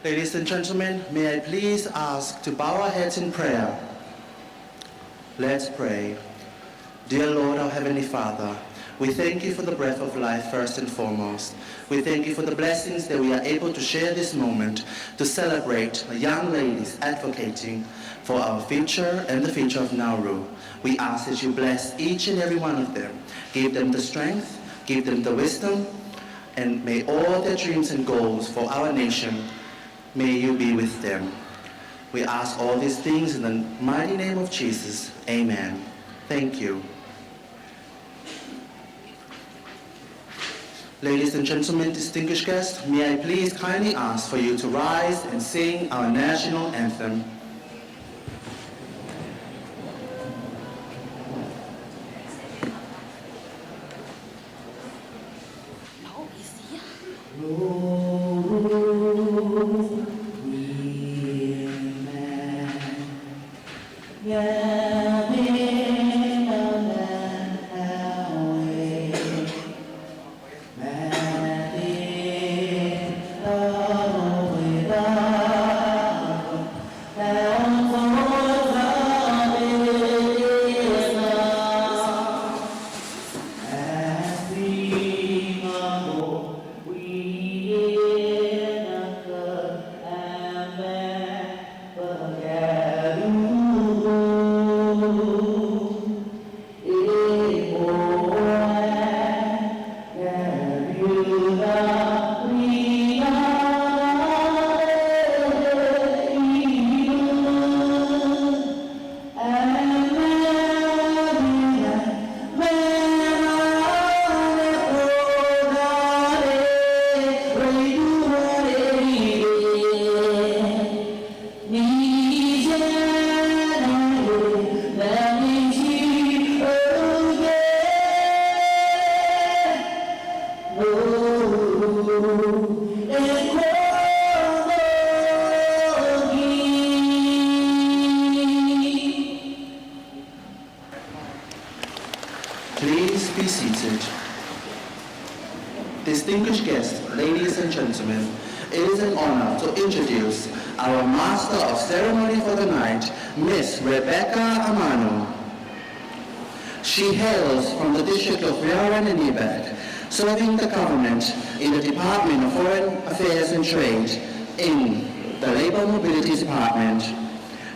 Ladies and gentlemen, may I please ask to bow our heads in prayer. Let's pray. Dear Lord, our Heavenly Father, we thank you for the breath of life first and foremost. We thank you for the blessings that we are able to share this moment to celebrate young ladies advocating for our future and the future of Nauru. We ask that you bless each and every one of them. Give them the strength, give them the wisdom, and may all their dreams and goals for our nation, may you be with them. We ask all these things in the mighty name of Jesus. Amen. Thank you. Ladies and gentlemen, distinguished guests, may I please kindly ask for you to rise and sing our national anthem. Please be seated. Distinguished guests, ladies and gentlemen, it is an honor to introduce our Master of Ceremony for the night, Miss Rebecca Amano. She hails from the district of Riaran and Ibak, serving the government in the Department of Foreign Affairs and Trade in the Labor Mobility Department.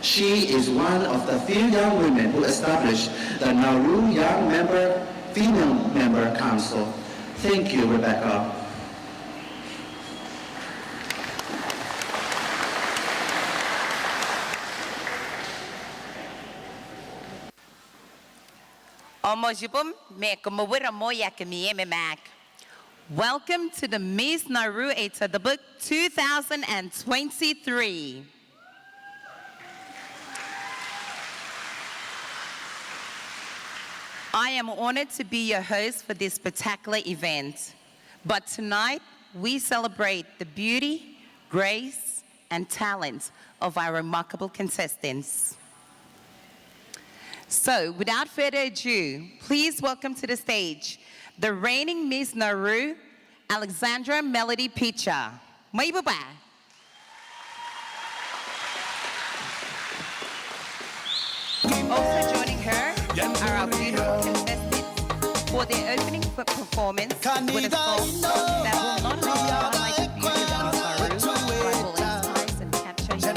She is one of the few young women who established the Nauru Female Member Council. Thank you, Rebecca. Welcome to the Miss Nauru Eita Dabug 2023. I am honored to be your host for this spectacular event. But tonight, we celebrate the beauty, grace, and talent of our remarkable contestants. So, without further ado, please welcome to the stage the reigning Miss Nauru, Alexandra Melody Picha. May baba. Also joining her are our beautiful contestants for their opening performance with a song that will not only highlight the beauty of Nauru, but will entice and capture your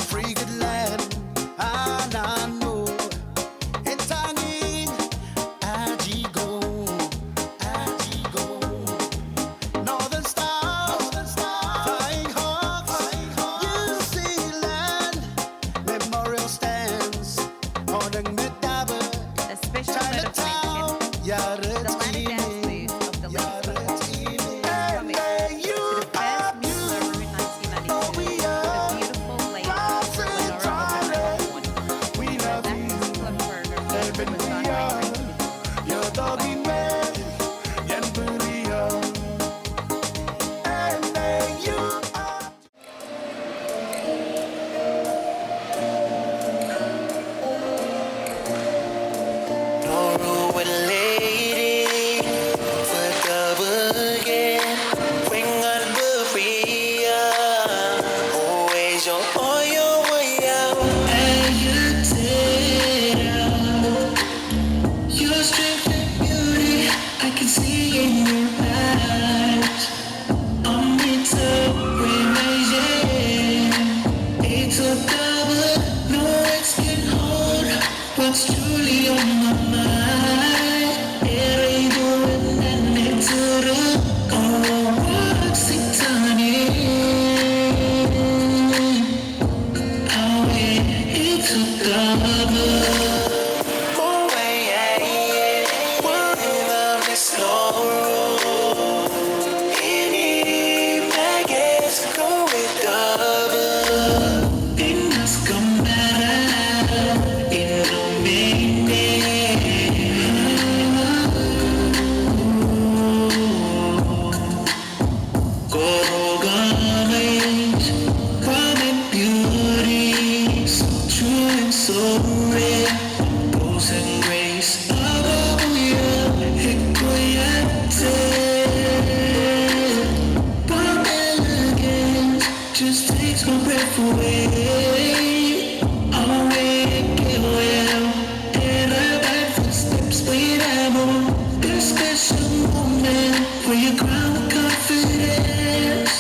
your ground with confidence.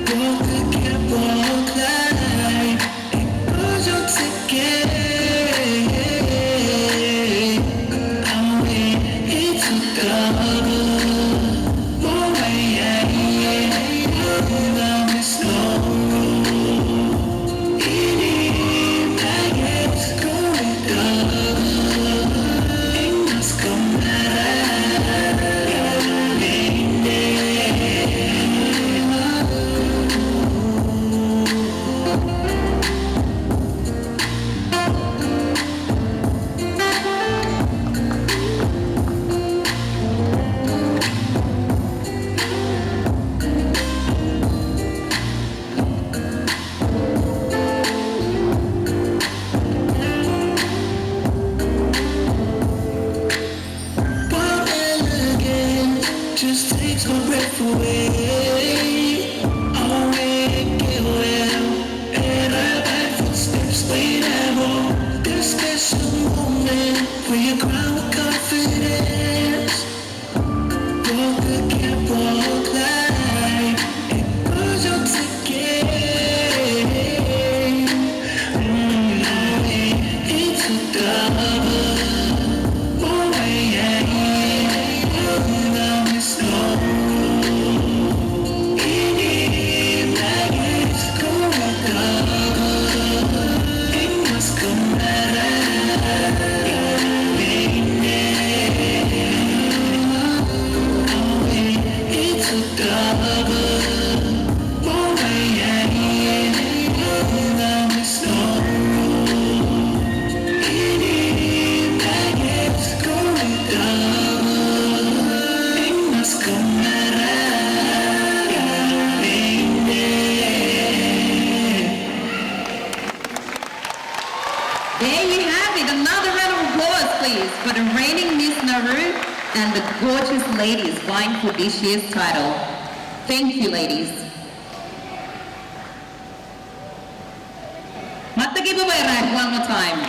Walk the catwalk like it was your ticket. I'm ready to double. Moimoi, love is no rule. Any baggage going double. It must come out. While elegant just takes my breath away. I'll make it well. And our back footsteps wait at home. This special moment where you ground with confidence. Walk the catwalk like it was your ticket. It's a double. There you have it. Another round of applause, please, for the reigning Miss Nauru and the gorgeous ladies vying for this year's title. Thank you, ladies. Matagi babayran one more time.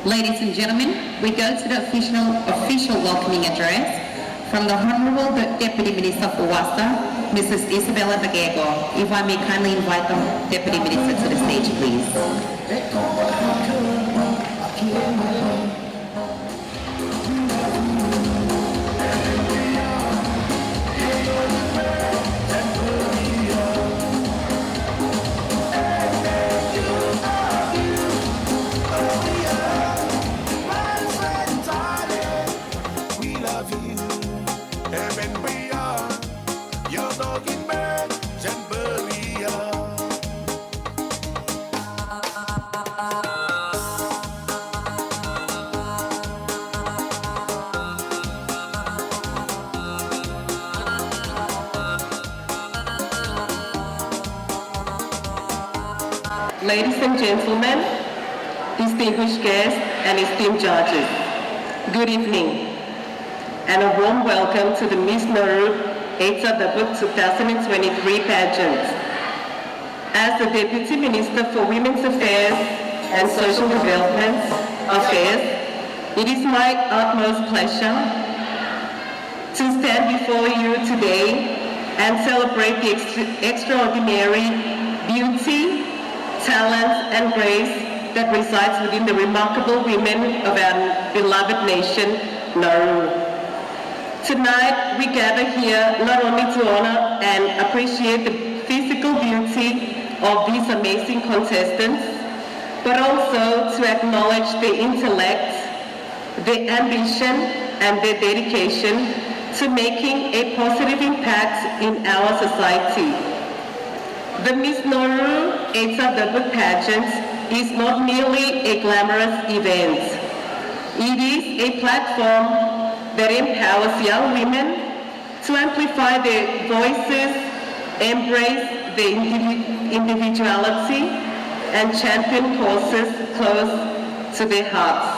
Ladies and gentlemen, we go to the official welcoming address from the Honorable Deputy Minister for Wasta, Mrs. Isabella Bagego. If I may kindly invite the Deputy Minister to the stage, please. Ladies and gentlemen, distinguished guests and esteemed judges, good evening and a warm welcome to the Miss Nauru Eita Dabug 2023 pageant. As the Deputy Minister for Women's Affairs and Social Development Affairs, it is my utmost pleasure to stand before you today and celebrate the extraordinary beauty, talent and grace that resides within the remarkable women of our beloved nation, Nauru. Tonight, we gather here not only to honor and appreciate the physical beauty of these amazing contestants, but also to acknowledge their intellect, their ambition, and their dedication to making a positive impact in our society. The Miss Nauru Eita Dabug pageant is not merely a glamorous event. It is a platform that empowers young women to amplify their voices, embrace their individuality, and champion causes close to their hearts.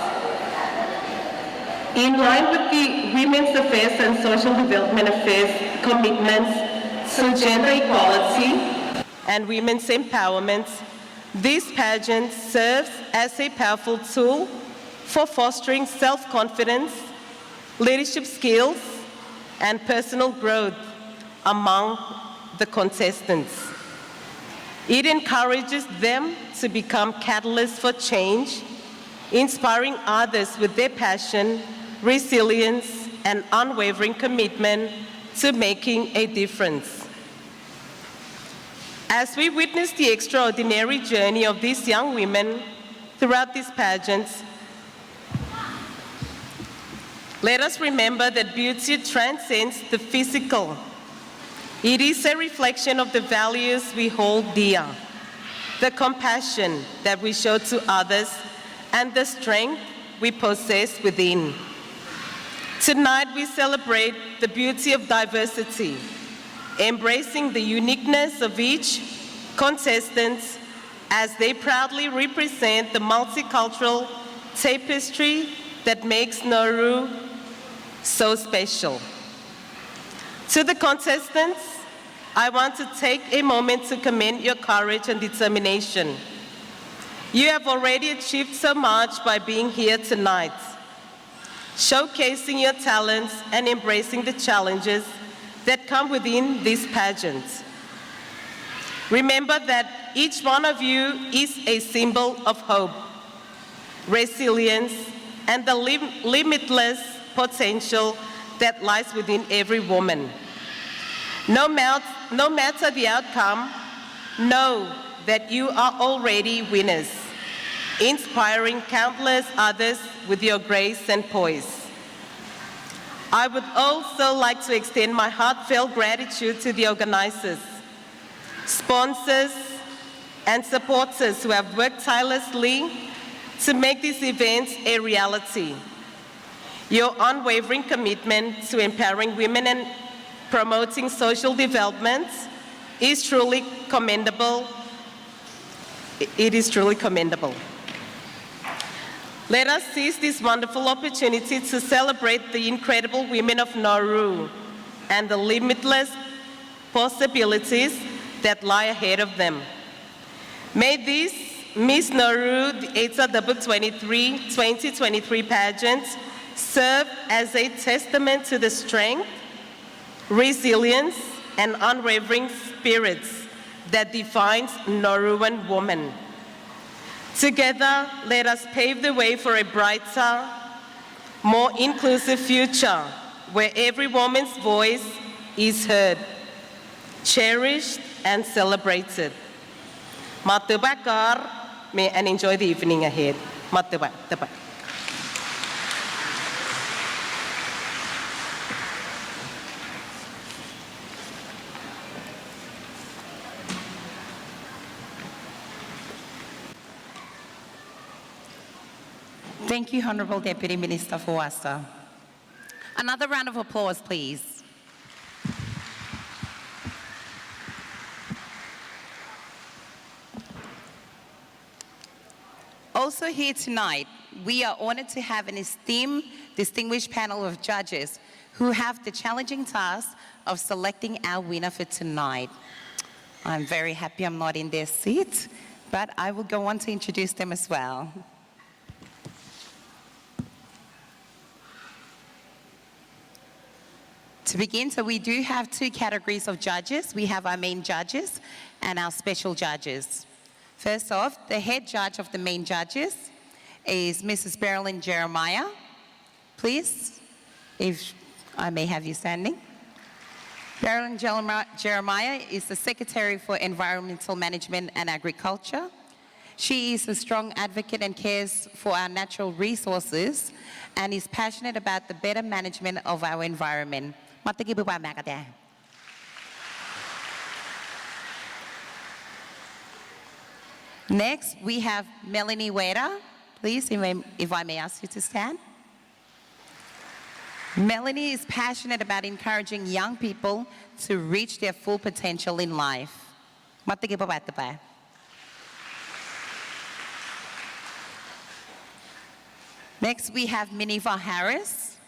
In line with the Women's Affairs and Social Development Affairs commitments to gender equality and women's empowerment, this pageant serves as a powerful tool for fostering self-confidence, leadership skills, and personal growth among the contestants. It encourages them to become catalysts for change, inspiring others with their passion, resilience, and unwavering commitment to making a difference. As we witness the extraordinary journey of these young women throughout these pageants, let us remember that beauty transcends the physical. It is a reflection of the values we hold dear, the compassion that we show to others, and the strength we possess within. Tonight we celebrate the beauty of diversity, embracing the uniqueness of each contestant as they proudly represent the multicultural tapestry that makes Nauru so special. To the contestants, I want to take a moment to commend your courage and determination. You have already achieved so much by being here tonight, showcasing your talents and embracing the challenges that come within this pageant. Remember that each one of you is a symbol of hope, resilience, and the limitless potential that lies within every woman. No matter the outcome, know that you are already winners, inspiring countless others with your grace and poise. I would also like to extend my heartfelt gratitude to the organizers, sponsors, and supporters who have worked tirelessly to make these events a reality. Your unwavering commitment to empowering women and promoting social development is truly commendable. It is truly commendable. Let us seize this wonderful opportunity to celebrate the incredible women of Nauru and the limitless possibilities that lie ahead of them. May this Miss Nauru Eita Dabug 2023 pageant serve as a testament to the strength, resilience, and unwavering spirits that defines Nauruan woman. Together, let us pave the way for a brighter, more inclusive future where every woman's voice is heard, cherished, and celebrated. Matubakar, may and enjoy the evening ahead. Matubak. Thank you, Honourable Deputy Minister Fuasa. Another round of applause, please. Also here tonight, we are honoured to have an esteemed, distinguished panel of judges who have the challenging task of selecting our winner for tonight. I'm very happy I'm not in their seat, but I will go on to introduce them as well. To begin, so we do have two categories of judges. We have our main judges and our special judges. First off, the head judge of the main judges is Mrs. Berlin Jeremiah. Please, if I may have you standing. Berlin Jeremiah is the Secretary for Environmental Management and Agriculture. She is a strong advocate and cares for our natural resources and is passionate about the better management of our environment. Next, we have Melanie Wera. Please, if I may ask you to stand. Melanie is passionate about encouraging young people to reach their full potential in life. Next, we have Miniva Harris.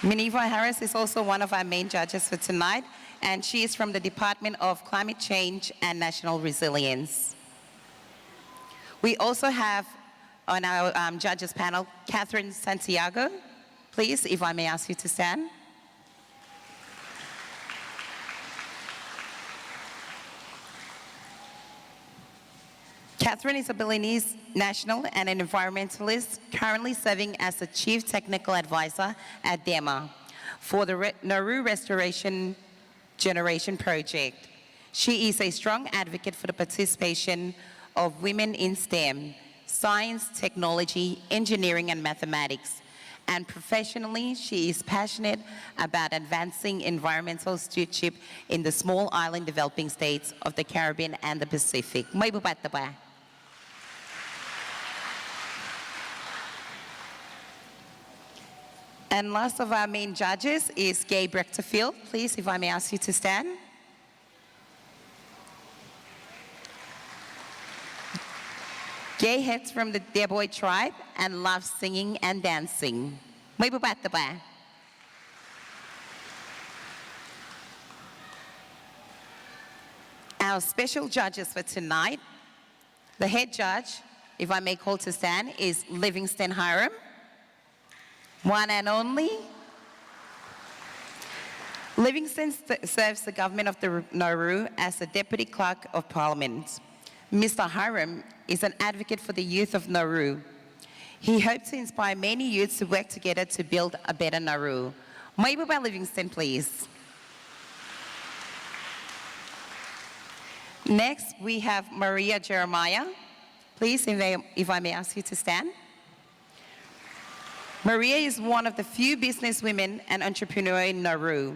Miniva Harris is also one of our main judges for tonight, and she is from the Department of Climate Change and National Resilience. We also have on our judges panel, Catherine Santiago. Please, if I may ask you to stand. Catherine is a Balinese national and an environmentalist currently serving as the Chief Technical Advisor at DEMA for the Nauru Restoration Generation Project. She is a strong advocate for the participation of women in STEM, science, technology, engineering, and mathematics. And professionally, she is passionate about advancing environmental stewardship in the small island developing states of the Caribbean and the Pacific. Mai bubataba. And last of our main judges is Gay Brechterfield. Please, if I may ask you to stand. Gay hails from the Deboy tribe and loves singing and dancing. May bubataba. Our special judges for tonight, the head judge, if I may call to stand, is Livingston Hiram. One and only. Livingston serves the government of the Nauru as the Deputy Clerk of Parliament. Mr. Hiram is an advocate for the youth of Nauru. He hopes to inspire many youths to work together to build a better Nauru. Moimoi Livingston, please. Next, we have Maria Jeremiah. Please, if I may ask you to stand. Maria is one of the few businesswomen and entrepreneurs in Nauru.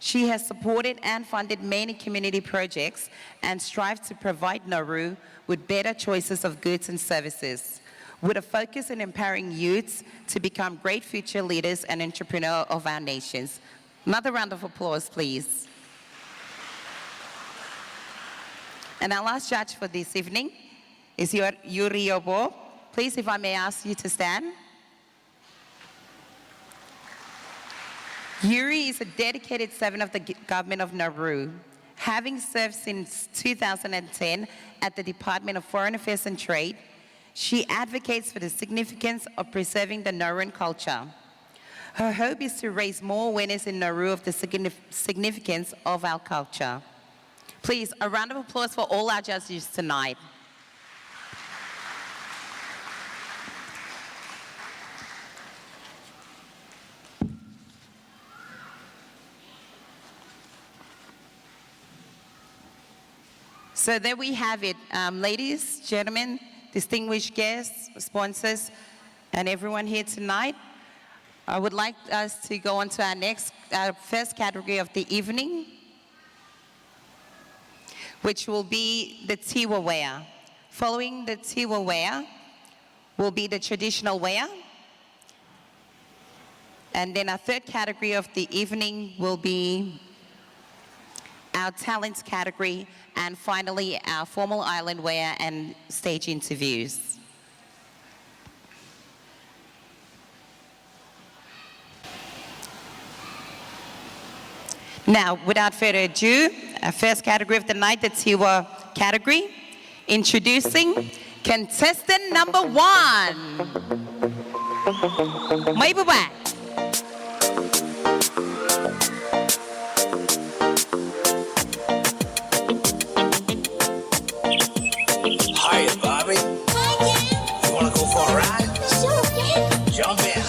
She has supported and funded many community projects and strives to provide Nauru with better choices of goods and services, with a focus on empowering youths to become great future leaders and entrepreneurs of our nations. Another round of applause, please. And our last judge for this evening is Yuri Obo. Please, if I may ask you to stand. Yuri is a dedicated servant of the government of Nauru. Having served since 2010 at the Department of Foreign Affairs and Trade, she advocates for the significance of preserving the Nauruan culture. Her hope is to raise more awareness in Nauru of the significance of our culture. Please, a round of applause for all our judges tonight. So there we have it. Ladies, gentlemen, distinguished guests, sponsors, and everyone here tonight. I would like us to go on to our first category of the evening, which will be the Teaware. Following the Teaware will be the traditional wear. And then our third category of the evening will be our talents category, and finally our formal island wear and stage interviews. Now, without further ado, our first category of the night, the Teaware category. Introducing contestant number 1. Mai buba. Hiya, Bobby. You wanna go for a ride? Sure, yeah. Jump in.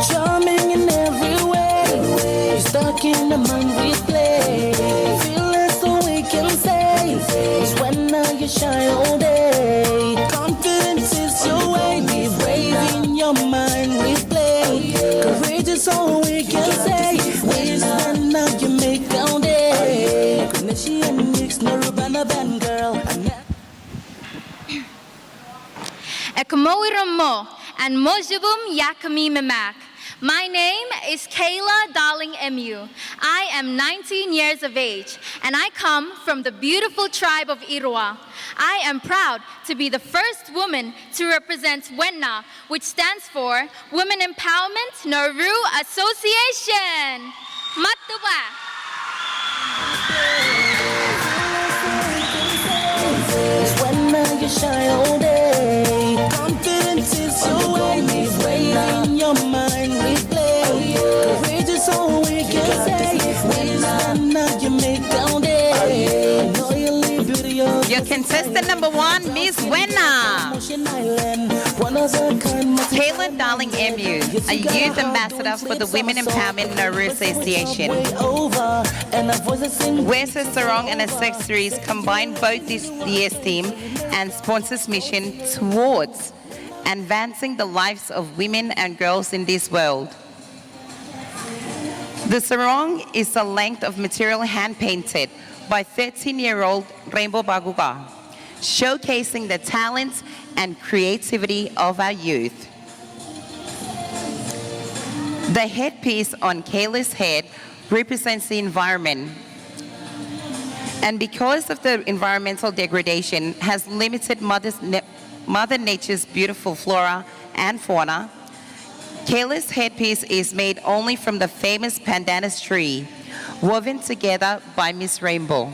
Charming in every way, stuck in the mind we play. Feeling so we can say, it's when you shine all day. Confidence is your way, be brave in your mind we play. Courage is all we can say, it's when you make all day. She and mix no Rubana band girl. Ek mooi mo and mojubum yakami memak. My name is Kayla Darling Emu. I am 19 years of age, and I come from the beautiful tribe of Irua. I am proud to be the first woman to represent WENA, which stands for Women Empowerment Nauru Association. Matuba. When you shine all day, confidence is your way, in your mind, replay. Courage is all we can say. When you make down day, Your contestant number 1, Miss Wena. Kayla Darling Emu, a youth ambassador for the Women Empowerment Nauru Association. Wears her sarong and accessories combine both this year's theme and sponsors mission towards advancing the lives of women and girls in this world. The sarong is a length of material hand-painted by 13-year-old Rainbow Baguga, showcasing the talents and creativity of our youth. The headpiece on Kayla's head represents the environment, and because of the environmental degradation has limited Mother Nature's beautiful flora and fauna, Kayla's headpiece is made only from the famous pandanus tree, woven together by Miss Rainbow.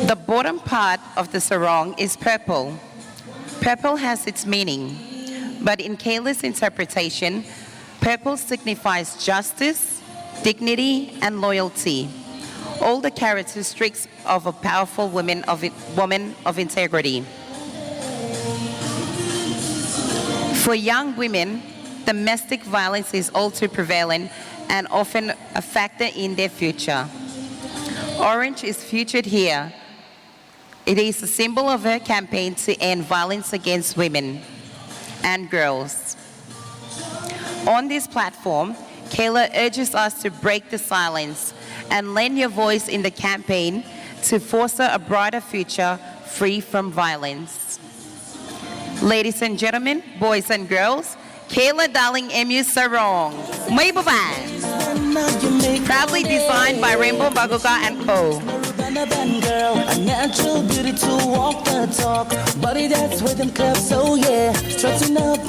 The bottom part of the sarong is purple. Purple has its meaning, but in Kayla's interpretation, purple signifies justice, dignity, and loyalty, all the characteristics of a powerful woman of integrity. For young women, domestic violence is all too prevalent and often a factor in their future. Orange is featured here. It is a symbol of her campaign to end violence against women and girls. On this platform, Kayla urges us to break the silence and lend your voice in the campaign to foster a brighter future free from violence. Ladies and gentlemen, boys and girls, Kayla Darling Emu Sarong, Moimoi, proudly designed by Rainbow Baguga and Co. Girl, a natural beauty to walk the talk, body that's with them cups, so yeah, strutting up,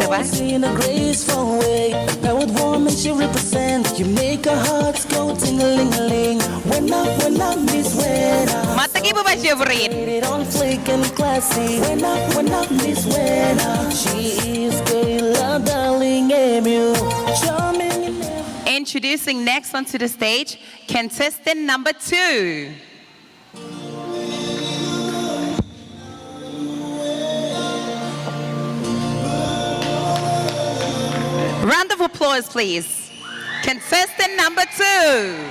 in a graceful way. Powered woman she represents, you make our hearts go ting-a-ling-a-ling. When I miss Wena, Matagi mo ba siya rin? on flick and classy. When I miss Wena, she is Kayla Darling Emu, charming. Introducing next onto the stage, contestant number 2. Round of applause, please. Contestant number 2.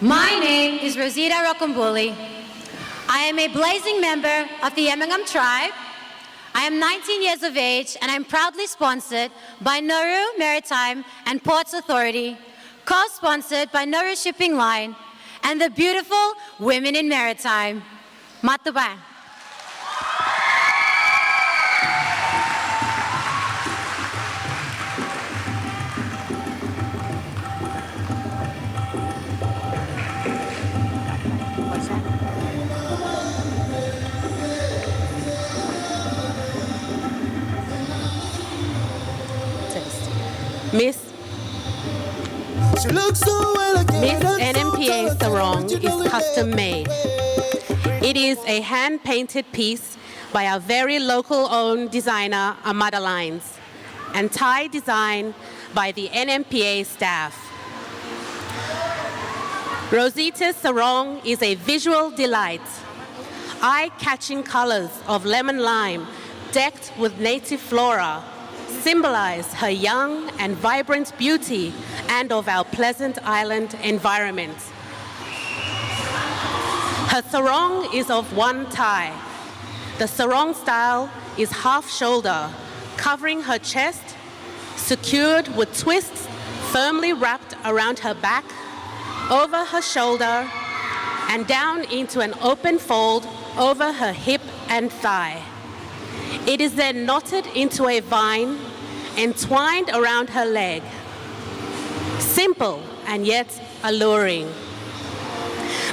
My name is Rosita Rokumbuli. I am a blazing member of the Yemangam tribe. I am 19 years of age and I'm proudly sponsored by Nauru Maritime and Ports Authority, co-sponsored by Nauru Shipping Line and the beautiful Women in Maritime. Matuba. Miss NMPA sarong is custom made. It is a hand-painted piece by our very local-owned designer, Amada Lines, and tie design by the NMPA staff. Rosita's sarong is a visual delight. Eye-catching colors of lemon lime decked with native flora symbolize her young and vibrant beauty and of our pleasant island environment. Her sarong is of one tie. The sarong style is half shoulder, covering her chest, secured with twists firmly wrapped around her back, over her shoulder, and down into an open fold over her hip and thigh. It is then knotted into a vine, entwined around her leg. Simple and yet alluring.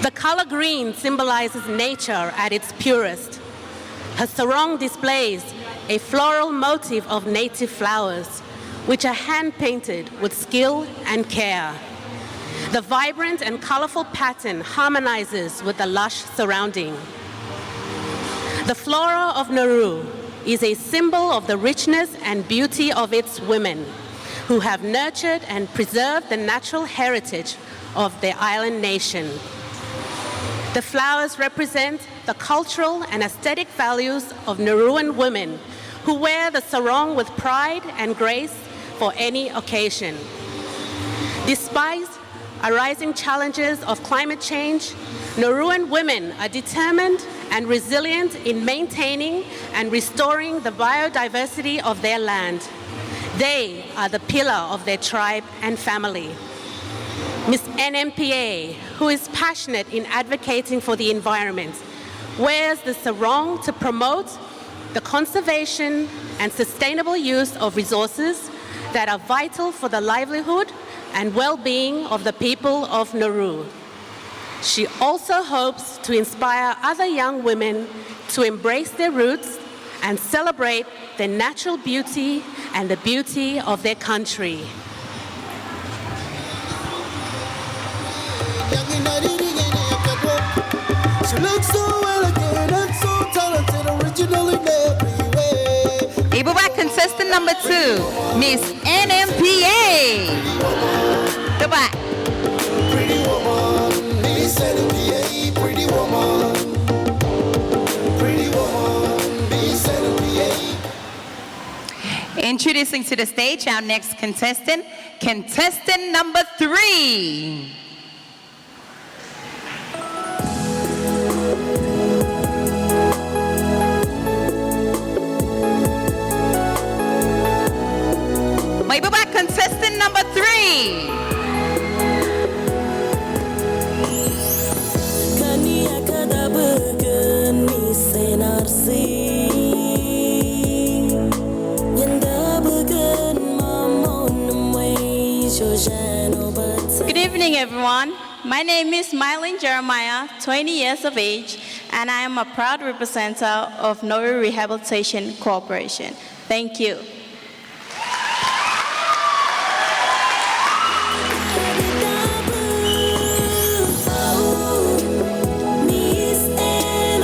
The color green symbolizes nature at its purest. Her sarong displays a floral motif of native flowers, which are hand-painted with skill and care. The vibrant and colorful pattern harmonizes with the lush surrounding. The flora of Nauru is a symbol of the richness and beauty of its women, who have nurtured and preserved the natural heritage of their island nation. The flowers represent the cultural and aesthetic values of Nauruan women who wear the sarong with pride and grace for any occasion. Despite arising challenges of climate change, Nauruan women are determined and resilient in maintaining and restoring the biodiversity of their land. They are the pillar of their tribe and family. Miss NMPA, who is passionate in advocating for the environment, wears the sarong to promote the conservation and sustainable use of resources that are vital for the livelihood and well-being of the people of Nauru. She also hopes to inspire other young women to embrace their roots and celebrate their natural beauty and the beauty of their country. She looks so elegant and so talented, original in every way. Ibuba contestant number 2, Miss NMPA. Goodbye. Pretty woman, Miss NMPA, pretty woman. Pretty woman, Miss NMPA. Introducing to the stage our next contestant, contestant number 3. May baba contestant number 3. Good evening, everyone. My name is Mylene Jeremiah, 20 years of age, and I am a proud representative of Nauru Rehabilitation Corporation. Thank you.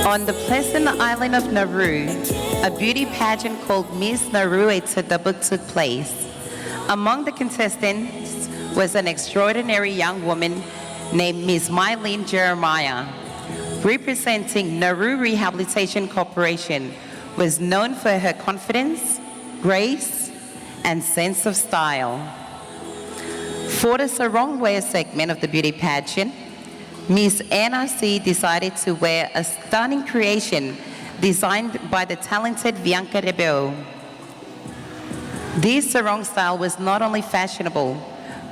On the pleasant island of Nauru, a beauty pageant called Miss Nauru Eita Dabug took place. Among the contestants was an extraordinary young woman named Miss Mylene Jeremiah. Representing Nauru Rehabilitation Corporation, was known for her confidence, grace, and sense of style. For the sarong wear segment of the beauty pageant, Miss NRC decided to wear a stunning creation designed by the talented Bianca Rebeo. This sarong style was not only fashionable,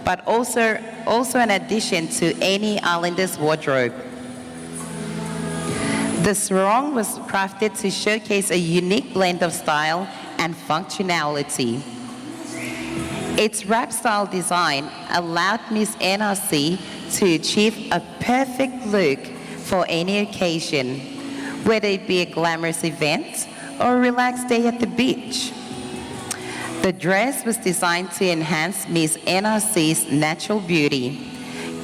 but also an addition to any islander's wardrobe. The sarong was crafted to showcase a unique blend of style and functionality. Its wrap style design allowed Miss NRC to achieve a perfect look for any occasion, whether it be a glamorous event or a relaxed day at the beach. The dress was designed to enhance Miss NRC's natural beauty,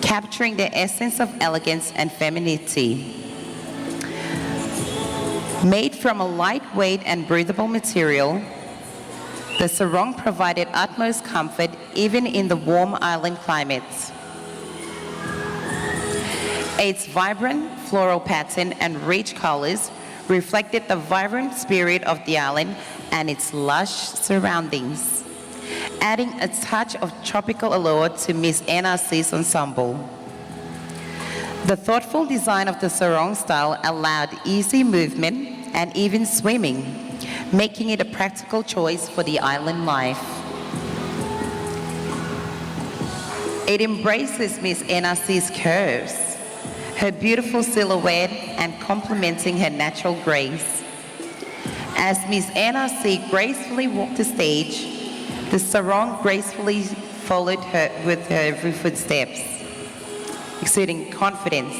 capturing the essence of elegance and femininity. Made from a lightweight and breathable material, the sarong provided utmost comfort even in the warm island climates. Its vibrant floral pattern and rich colors reflected the vibrant spirit of the island and its lush surroundings, adding a touch of tropical allure to Miss NRC's ensemble. The thoughtful design of the sarong style allowed easy movement and even swimming, making it a practical choice for the island life. It embraces Miss NRC's curves, her beautiful silhouette, and complementing her natural grace. As Miss NRC gracefully walked the stage, the sarong gracefully followed her with her every footsteps, exuding confidence.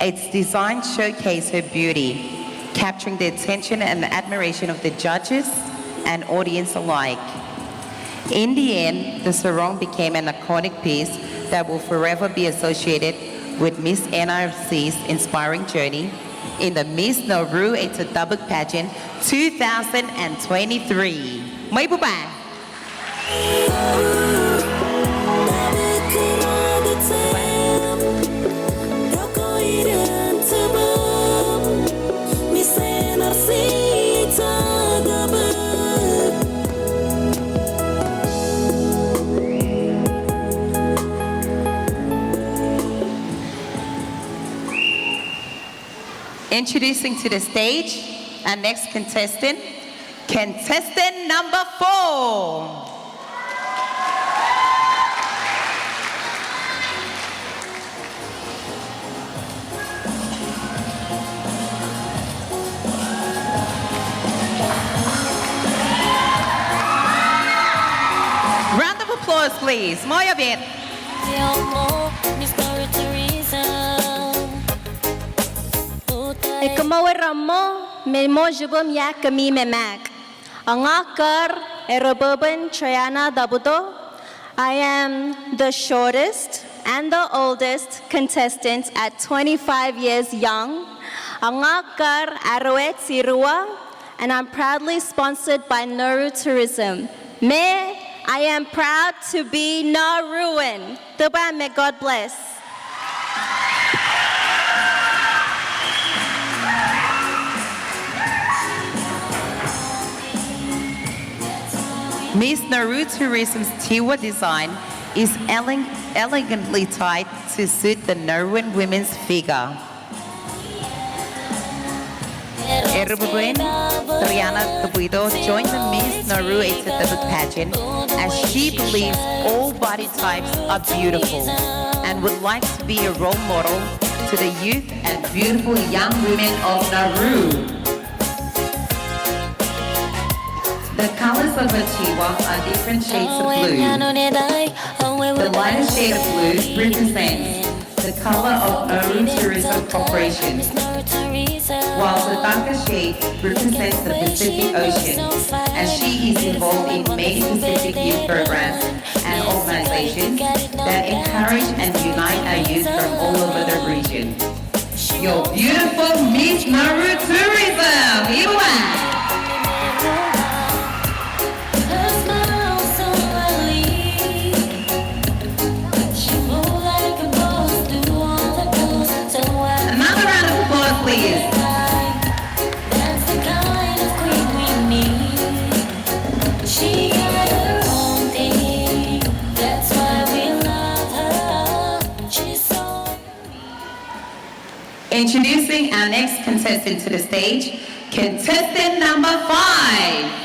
Its design showcased her beauty, capturing the attention and admiration of the judges and audience alike. In the end, the sarong became an iconic piece that will forever be associated with Miss NRC's inspiring journey in the Miss Nauru Eita Dabug Pageant 2023. Mấy bố bà. Introducing to the stage our next contestant, contestant number 4. Round of applause, please. Moya bit. Ikamoy ramo, me mojubum ya kami memak. Angakar eroboban Triana Dabudo. I am the shortest and the oldest contestant at 25 years young. Angakar Aroet Sirua, and I'm proudly sponsored by Nauru Tourism. I am proud to be Nauruan. Tuba, may God bless. Miss Nauru Tourism's Teaware design is elegantly tied to suit the Nauruan women's figure. Erubuen Triana Tabuido joined the Miss Nauru Eita Dabug pageant as she believes all body types are beautiful and would like to be a role model to the youth and beautiful young women of Nauru. The colors of her Teaware are different shades of blue. The lighter shade of blue represents the color of Nauru Tourism Corporation, while the darker shade represents the Pacific Ocean, as she is involved in many Pacific youth programs and organizations that encourage and unite our youth from all over the region. Your beautiful Miss Nauru Tourism! Here we are. Please. That's the kind of queen we need. She got her own thing. That's why we love her. She's so unique. Introducing our next contestant to the stage, contestant number 5.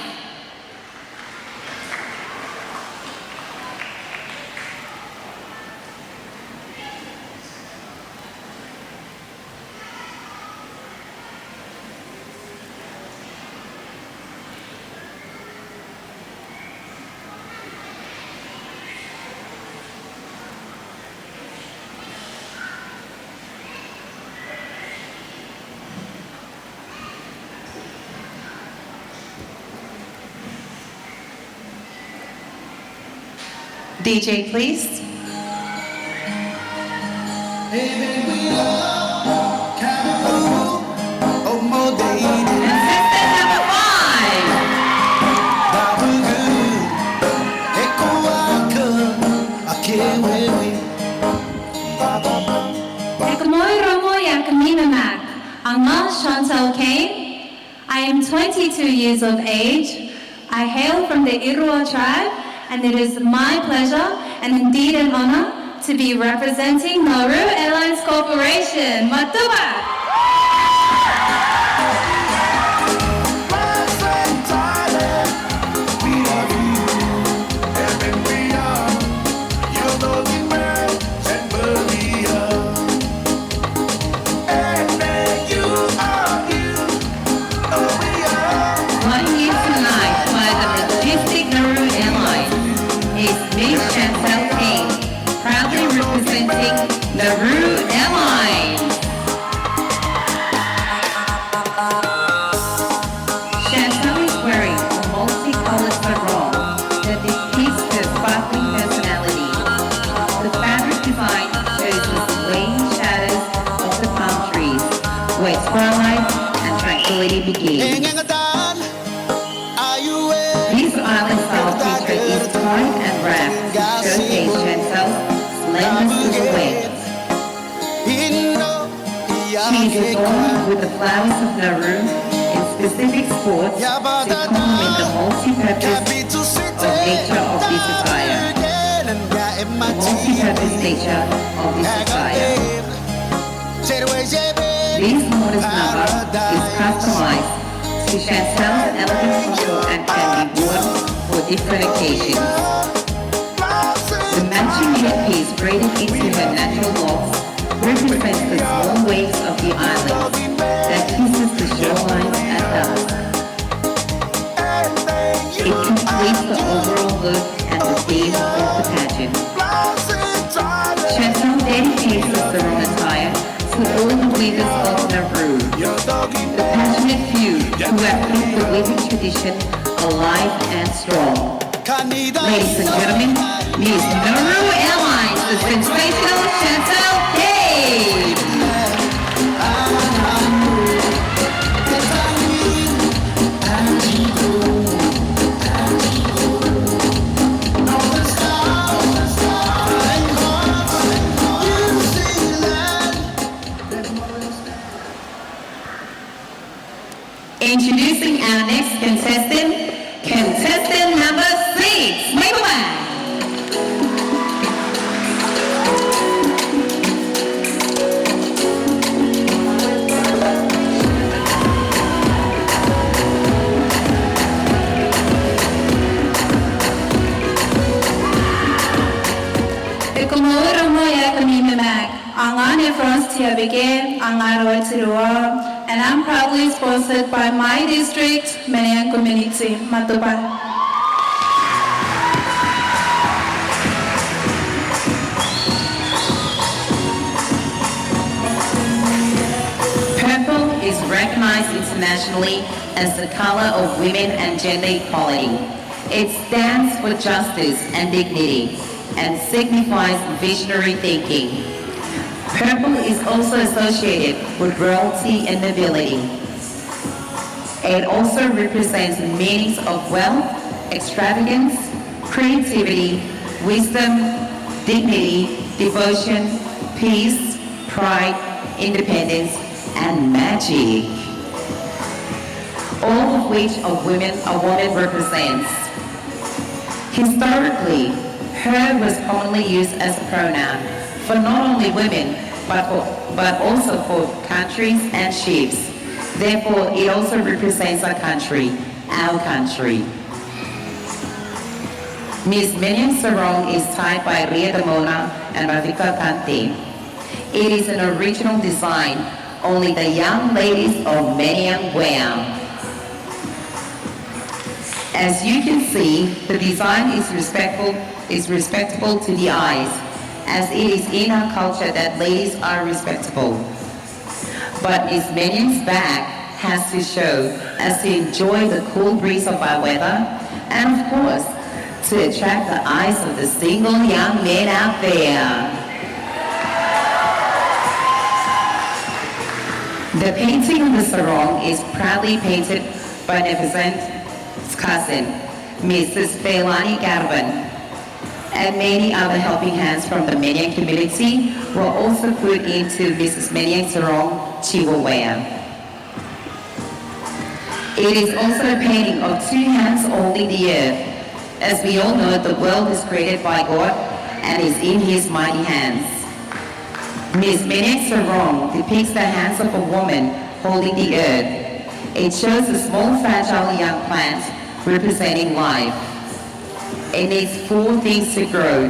DJ, please. I am 22 years of age. I hail from the Irua tribe, and it is my pleasure and indeed an honor to be representing Nauru Airlines Corporation. Matuba! Nauru Airlines. Chantal is wearing a multicolored sarong that depicts her sparkling personality. The fabric design shows the swaying shadows of the palm trees, where twilight and tranquility begin. These island-style feature is tied and wrapped to showcase Chantal's slender silhouette. She is adorned with the flowers of Nauru in specific spots to complement the multi-purpose nature of this attire. This modest number is customized to Chantal's elegant contour and can be worn for different occasions. The matching headpiece braided into her natural locks represents the small waves of the island that kisses the shorelines at dusk. It completes the overall look and the theme of the pageant. Chantal dedicates the sarong attire to all the weavers of Nauru, the passionate few who have kept the weaving tradition alive and strong. Ladies and gentlemen, Miss Nauru Airlines, the sensational Chantal Day. Introducing our next contestant number 6, Moimoi. And I'm proudly sponsored by my district, Manyang community, Matuba. Purple is recognized internationally as the color of women and gender equality. It stands for justice and dignity and signifies visionary thinking. Purple is also associated with royalty and nobility. It also represents meanings of wealth, extravagance, creativity, wisdom, dignity, devotion, peace, pride, independence, and magic. All of which a woman represents. Historically, her was commonly used as a pronoun for not only women, but also for countries and ships. Therefore, it also represents our country, our country. Miss Manyang Sarong is tied by Ria Damona and Ravika Kante. It is an original design, only the young ladies of Manyang wear. As you can see, the design is respectable to the eyes, as it is in our culture that ladies are respectable. But Miss Manyang's bag has to show us to enjoy the cool breeze of our weather, and of course, to attract the eyes of the single young men out there. The painting of the sarong is proudly painted by Nevisan's cousin, Mrs. Feilani Garban, and many other helping hands from the Manyang community were also put into Mrs. Manyang Sarong Teaware. It is also a painting of two hands holding the earth. As we all know, the world is created by God, and is in his mighty hands. Ms. Menek Sarong depicts the hands of a woman holding the earth. It shows a small fragile young plant representing life. It needs 4 things to grow: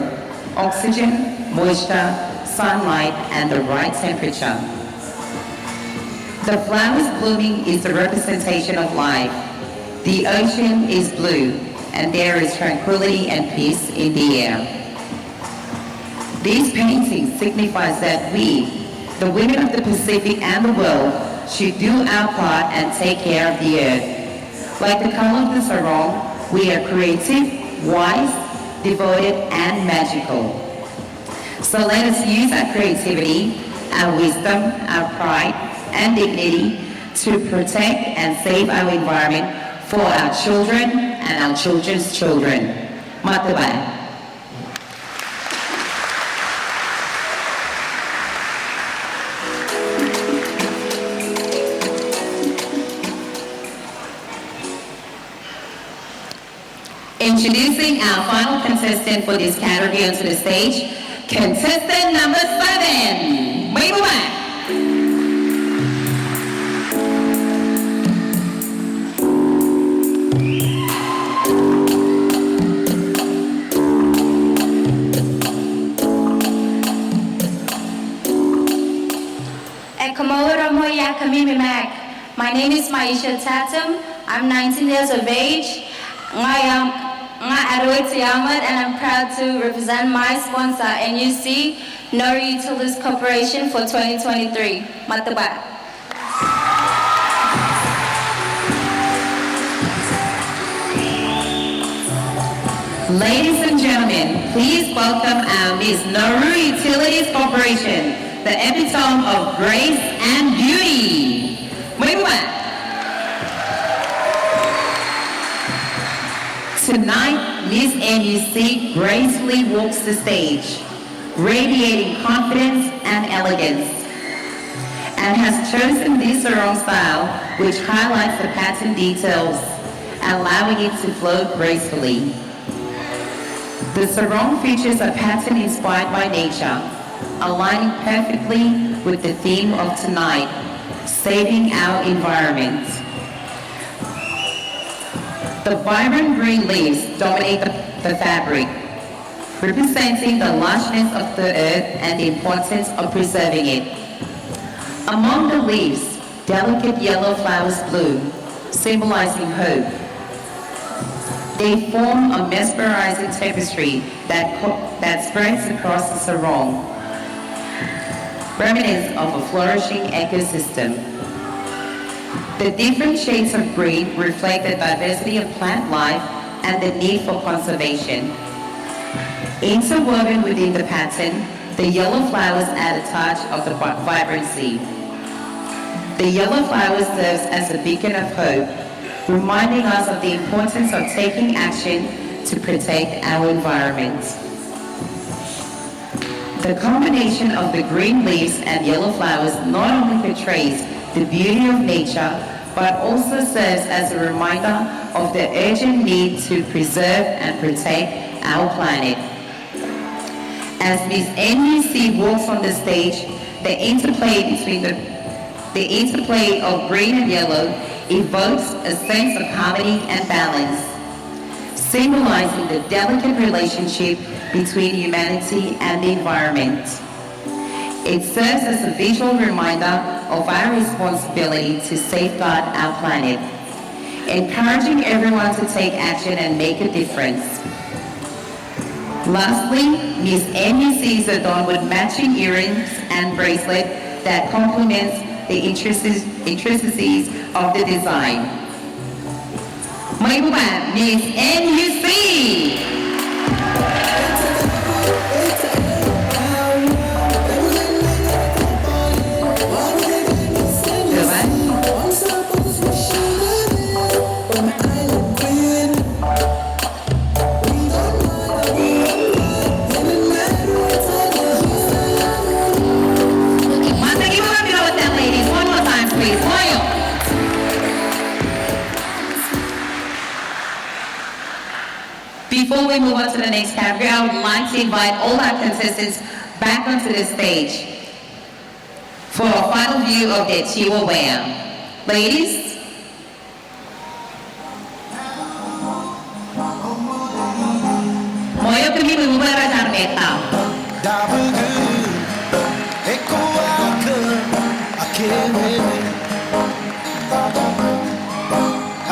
oxygen, moisture, sunlight, and the right temperature. The flowers blooming is the representation of life. The ocean is blue, and there is tranquility and peace in the air. These paintings signifies that we, the women of the Pacific and the world, should do our part and take care of the earth. Like the color of the sarong, we are creative, wise, devoted, and magical. So let us use our creativity, our wisdom, our pride, and dignity to protect and save our environment for our children and our children's children. Mataba. Introducing our final contestant for this category onto the stage, contestant number 7, Moimoi. My name is Maisha Tatum. I'm 19 years of age. I am Nauru Eita Dabug, and I'm proud to represent my sponsor, NUC, Nauru Eita Corporation for 2023. Mataba. Ladies and gentlemen, please welcome our Miss Nauru Utilities Corporation, the epitome of grace and beauty. Moimoi. Tonight, Miss NUC gracefully walks the stage, radiating confidence and elegance, and has chosen this sarong style, which highlights the pattern details, allowing it to flow gracefully. The sarong features a pattern inspired by nature, aligning perfectly with the theme of tonight, saving our environment. The vibrant green leaves dominate the fabric, representing the lushnesss of the earth and the importance of preserving it. Among the leaves, delicate yellow flowers bloom, symbolizing hope. They form a mesmerizing tapestry that spreads across the sarong, reminiscent of a flourishing ecosystem. The different shades of green reflect the diversity of plant life and the need for conservation. Interwoven within the pattern, the yellow flowers add a touch of the vibrancy. The yellow flowers serves as a beacon of hope, reminding us of the importance of taking action to protect our environment. The combination of the green leaves and yellow flowers not only portrays the beauty of nature, but also serves as a reminder of the urgent need to preserve and protect our planet. As Miss NUC walks on the stage, the interplay of green and yellow evokes a sense of harmony and balance, symbolizing the delicate relationship between humanity and the environment. It serves as a visual reminder of our responsibility to safeguard our planet, encouraging everyone to take action and make a difference. Lastly, Miss NUC is adorned with matching earrings and bracelet that complements the intricacies of the design. Moimoi, Miss NUC! Before we we move on to the next category, I would like to invite all our contestants back onto the stage for a final view of their Teaware. Ladies. Moyo kami mengubah rasa meta.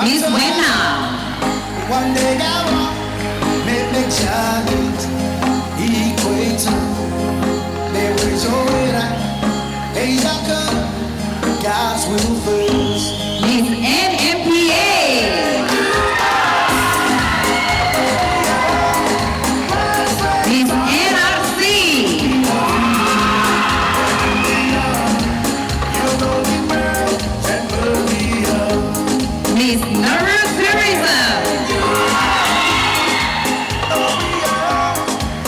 Miss Wena. One day I want me challenge equator. Me wish ora hey yaka God's will first. Miss NMPA. Miss NRC. Miss Nauru Tourism.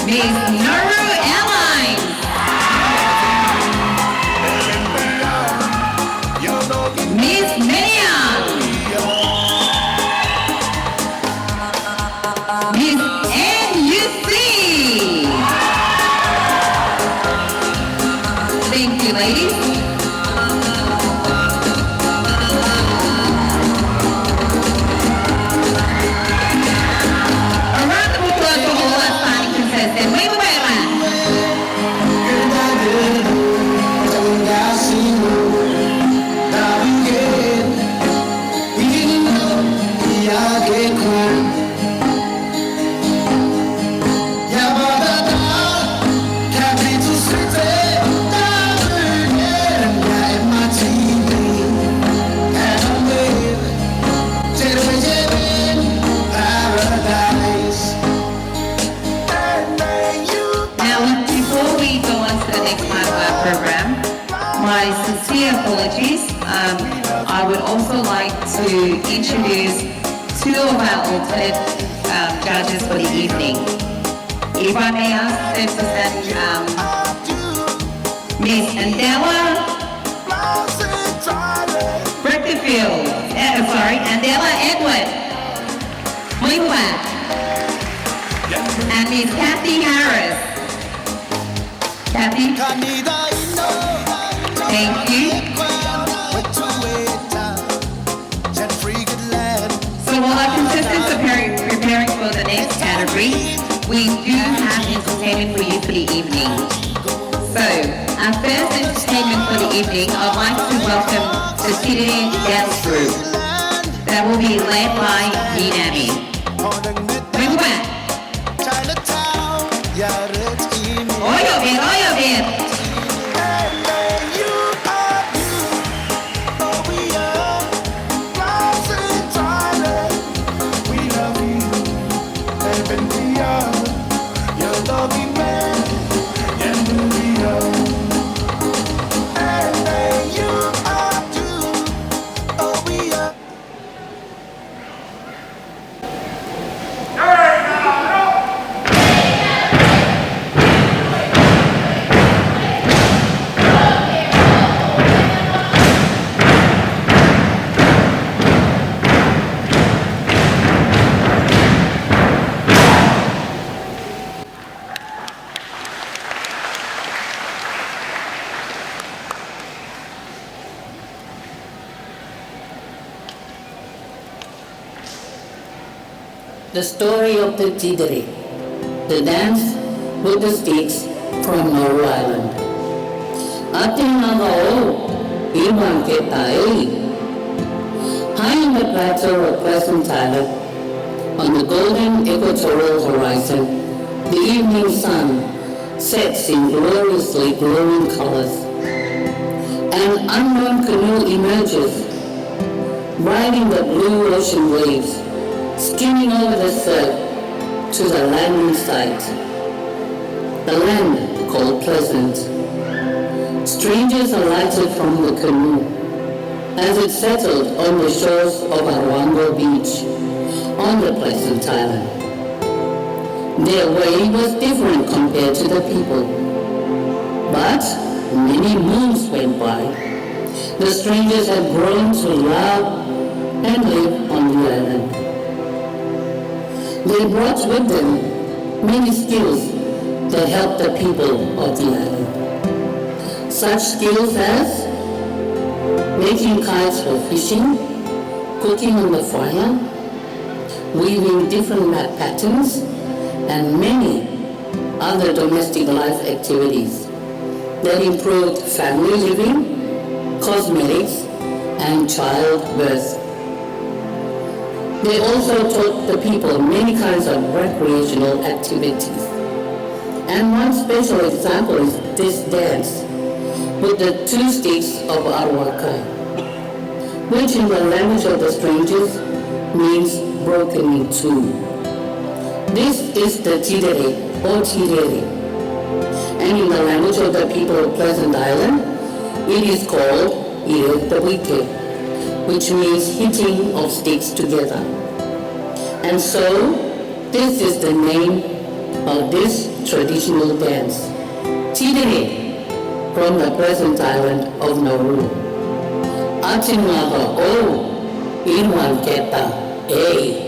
Miss Nauru Airlines. Miss Median. Miss NUC. Thank you, ladies. My sincere apologies. I would also like to introduce two of our alternate judges for the evening. If I may ask them to send Miss Andela Brickerfield, Andela Edward Moimoi, and Miss Kathy Harris. Kathy? Thank you. So while our contestants are preparing for the next category, we do have entertainment for you for the evening. So our first entertainment for the evening, I'd like to welcome the City Dance Group that will be led by Dinami. Move back. Oyo bien. The story of the Tidiri, the dance with the sticks from Nauru Island. Ating nangao, ibang ketai. High on the plateau of Pleasant Island, on the golden equatorial horizon, the evening sun sets in gloriously glowing colors. An unknown canoe emerges, riding the blue ocean waves, skimming over the surf to the landing site, the land called Pleasant. Strangers alighted from the canoe as it settled on the shores of Arwango Beach on the Pleasant Island. Their way was different compared to the people, but many moons went by. The strangers had grown to love and live on the island. They brought with them many skills that helped the people of the island. Such skills as making kites for fishing, cooking on the fire, weaving different mat patterns, and many other domestic life activities that improved family living, cosmetics, and childbirth. They also taught the people many kinds of recreational activities. And one special example is this dance with the 2 sticks of Arawakai, which in the language of the strangers means broken in two. This is the tidere or tirere, and in the language of the people of Pleasant Island, it is called Eita Dabug, which means hitting of sticks together. And so, this is the name of this traditional dance, tidere, from the Pleasant Island of Nauru. Atinwaka o, Irwan Keta, e.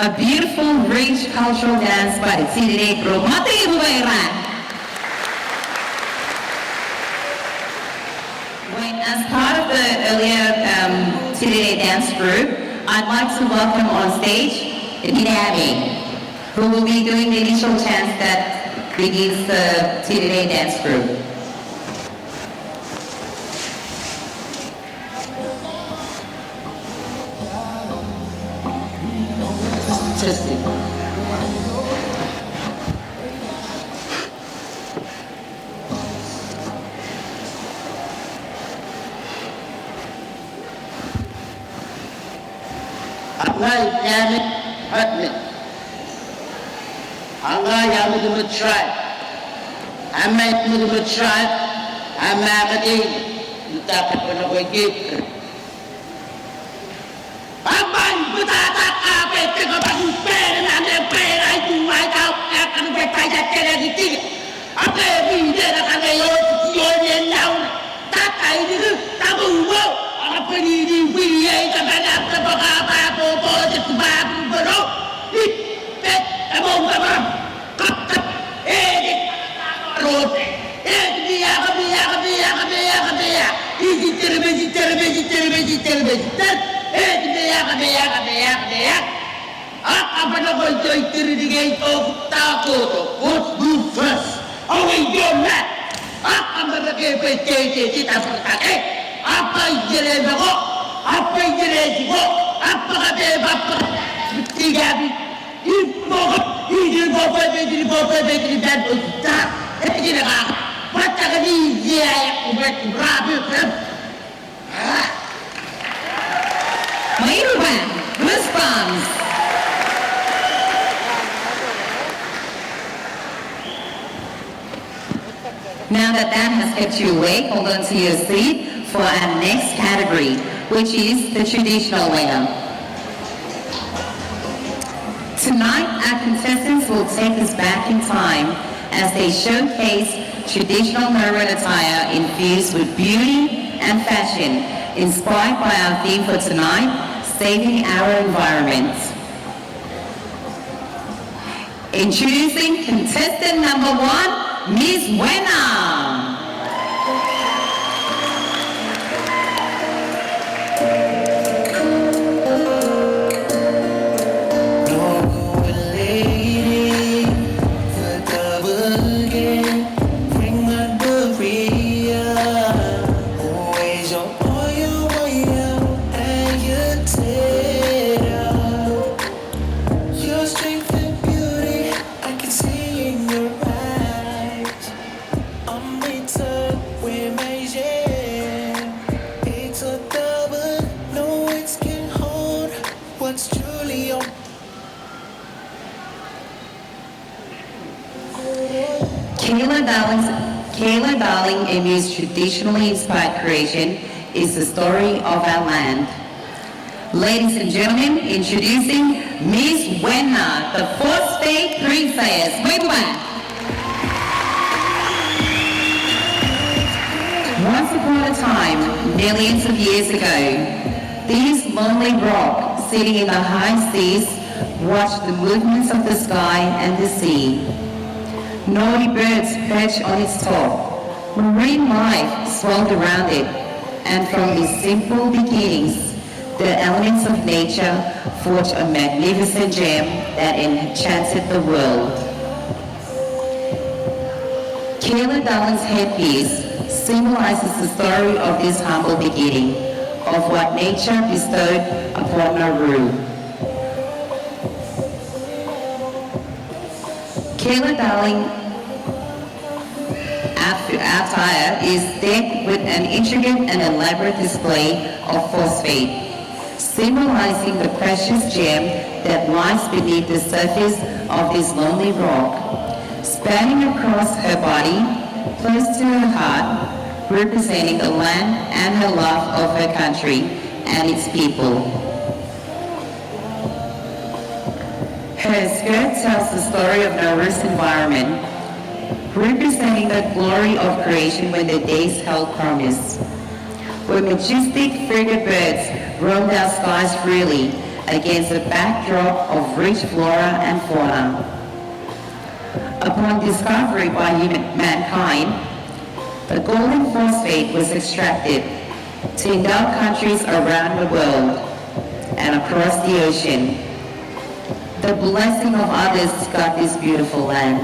A beautiful, rich cultural dance by the Teaware group. Mati Bubaira. As part of the earlier Teaware dance group, I'd like to welcome on stage Abby, who will be doing the initial chant that begins the Teaware dance group. Tribe. I'm a tribe. I'm a you tap it when I get. I'm a take up a pen and I'm paying. I do right out after the break. I get anything. I'm going to be now. That I did taboo. I'm a pretty we ain't a bad after the response. Now that has kept you awake, hold on to your seat for our next category, which is the traditional winner. Tonight, our contestants will take us back in time as they showcase traditional Nauru attire infused with beauty and fashion, inspired by our theme for tonight, saving our environment. Introducing contestant number 1, Miss Wena. Kayla Darling Emu's traditionally inspired creation is the story of our land. Ladies and gentlemen, introducing Miss Wena, the 4th state princess. Moimoi. Once upon a time, millions of years ago, this lonely rock sitting in the high seas watched the movements of the sky and the sea. Naughty birds perched on its top. Marine life swirled around it. And from its simple beginnings, the elements of nature forged a magnificent gem that enchanted the world. Kayla Darling's headpiece symbolizes the story of this humble beginning, of what nature bestowed upon Nauru. Kayla Darling attire is decked with an intricate and elaborate display of phosphate, symbolizing the precious gem that lies beneath the surface of this lonely rock, spanning across her body, close to her heart, representing the land and her love of her country and its people. Her skirt tells the story of Nauru's environment, representing the glory of creation when the days held promise. Where majestic frigate birds roamed our skies freely, against a backdrop of rich flora and fauna. Upon discovery by mankind, the golden phosphate was extracted to endow countries around the world and across the ocean. The blessing of others got this beautiful land.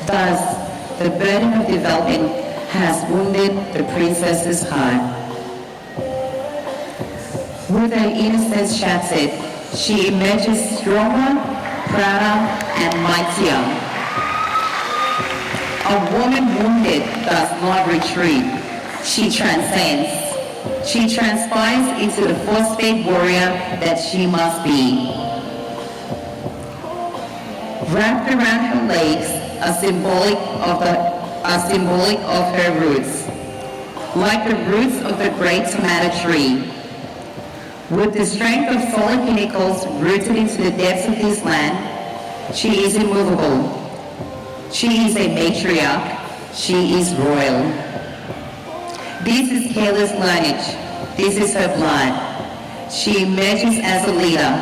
Thus, the burden of development has wounded the princess's heart. With her innocence shattered, she emerges stronger, prouder, and mightier. A woman wounded does not retreat. She transcends. She transpires into the phosphate warrior that she must be. Wrapped around her legs, a symbolic of her roots, like the roots of the great tomato tree. With the strength of solid pinnacles rooted into the depths of this land, she is immovable. She is a matriarch. She is royal. This is Kayla's lineage. This is her blood. She emerges as a leader,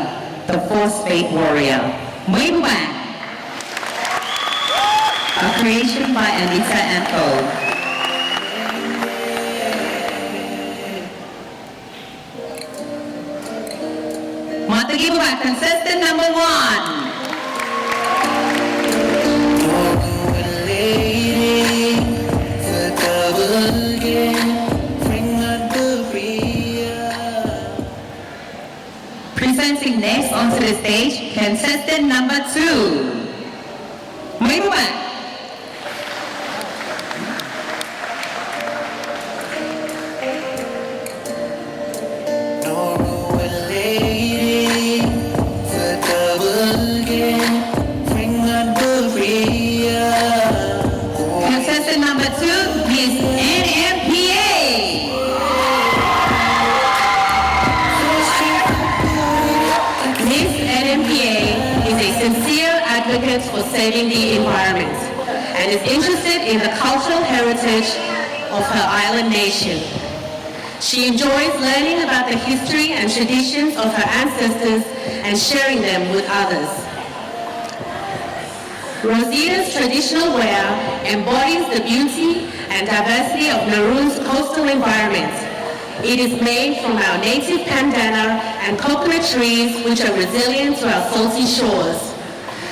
the phosphate warrior. Moimoi, a creation by Anita and Co. Matagi ba, contestant number 1. Presenting next onto the stage, contestant number 2. Moimoi. Contestant number 2, Miss NMPA. Miss NMPA is a sincere advocate for saving the environment and is interested in the cultural heritage of her island nation. She enjoys learning about the history and traditions of her ancestors and sharing them with others. Rosita's traditional wear embodies the beauty and diversity of Nauru's coastal environment. It is made from our native pandana and coconut trees, which are resilient to our salty shores.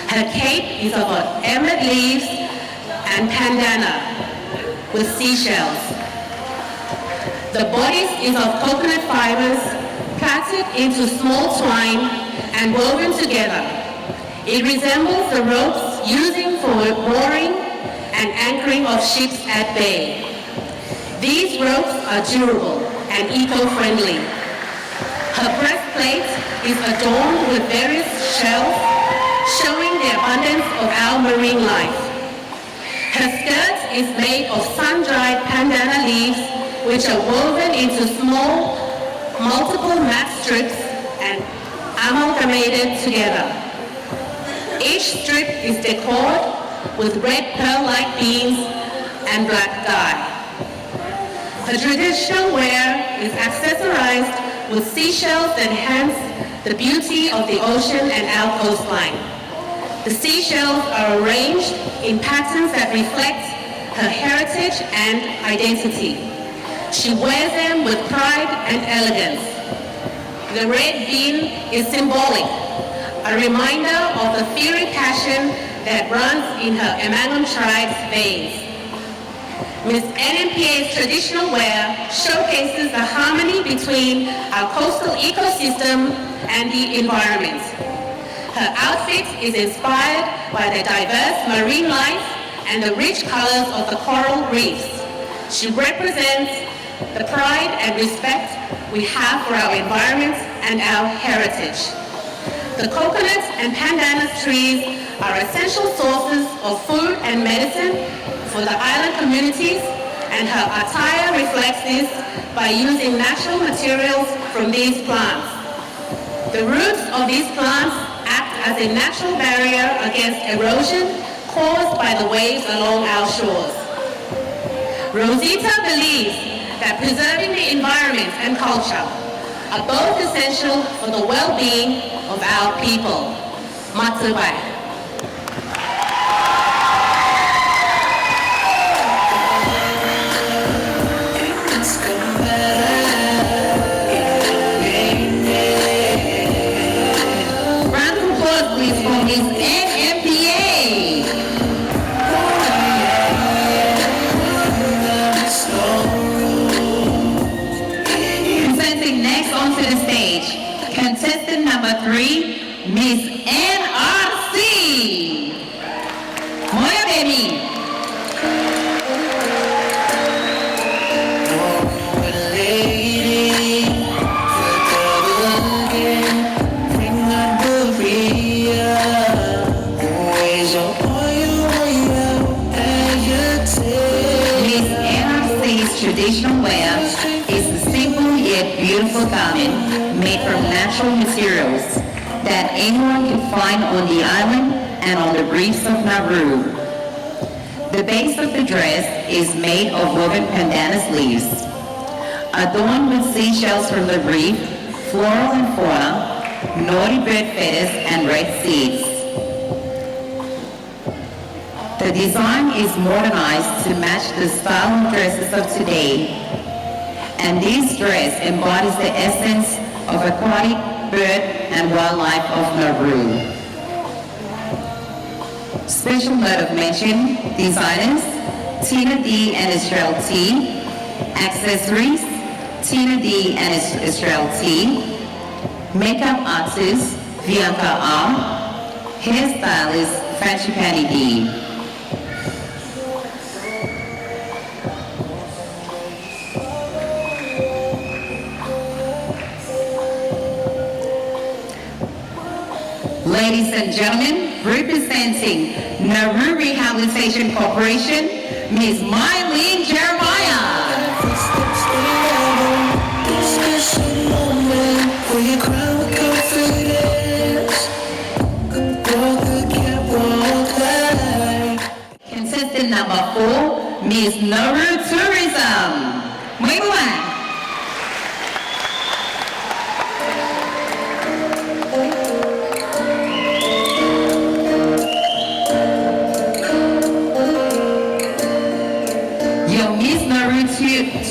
Her cape is of emerald leaves and pandana with seashells. The bodice is of coconut fibers plaited into small twine and woven together. It resembles the ropes using for mooring and anchoring of ships at bay. These ropes are durable and eco-friendly. Her breastplate is adorned with various shells showing the abundance of our marine life. Her skirt is made of sun-dried pandana leaves which are woven into small, multiple mat strips and amalgamated together. Each strip is decorated with red pearl-like beads and black dye. Her traditional wear is accessorized with seashells that enhance the beauty of the ocean and our coastline. The seashells are arranged in patterns that reflect her heritage and identity. She wears them with pride and elegance. The red bean is symbolic, a reminder of the fiery passion that runs in her Emangam tribe's veins. Miss NMPA's traditional wear showcases the harmony between our coastal ecosystem and the environment. Her outfit is inspired by the diverse marine life and the rich colors of the coral reefs. She represents the pride and respect we have for our environment and our heritage. The coconut and pandanus trees are essential sources of food and medicine for the island communities, and her attire reflects this by using natural materials from these plants. The roots of these plants act as a natural barrier against erosion caused by the waves along our shores. Rosita believes that preserving the environment and culture are both essential for the well-being of our people. Matsubai. Round of applause, please, for Ms. NMPA. Presenting next onto the stage, contestant number 3, Miss NRC. Moya baby. Miss NRC's traditional wear is a simple yet beautiful garment made from natural materials that anyone can find on the island and on the reefs of Nauru. The base of the dress is made of woven pandanus leaves, adorned with seashells from the reef, floral and fauna, naughty bird feathers, and red seeds. The design is modernized to match the style of dresses of today, and this dress embodies the essence of aquatic bird and wildlife of Nauru. Special note of mention, designers, Tina D and Israel T, accessories, Tina D and Israel T, makeup artist, Bianca R, hairstylist, Frangipani D. Ladies and gentlemen, representing Nauru Rehabilitation Corporation, Ms. Mylene Jeremiah. Contestant number 4, Ms. Nauru Tourism. Moimoi.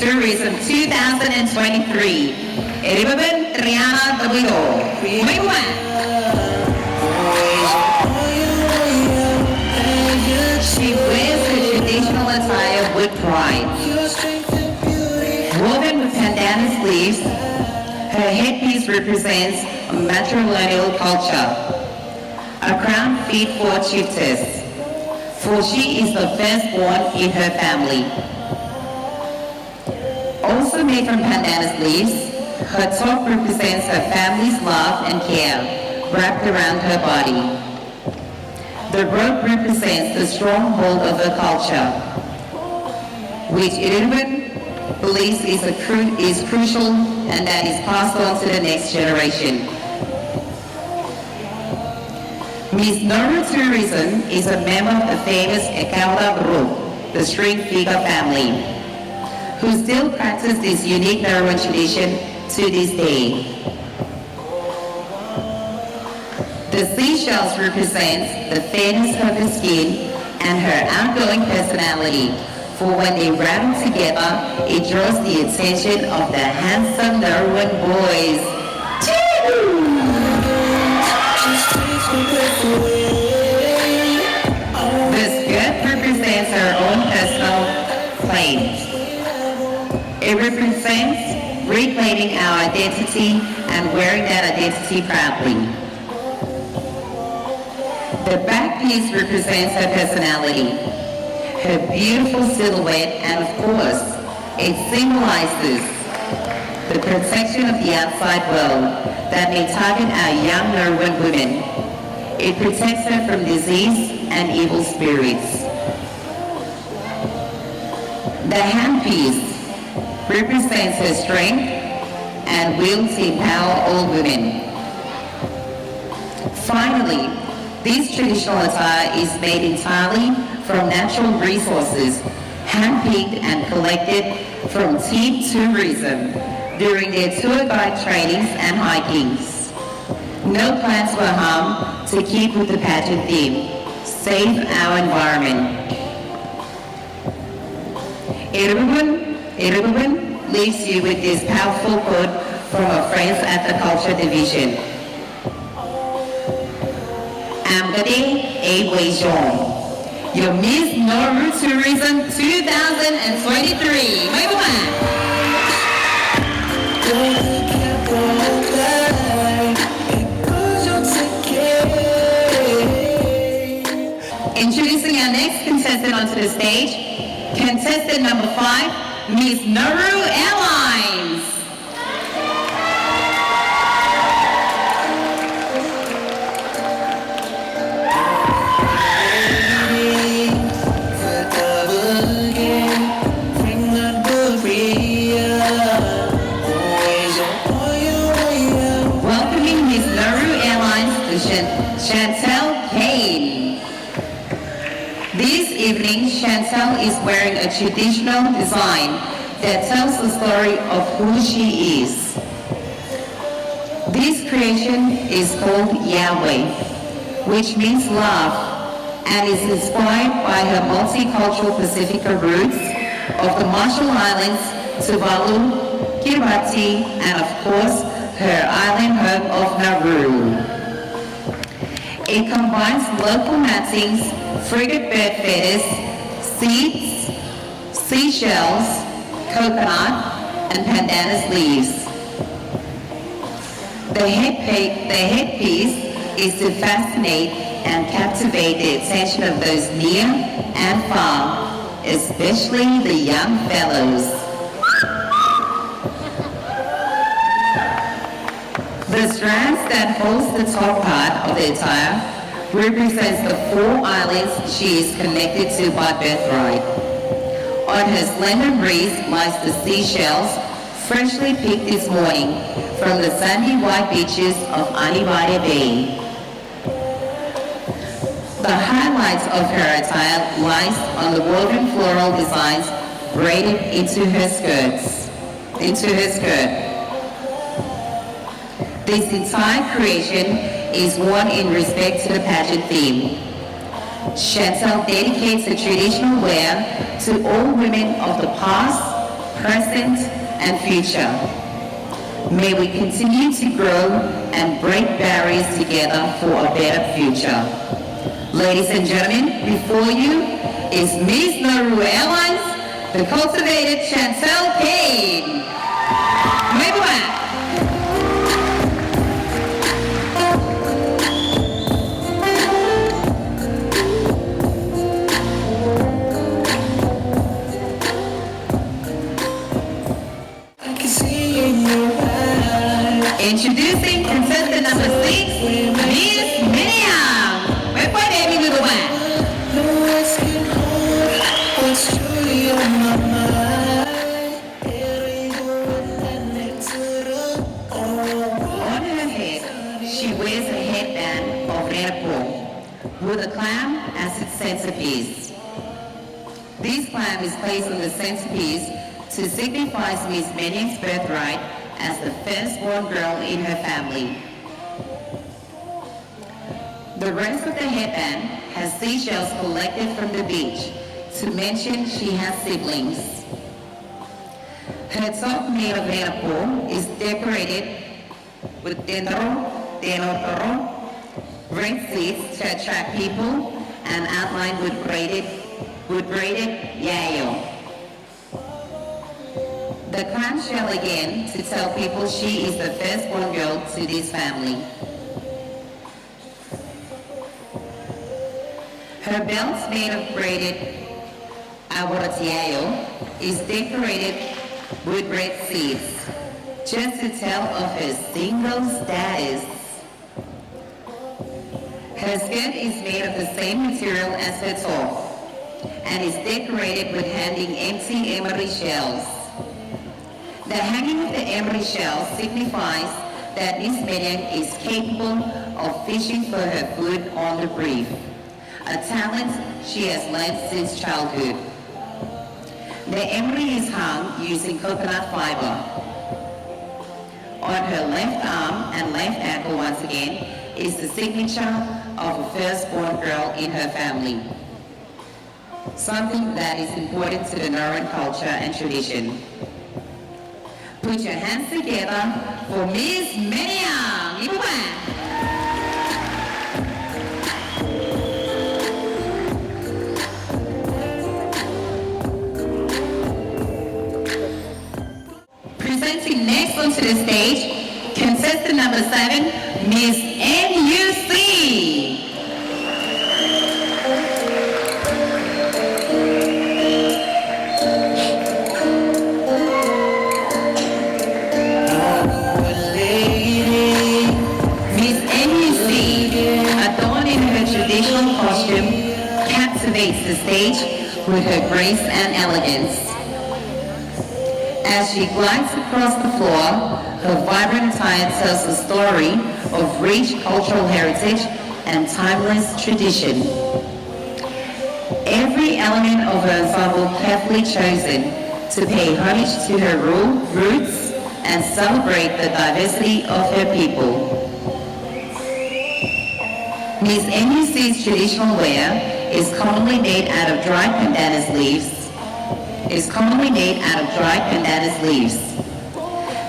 Tourism 2023. Eribaban Triana Dabugo. Moimoi. She wears her traditional attire with pride. Woven with pandanus leaves, her headpiece represents matrilineal culture. A crown fit for chiefess, for she is the firstborn in her family. Also made from pandanus leaves, her top represents her family's love and care wrapped around her body. The robe represents the stronghold of her culture, which Inuit believes is crucial and that is passed on to the next generation. Ms. Nauru Tourism is a member of the famous Ekauda group, the string figure family, who still practice this unique Nauruan tradition to this day. The seashells represent the fairness of her skin and her outgoing personality, for when they rattle together, it draws the attention of the handsome Nauruan boys. The skirt represents her own personal claims. It represents reclaiming our identity and wearing that identity proudly. The back piece represents her personality, her beautiful silhouette, and of course, it symbolizes the protection of the outside world that may target our young Nauruan women. It protects her from disease and evil spirits. The handpiece represents her strength and will to empower all women. Finally, this traditional attire is made entirely from natural resources, handpicked and collected from Team Tourism, during their tour guide trainings and hikings. No plants were harmed to keep with the pageant theme, Save Our Environment. Everyone leaves you with this powerful quote from our friends at the Culture Division. Amgade Awejong, your Miss Nauru Tourism 2023. Introducing our next contestant onto the stage, contestant number 5, Miss Nauru Airlines. Welcoming Miss Nauru Airlines to Chantel Kane. This evening, Chantel is wearing a traditional design that tells the story of who she is. This creation is called Yahweh, which means love, and is inspired by her multicultural Pacifica roots of the Marshall Islands, Tuvalu, Kiribati, and of course, her island home of Nauru. It combines local mattings, frigate bird feathers, seeds, seashells, coconut, and pandanus leaves. The headpiece is to fascinate and captivate the attention of those near and far, especially the young fellows. The strands that holds the top part of the attire represents the 4 islands she is connected to by birthright. On her slender wrist lies the seashells freshly picked this morning from the sandy white beaches of Anibare Bay. The highlights of her attire lies on the woven floral designs braided into her skirt. This entire creation is worn in respect to the pageant theme. Chantel dedicates the traditional wear to all women of the past, present, and future. May we continue to grow and break barriers together for a better future. Ladies and gentlemen, before you is Miss Nauru Airlines, the cultivated Chantel Kane. Introducing contestant number 6, Miss Miriam. Wait for baby little one. On her head, she wears a headband of Repo with a clam as its centerpiece. This clam is placed on the centerpiece to signify Miss Miriam's birthright as the firstborn girl in her family. The rest of the headband has seashells collected from the beach to mention she has siblings. Her top made of Repo is decorated with dendro, red seeds to attract people and outlined with braided yayo. The clamshell again to tell people she is the firstborn girl to this family. Her belt made of braided awaratiayo is decorated with red seeds, just to tell of her single status. Her skirt is made of the same material as her top, and is decorated with hanging empty emery shells. The hanging of the emery shells signifies that Miss Miriam is capable of fishing for her food on the reef, a talent she has learned since childhood. The emery is hung using coconut fiber. on her left arm and left ankle once again is the signature of a firstborn girl in her family. Something that is important to the Nauruan culture and tradition. Put your hands together for Miss Miriam. Presenting next onto the stage, contestant number 7, Miss NUC. Traditional costume captivates the stage with her grace and elegance. As she glides across the floor, her vibrant attire tells the story of rich cultural heritage and timeless tradition. Every element of her ensemble carefully chosen to pay homage to her roots and celebrate the diversity of her people. Miss NUC's traditional wear is commonly made out of dried pandanus leaves.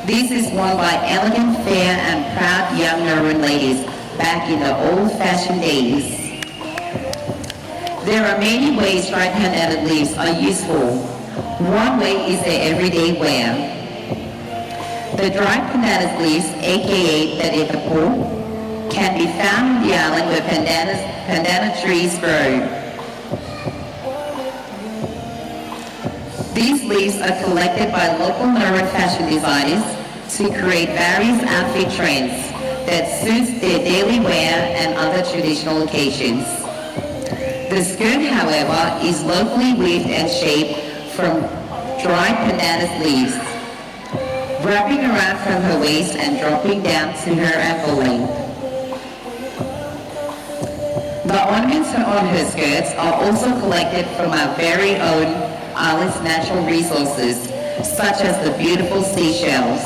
This is worn by elegant, fair, and proud young Nauruan ladies back in the old-fashioned days. There are many ways dried pandanus leaves are useful. One way is their everyday wear. The dried pandanus leaves, aka the etapu, can be found on the island where pandana trees grow. These leaves are collected by local Nauruan fashion designers to create various outfit trends that suits their daily wear and other traditional occasions. The skirt, however, is locally weaved and shaped from dried pandanus leaves, wrapping around from her waist and dropping down to her ankle length. The ornaments on her skirts are also collected from our very own island's natural resources, such as the beautiful seashells.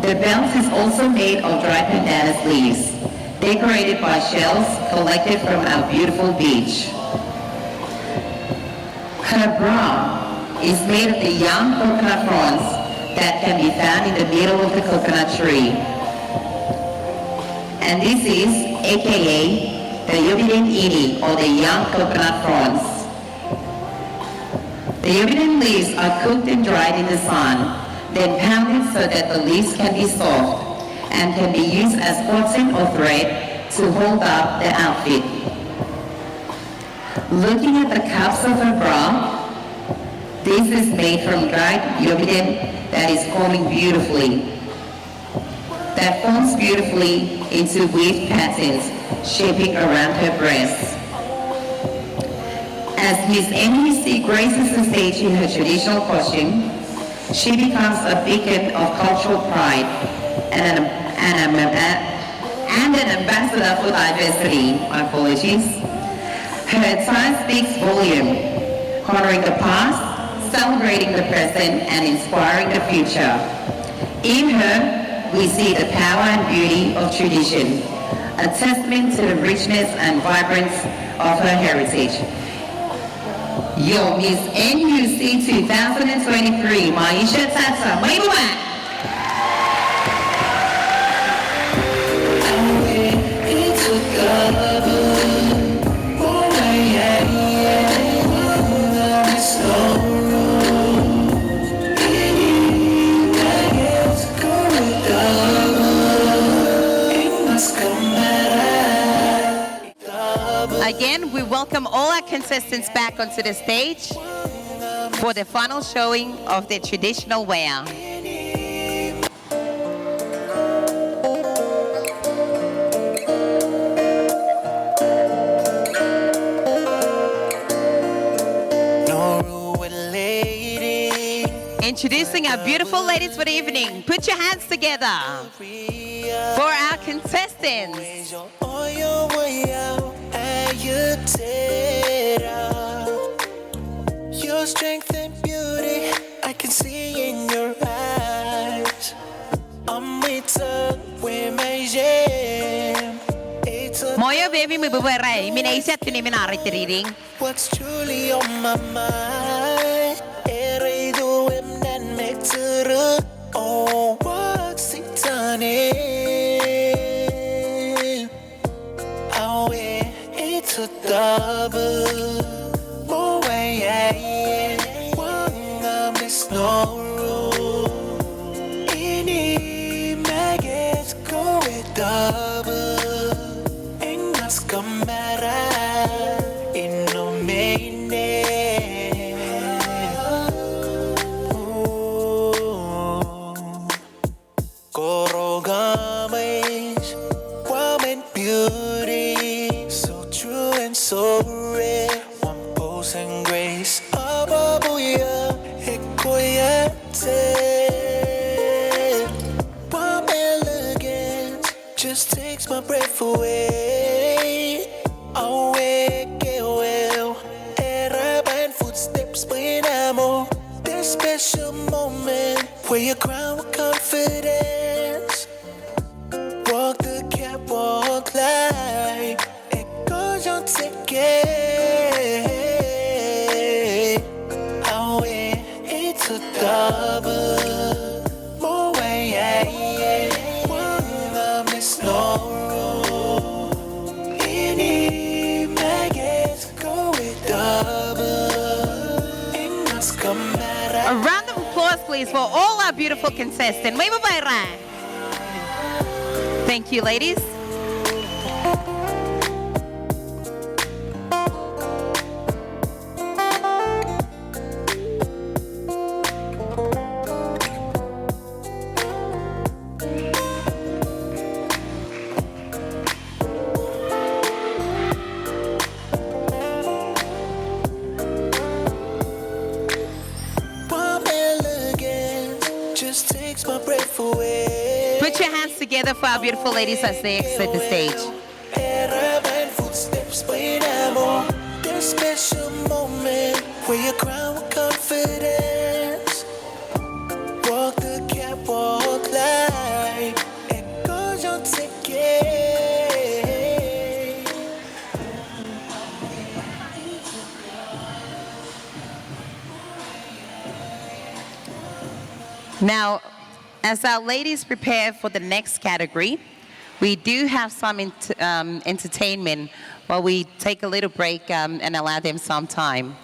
The belt is also made of dried pandanus leaves, decorated by shells collected from our beautiful beach. Her bra is made of the young coconut fronds that can be found in the middle of the coconut tree. And this is, aka, the Yubidin ini, or the young coconut fronds. The Yubidin leaves are cooked and dried in the sun, then pounded so that the leaves can be soft and can be used as cotton or thread to hold up the outfit. Looking at the cuffs of her bra, this is made from dried Yubidin that is forming beautifully. That forms beautifully into weaved patterns shaping around her breasts. As Miss NUC graces the stage in her traditional costume, she becomes a beacon of cultural pride and an ambassador for diversity. My apologies. Her attire speaks volume, honoring the past, celebrating the present, and inspiring the future. In her, we see the power and beauty of tradition, a testament to the richness and vibrance of her heritage. Yo, Miss NUC 2023, Maisha Tata, Moimoi. Again, we welcome all our contestants back onto the stage for the final showing of their traditional wear. Introducing our beautiful ladies for the evening. Put your hands together for our contestants. Your strength and beauty, I can see in your eyes. baby me bubarai. Mina iset ni mina reading. What's truly on my mind? Erido emnen mektere. Oh, what's it done? Oh, it's a double. Oh, yeah. One miss Nauru. Any maggots go with double. Ain't nas camera. So rare, one pose and grace. Ababuya, Ekoyate. One elegance just takes my breath away. Away, get well. Arab and footsteps when I'm on this special moment where you crown with confidence. Walk the catwalk like don't take it away. It's a double. More way, one miss Nauru. Any maggots go with double. A round of applause, please, for all our beautiful contestants. Thank you, ladies. Put your hands together for our beautiful ladies as they exit the stage. Footsteps when I'm on this special moment where you crown with confidence. Walk the catwalk like it goes on ticket. Now, as our ladies prepare for the next category, we do have some entertainment while we take a little break and allow them some time.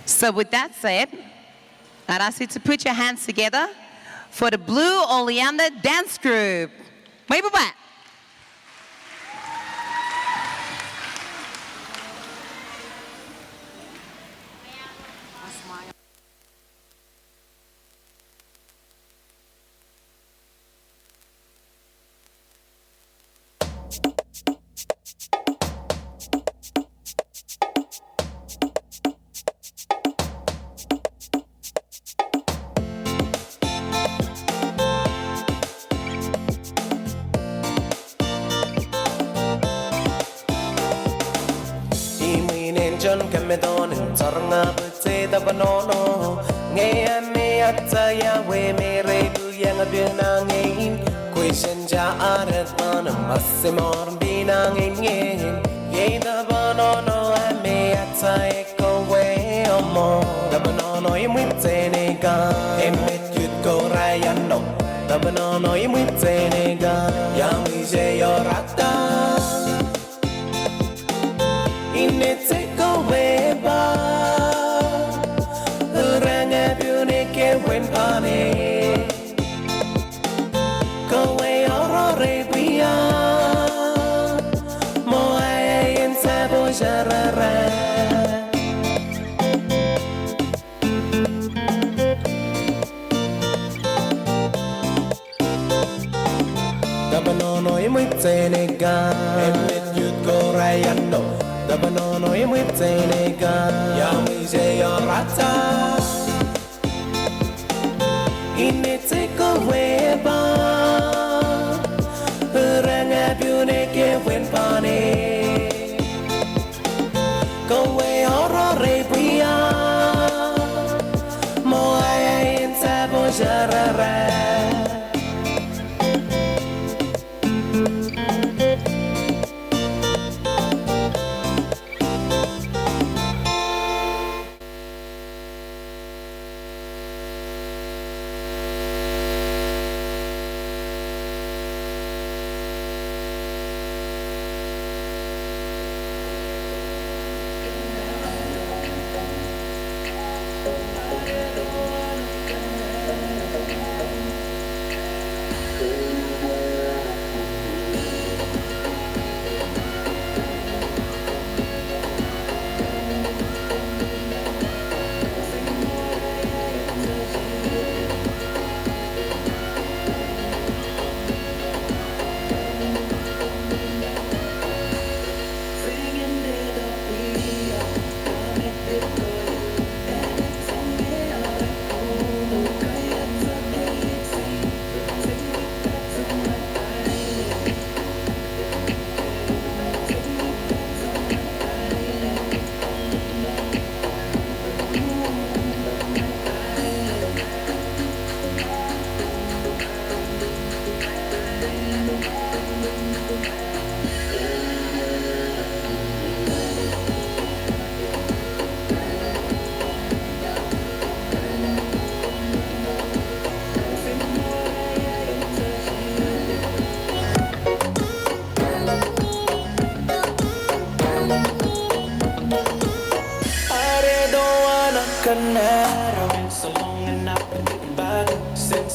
So with that said, I'd ask you to put your hands together for the Blue Oleander Dance Group. Wave back. Camedonin, Torna, Bute, the Banono, Gay me at Yahweh, Mary, Young Abinang, Quishenja, Aretman, Massimor, Binang, Yea, the Banono, and me at Echo way or more. The Banono, in with Tenega, and with you go Rayano, the Banono, in with Tenega, Yami, say your Rata. In it take away bar the rang of unique when pane go away or rebia moe in sabo jarara Dabanono imuitenega and let you go rayando The banana in with Tenega, Yami say your rata. In it take away bar, rang up you naked when pane. Go away or rebia, moa in sabo jarara.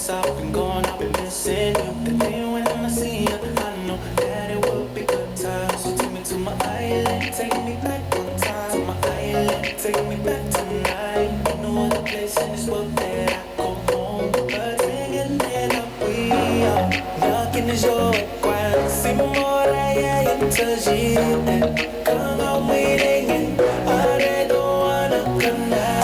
since I've been gone, I've been missing you. The day when I see you, I know that it will be good times. So take me to my island, take me back one time. To my island, take me back tonight. Ain't no other place in this world that I go home. But singing it up, we are knocking is your quiet. See more I touch it. Come on, waiting. I don't wanna come down.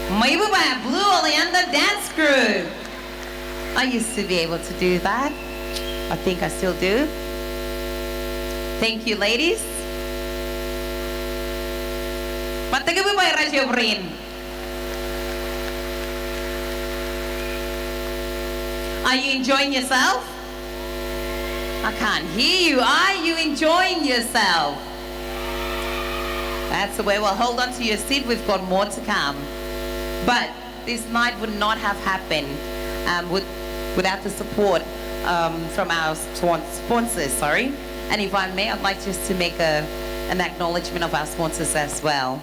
Moimoi Blue Oleander Dance Group. I used to be able to do that. I think I still do. Thank you, ladies. Are you enjoying yourself? I can't hear you. Are you enjoying yourself? That's the way. Well, hold on to your seat. We've got more to come. But this night would not have happened without the support from our sponsors, sorry. And if I may, I'd like just to make an acknowledgement of our sponsors as well.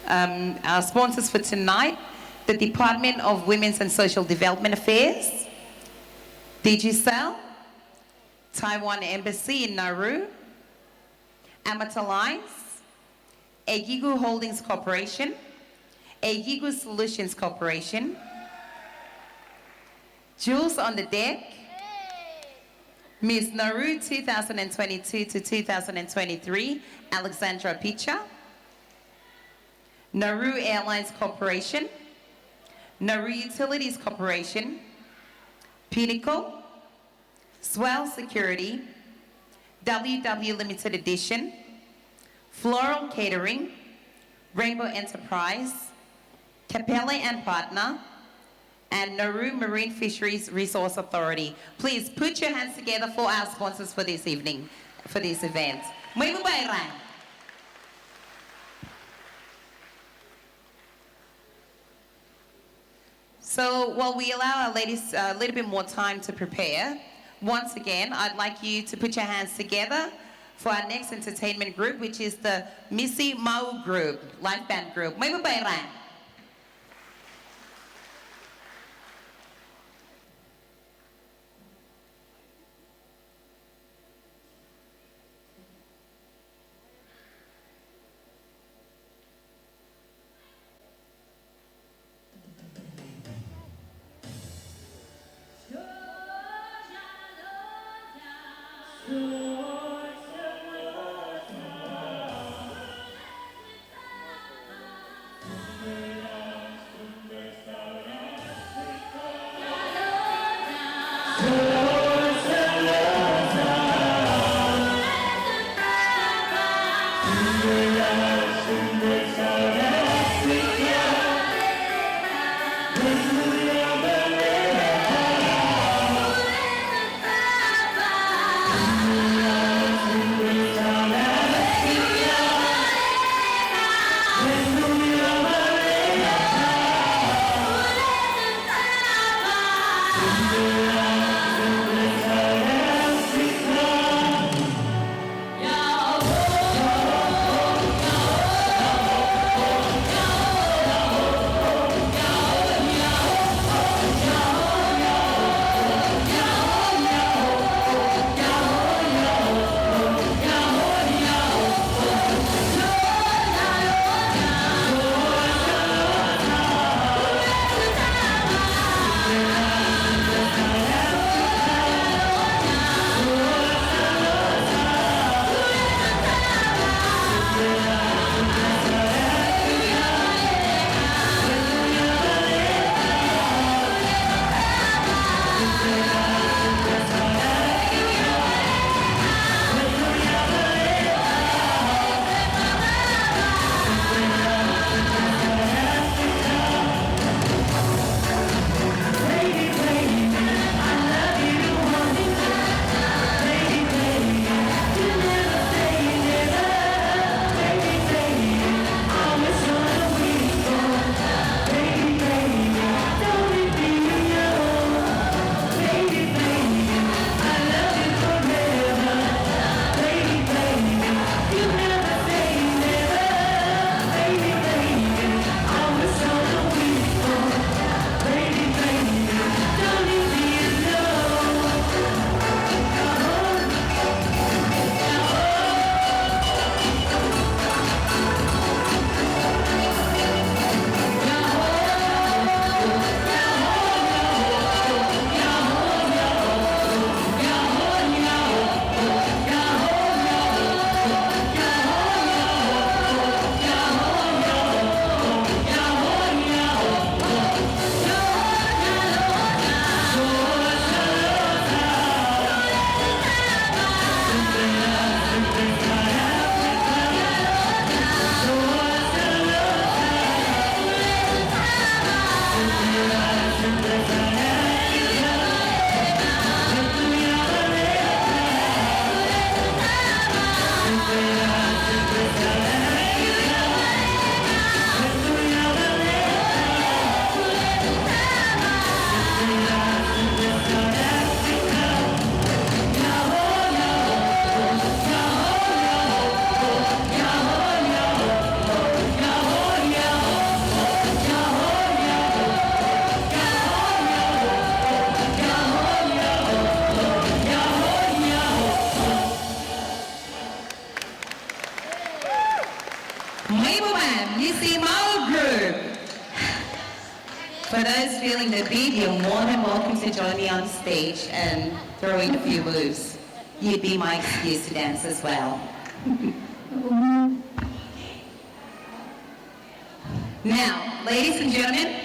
Our sponsors for tonight, the Department of Women's and Social Development Affairs, Digicel, Taiwan Embassy in Nauru, Amateur Lines, Egigu Holdings Corporation, Egigu Solutions Corporation, Jules on the Deck, Miss Nauru 2022 to 2023, Alexandra Picha, Nauru Airlines Corporation, Nauru Utilities Corporation, Pinnacle, Swell Security, WW Limited Edition, Floral Catering, Rainbow Enterprise, Capella and Partner, and Nauru Marine Fisheries Resource Authority. Please put your hands together for our sponsors for this evening, for this event. Moimoi. So while we allow our ladies a little bit more time to prepare, once again, I'd like you to put your hands together for our next entertainment group, which is the Missy Mau Group, live band group. Moimoi. Moimoi, Missy Mo Group. For those feeling the beat, you're more than welcome to join me on stage and throw in a few moves. You'd be my excuse to dance as well. Now, ladies and gentlemen,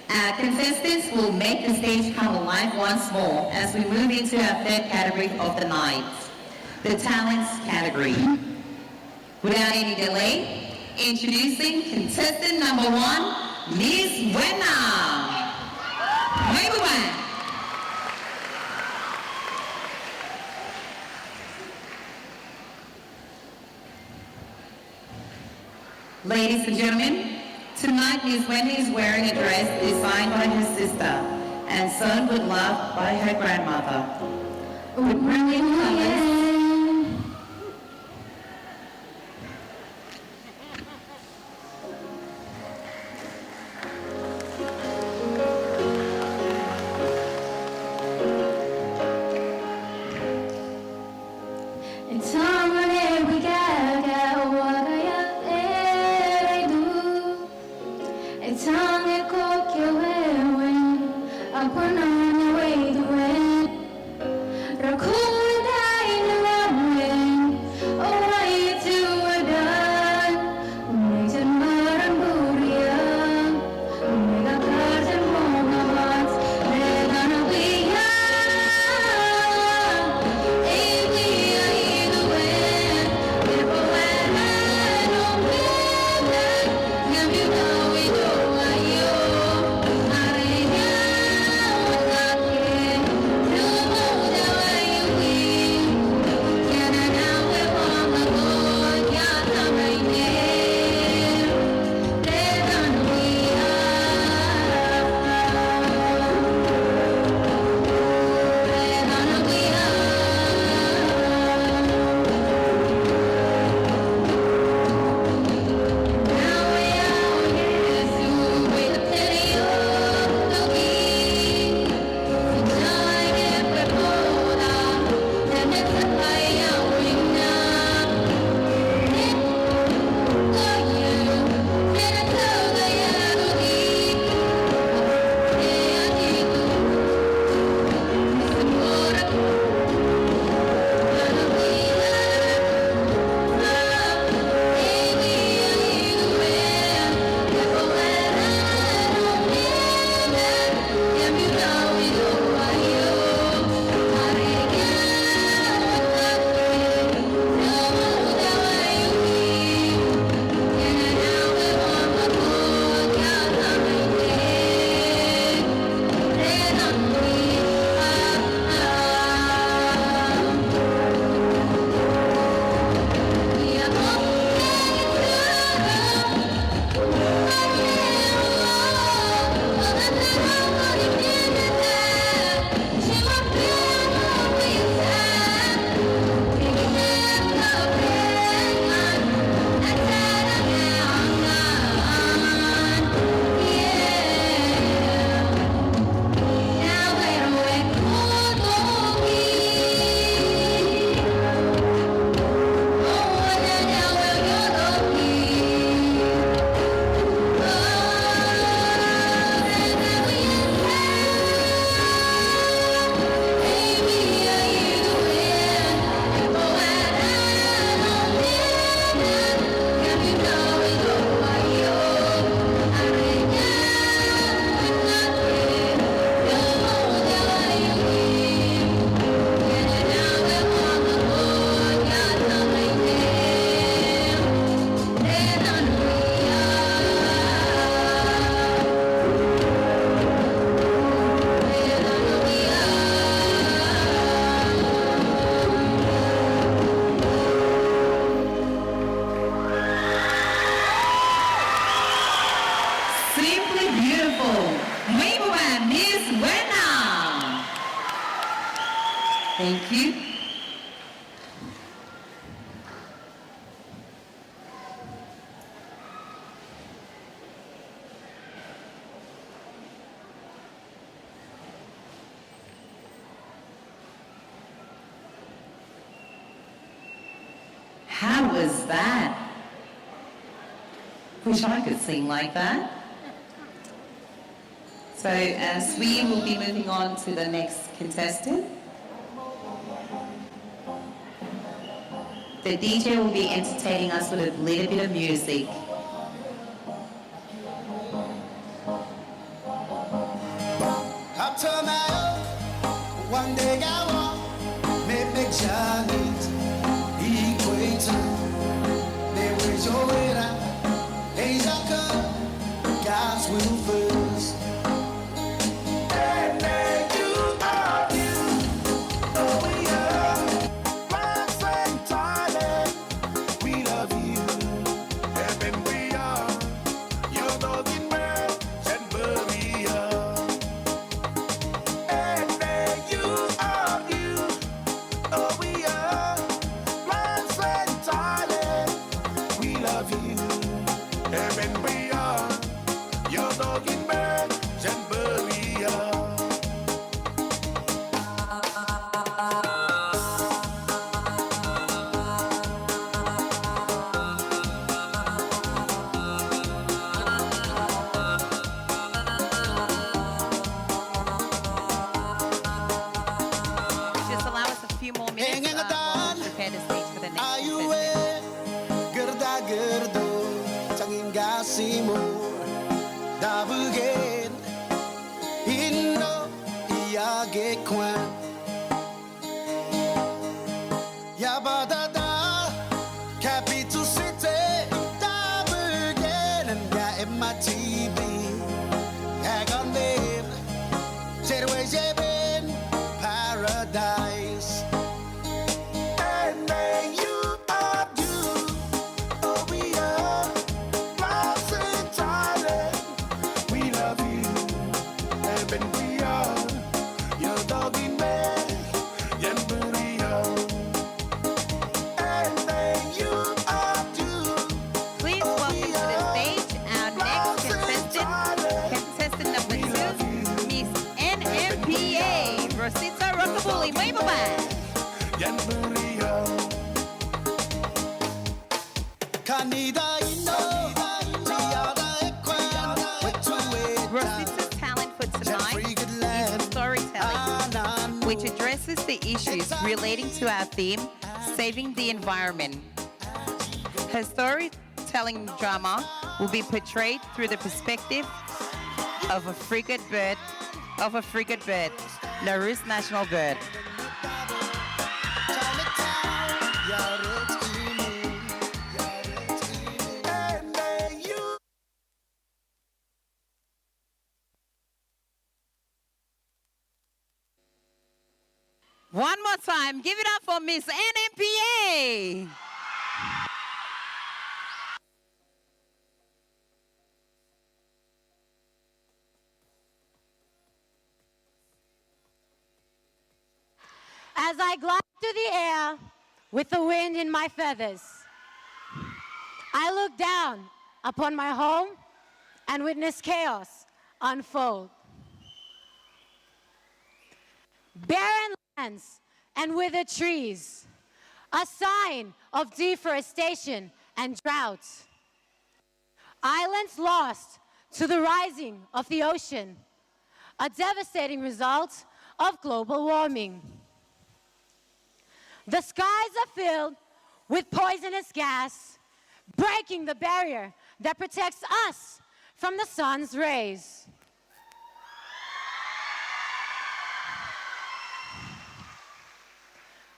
our contestants will make the stage come alive once more as we move into our third category of the night, the talents category. Without any delay, introducing contestant number 1, Ms. Wenna. Moimoi. Ladies and gentlemen, tonight Ms. Wendy is wearing a dress designed by her sister and sewn with love by her grandmother. With brilliant colors, Thank you. How was that? Wish I could sing like that. So as we will be moving on to the next contestant, the DJ will be entertaining us with a little bit of music. One day I want me big Chinese equator. They wish your way down. Asia come, God's will first. And then you are you. Oh, we are. France and Thailand, we love you. Heaven we are. Your dog in man, and bury us. And then you are you. Oh, we are. France and Thailand, we love you. Heaven we are. Your dog in man, and bury us. Just allow us a few more minutes while we prepare the stage for the next contestant. Gerda-gerdo, tanging gasimo, dabugen, inno, iyage kwan. Yabadada, capital city, dabugen, and ya MTV. Hagon babe, Jetway Jeben, paradise. And then you are you. Oh, we are France and Thailand. We love you. Heaven we are. Your dog in bed. Yanburio. And then you are you. Please welcome to the stage our next contestant number 2, Miss NMPA, Rosita Rockabuli. Moimoi. Yanburio. Kanida ino. Rosita's talent for tonight is storytelling, which addresses the issues relating to our theme, saving the environment. Her storytelling drama will be portrayed through the perspective of a frigate bird, Nauru's national bird. One more time, give it up for Miss NMPA. As I glide through the air with the wind in my feathers, I look down upon my home and witness chaos unfold. Barren lands and withered trees, a sign of deforestation and drought. Islands lost to the rising of the ocean, a devastating result of global warming. The skies are filled with poisonous gas, breaking the barrier that protects us from the sun's rays.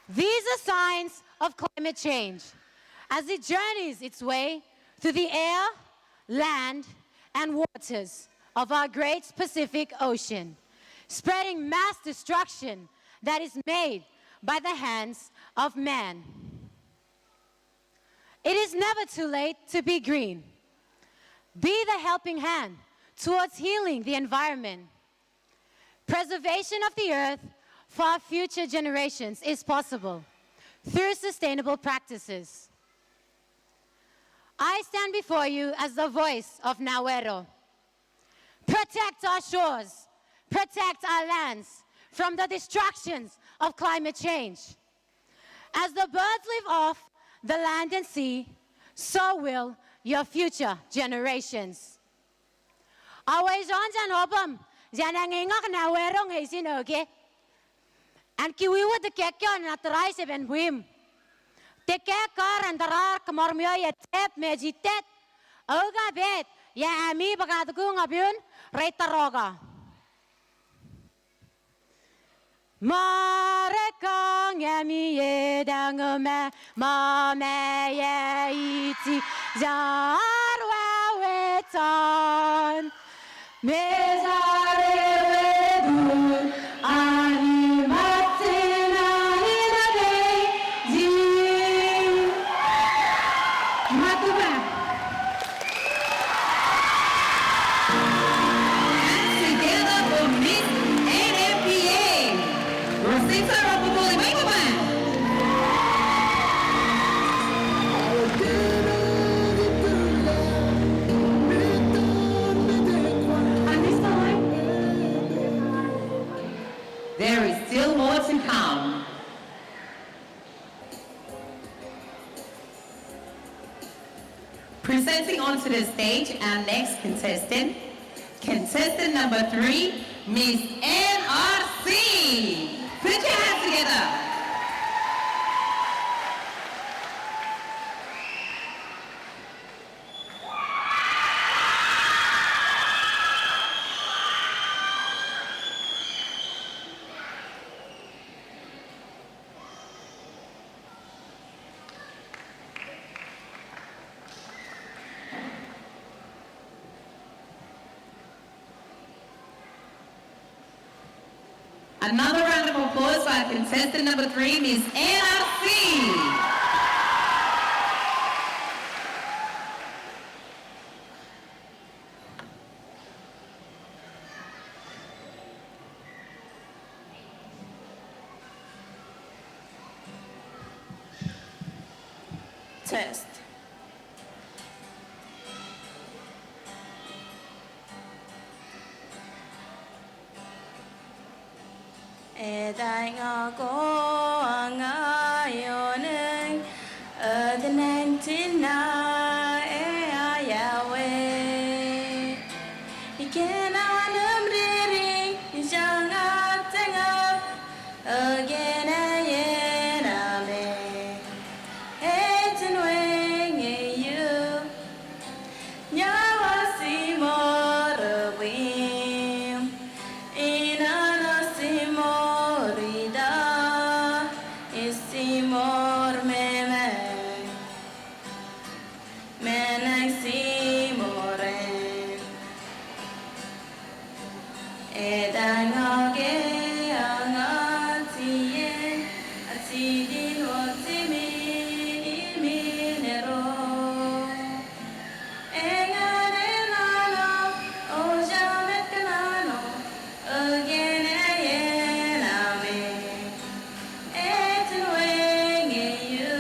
These are signs of climate change as it journeys its way through the air, land, and waters of our great Pacific Ocean, spreading mass destruction that is made by the hands of man. It is never too late to be green. Be the helping hand towards healing the environment. Preservation of the earth for our future generations is possible through sustainable practices. I stand before you as the voice of Nauru. Protect our shores, protect our lands from the destructions of climate change. As the birds live off the land and sea, so will your future generations. Always on and obam, Janangok na werong hasin okay. And kiwi the kekyon at the rice and whim. The kekar and the rar kamormio yet mejitet. Oga bet, ya ami bagagung abun, reitaroga. Marekang yami yedangame, mame ye iti, jarwa wetan. Mezare vedun, animatina inare, zin. Matuba. Hands together for Miss NFPA. Rosita Rapopoli, wait a minute. There is still more to come. Presenting onto the stage our next contestant, contestant number 3, Miss NRC. Put your hands together. Another round of applause for our contestant number 3, Miss NRC. Test. Edai ngako angayoneng adenang tina ayawe ikena namriri jangat tengah agena yename etenweng you nyawasi morwim inana simorida isimor meme menak simoren edang age angatien atidin otimin iminero engarenano ojametkanano agene yename etenweng you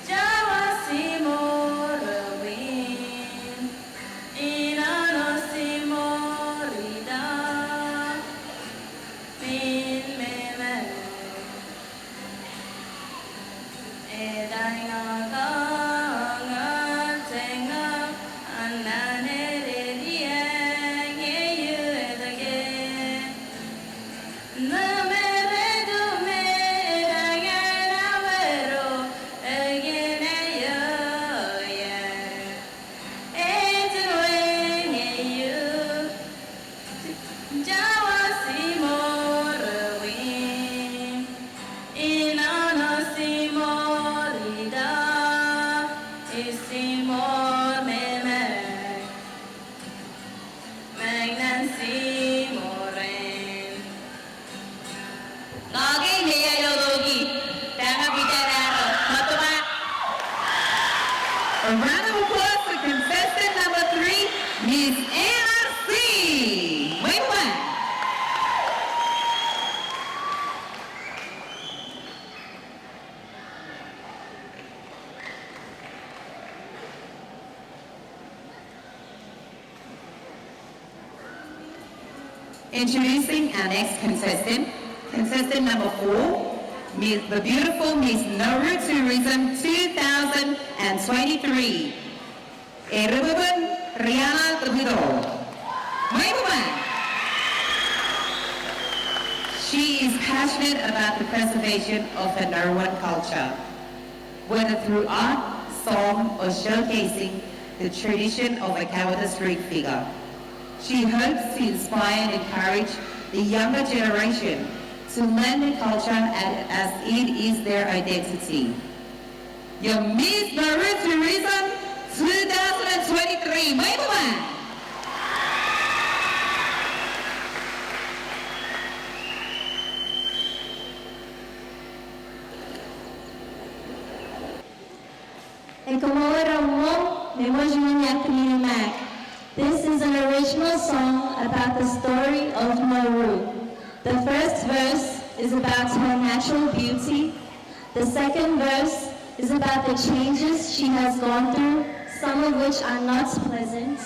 jawasimorwin inano simorida min meme edai ngagatenga ananeridieng you edage Isimor meme magnan simoren Nagi niyayologi tanga bitararo matuma. A round of applause for contestant number 3, Miss NRC. Wait one. Introducing our next contestant, contestant number 4, the beautiful Miss Nauru Tourism 2023. Erubun Rihanna Tabudo. Moimoi. She is passionate about the preservation of the Nauruan culture, whether through art, song, or showcasing the tradition of a Kawada street figure. She hopes to inspire and encourage the younger generation to learn the culture as it is their identity. Your Miss Nauru Tourism 2023, Moimoi. This is an original song about the story of Nauru. The first verse is about her natural beauty. The second verse is about the changes she has gone through, some of which are not pleasant.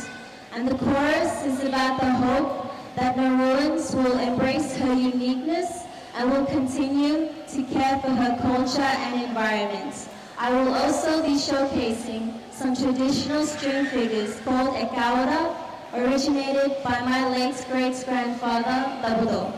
And the chorus is about the hope that Nauruans will embrace her uniqueness and will continue to care for her culture and environment. I will also be showcasing some traditional string figures called ekawara, originated by my late great-grandfather, Tabudo.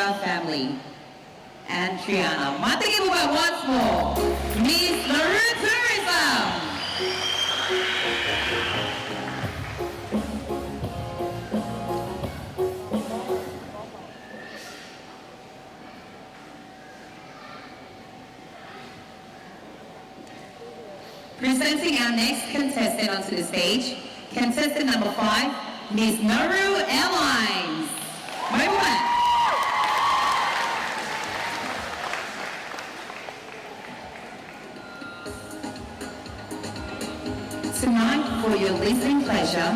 our family. And Triana. Matiki Buba once more. Miss Nauru Tourism. Presenting our next contestant onto the stage, contestant number 5, Miss Nauru Airlines. Moimoi. Tonight, for your listening pleasure,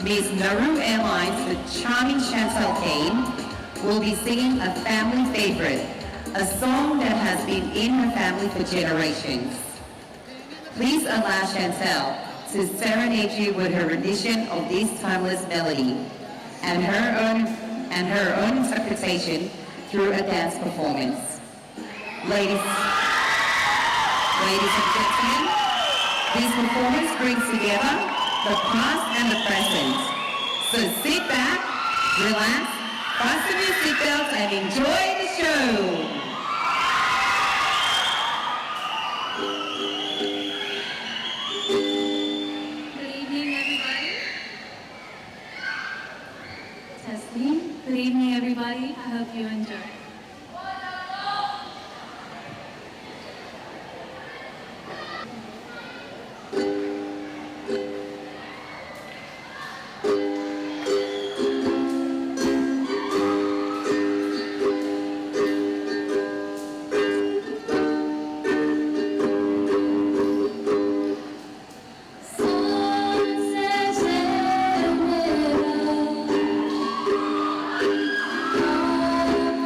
Miss Nauru Airlines, the charming Chantal Kane, will be singing a family favorite, a song that has been in her family for generations. Please allow Chantal to serenade you with her rendition of this timeless melody and her own interpretation through a dance performance. Ladies and gentlemen, this performance brings together the past and the present. So sit back, relax, fasten your seatbelts and enjoy the show. Good evening, everybody. I hope you enjoy.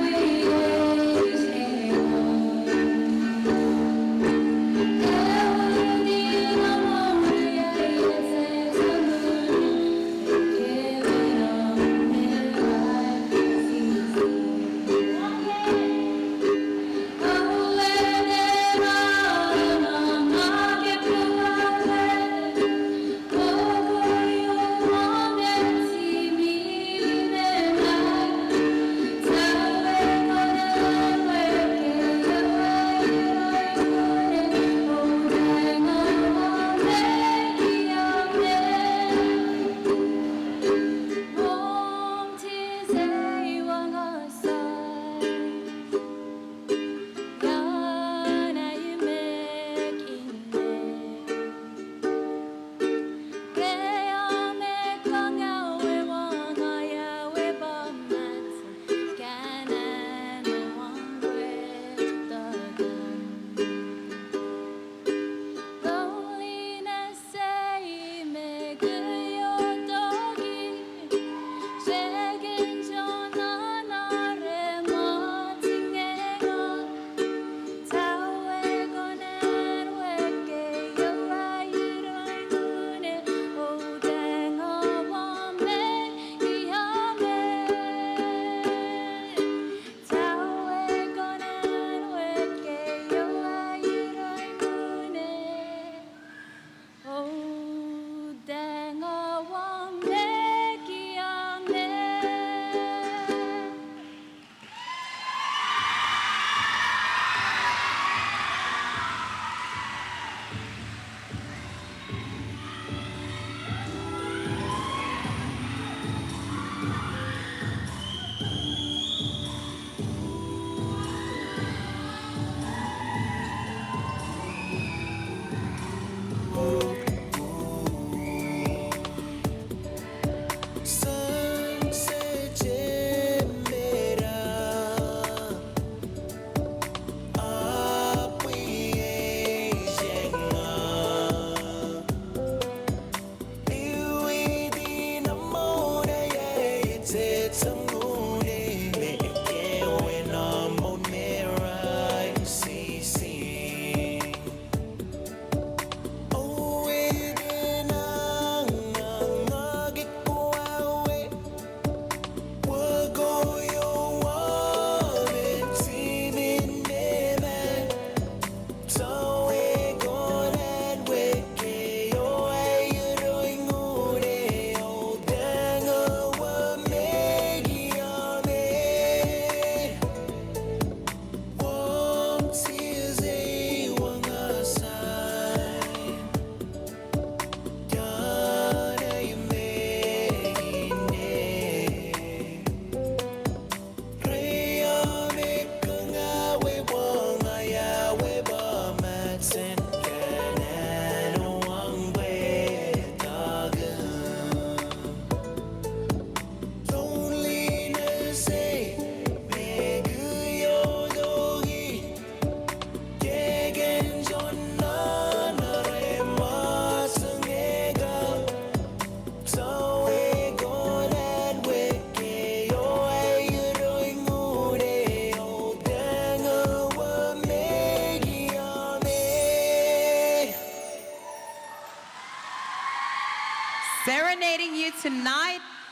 We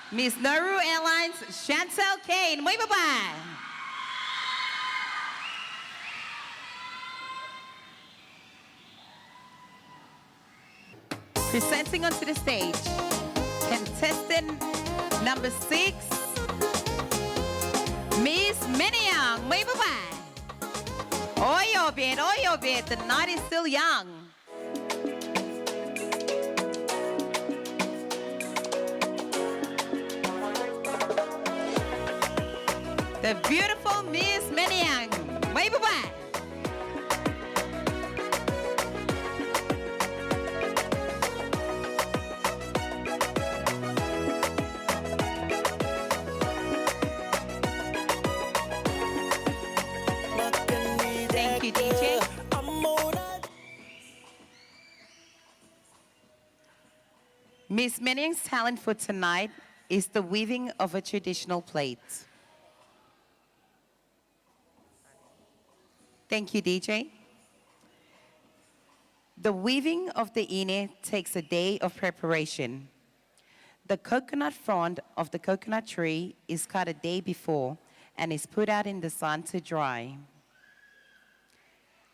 Miss Nauru Airlines, Chantel Kane. Wave bye-bye. Presenting onto the stage, contestant number 6, Miss Miniang. Wave bye-bye. Oh, your bit. The night is still young. The beautiful Miss Miniang. Wave bye-bye. Thank you, DJ. Miss Miniang's talent for tonight is the weaving of a traditional plate. Thank you, DJ. The weaving of the ine takes a day of preparation. The coconut frond of the coconut tree is cut a day before and is put out in the sun to dry.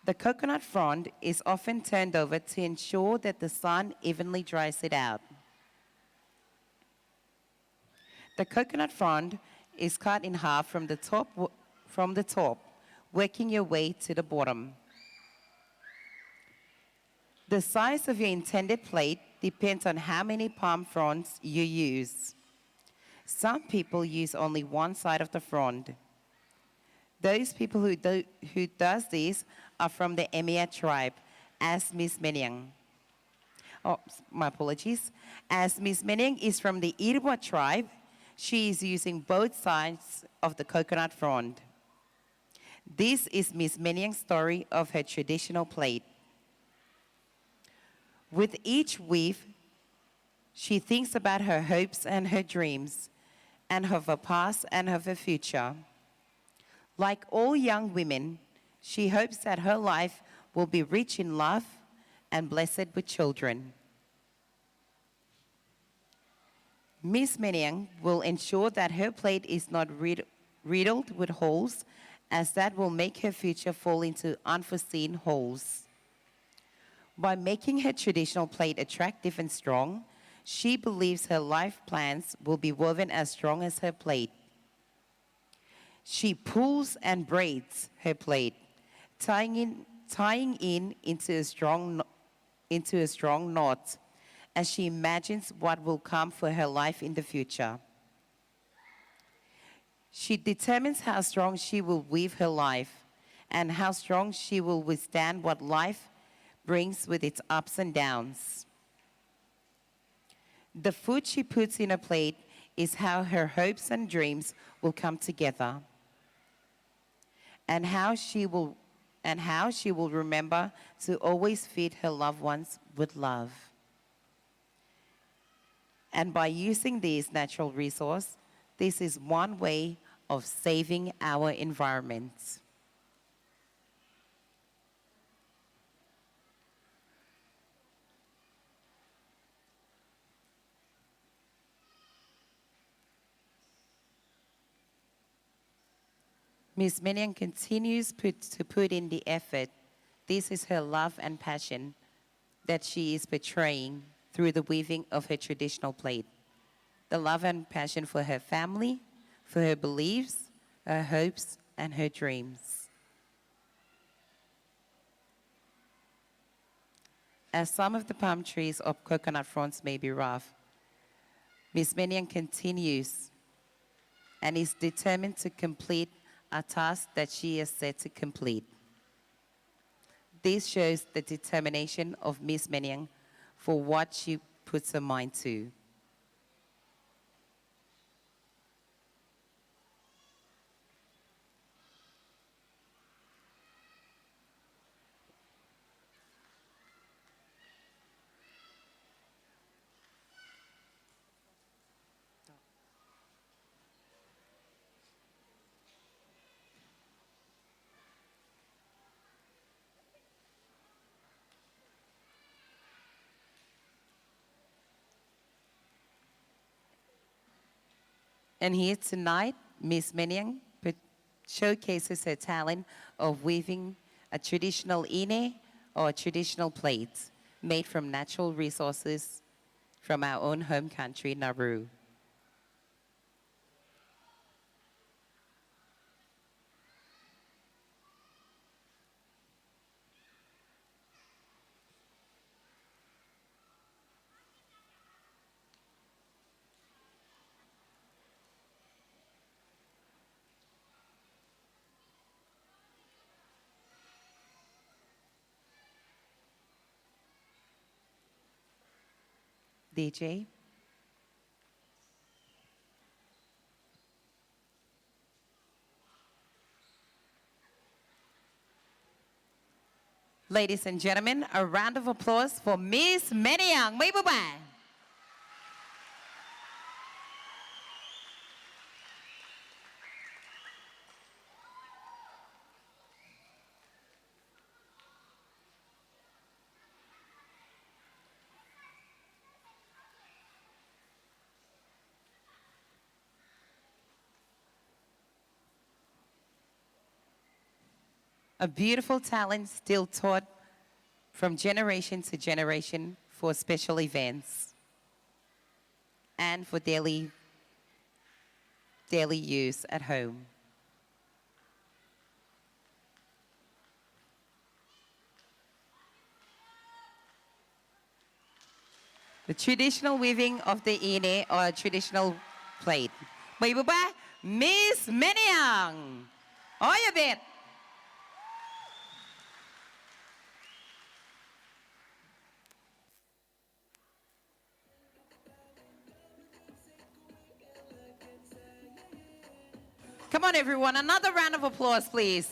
The coconut frond is often turned over to ensure that the sun evenly dries it out. The coconut frond is cut in half from the top, working your way to the bottom. The size of your intended plate depends on how many palm fronds you use. Some people use only one side of the frond. Those people who does this are from the Emia tribe, as Miss Miniang. Oh, my apologies. As Miss Miniang is from the Irwa tribe, she is using both sides of the coconut frond. This is Miss Miniang's story of her traditional plate. With each weave, she thinks about her hopes and her dreams, and of her past and of her future. Like all young women, she hopes that her life will be rich in love and blessed with children. Miss Miniang will ensure that her plate is not riddled with holes, as that will make her future fall into unforeseen holes. By making her traditional plate attractive and strong, she believes her life plans will be woven as strong as her plate. She pulls and braids her plate, tying in into a strong knot, as she imagines what will come for her life in the future. She determines how strong she will weave her life and how strong she will withstand what life brings with its ups and downs. The food she puts in her plate is how her hopes and dreams will come together, and how she will remember to always feed her loved ones with love. And by using these natural resources, this is one way of saving our environment. Ms. Miniang continues to put in the effort. This is her love and passion that she is portraying through the weaving of her traditional plate. The love and passion for her family, for her beliefs, her hopes, and her dreams. As some of the palm trees or coconut fronds may be rough, Ms. Miniang continues and is determined to complete a task that she is set to complete. This shows the determination of Ms. Miniang for what she puts her mind to. And here tonight, Miss Menyang showcases her talent of weaving a traditional ine or a traditional plate made from natural resources from our own home country, Nauru. DJ. Ladies and gentlemen, a round of applause for Miss Menyang. May bye. A beautiful talent still taught from generation to generation for special events and for daily use at home. The traditional weaving of the ine or traditional plate. May iba ba? Miss Menyang! Oy, a bit! Come on, everyone. Another round of applause, please.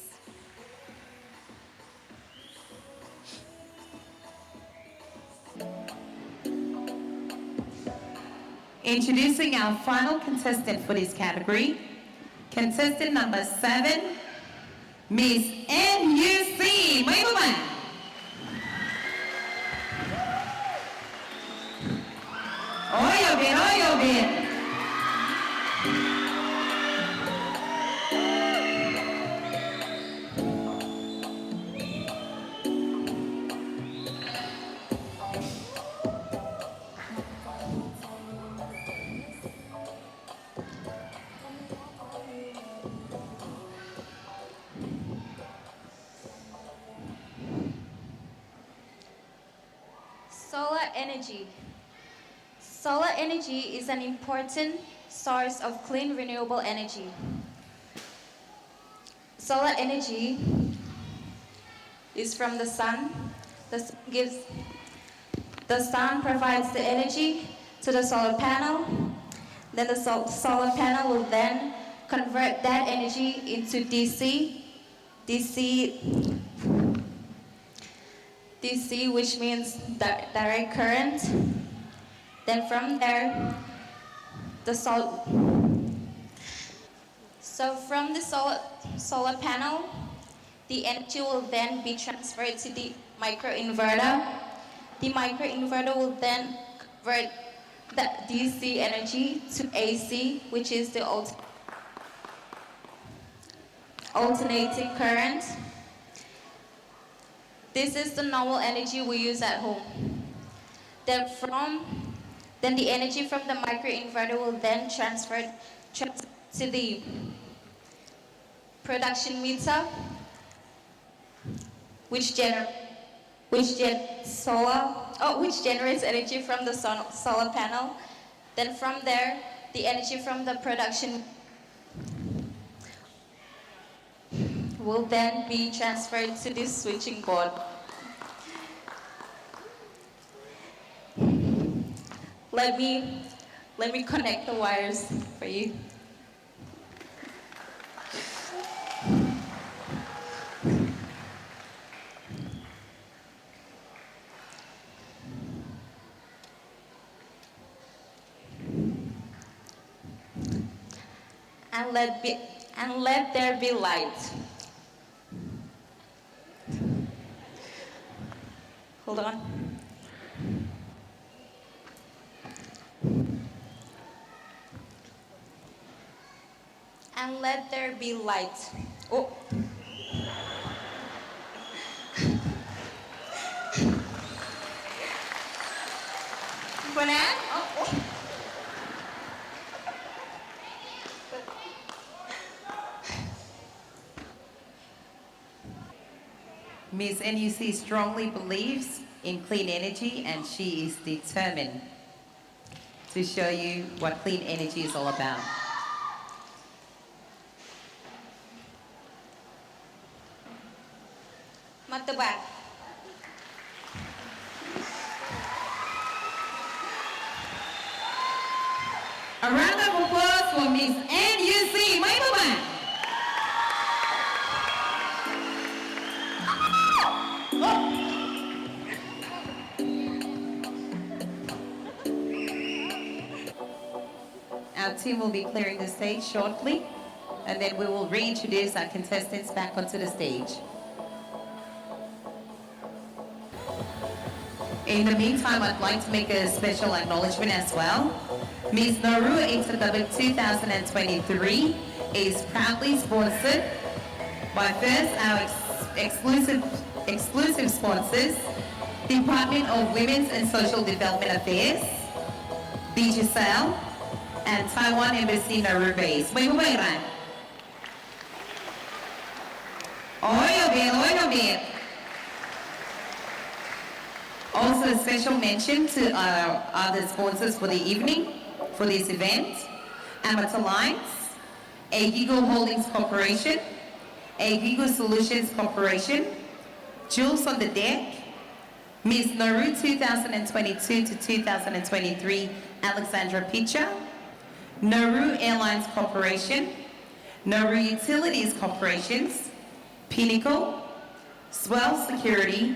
Introducing our final contestant for this category, contestant number 7, Miss NUC. May iba ba? Oy, a bit, oy, a bit. Solar energy. Solar energy is an important source of clean renewable energy. Solar energy is from the sun. The sun provides the energy to the solar panel. Then the solar panel will then convert that energy into DC, which means direct current. Then from there, so from the solar panel, the energy will then be transferred to the microinverter. The microinverter will then convert that DC energy to AC, which is the alternating current. This is the normal energy we use at home. Then the energy from the microinverter will then transfer to the production meter, which generates energy from the solar panel. Then from there, the energy from the production will then be transferred to this switching board. Let me connect the wires for you. And let there be light. Hold on. and let there be light. Oh. Banan? Oh. Ms. NUC strongly believes in clean energy, and she is determined to show you what clean energy is all about. Matubag. A round of applause for Ms. NUC Moimoi. Our team will be clearing the stage shortly, and then we will reintroduce our contestants back onto the stage. In the meantime, I'd like to make a special acknowledgement as well. Ms. Nauru Eita Dabug 2023 is proudly sponsored by first our exclusive sponsors, Department of Women's and Social Development Affairs, DGSL, and Taiwan Embassy Nauru Base. Moimoi ran. Oyo. Also a special mention to our other sponsors for the evening, for this event: Amateur Lines, Agigo Holdings Corporation, Agigo Solutions Corporation, Jules on the Deck, Ms. Nauru 2022 to 2023 Alexandra Picha, Nauru Airlines Corporation, Nauru Utilities Corporations, Pinnacle, Swell Security,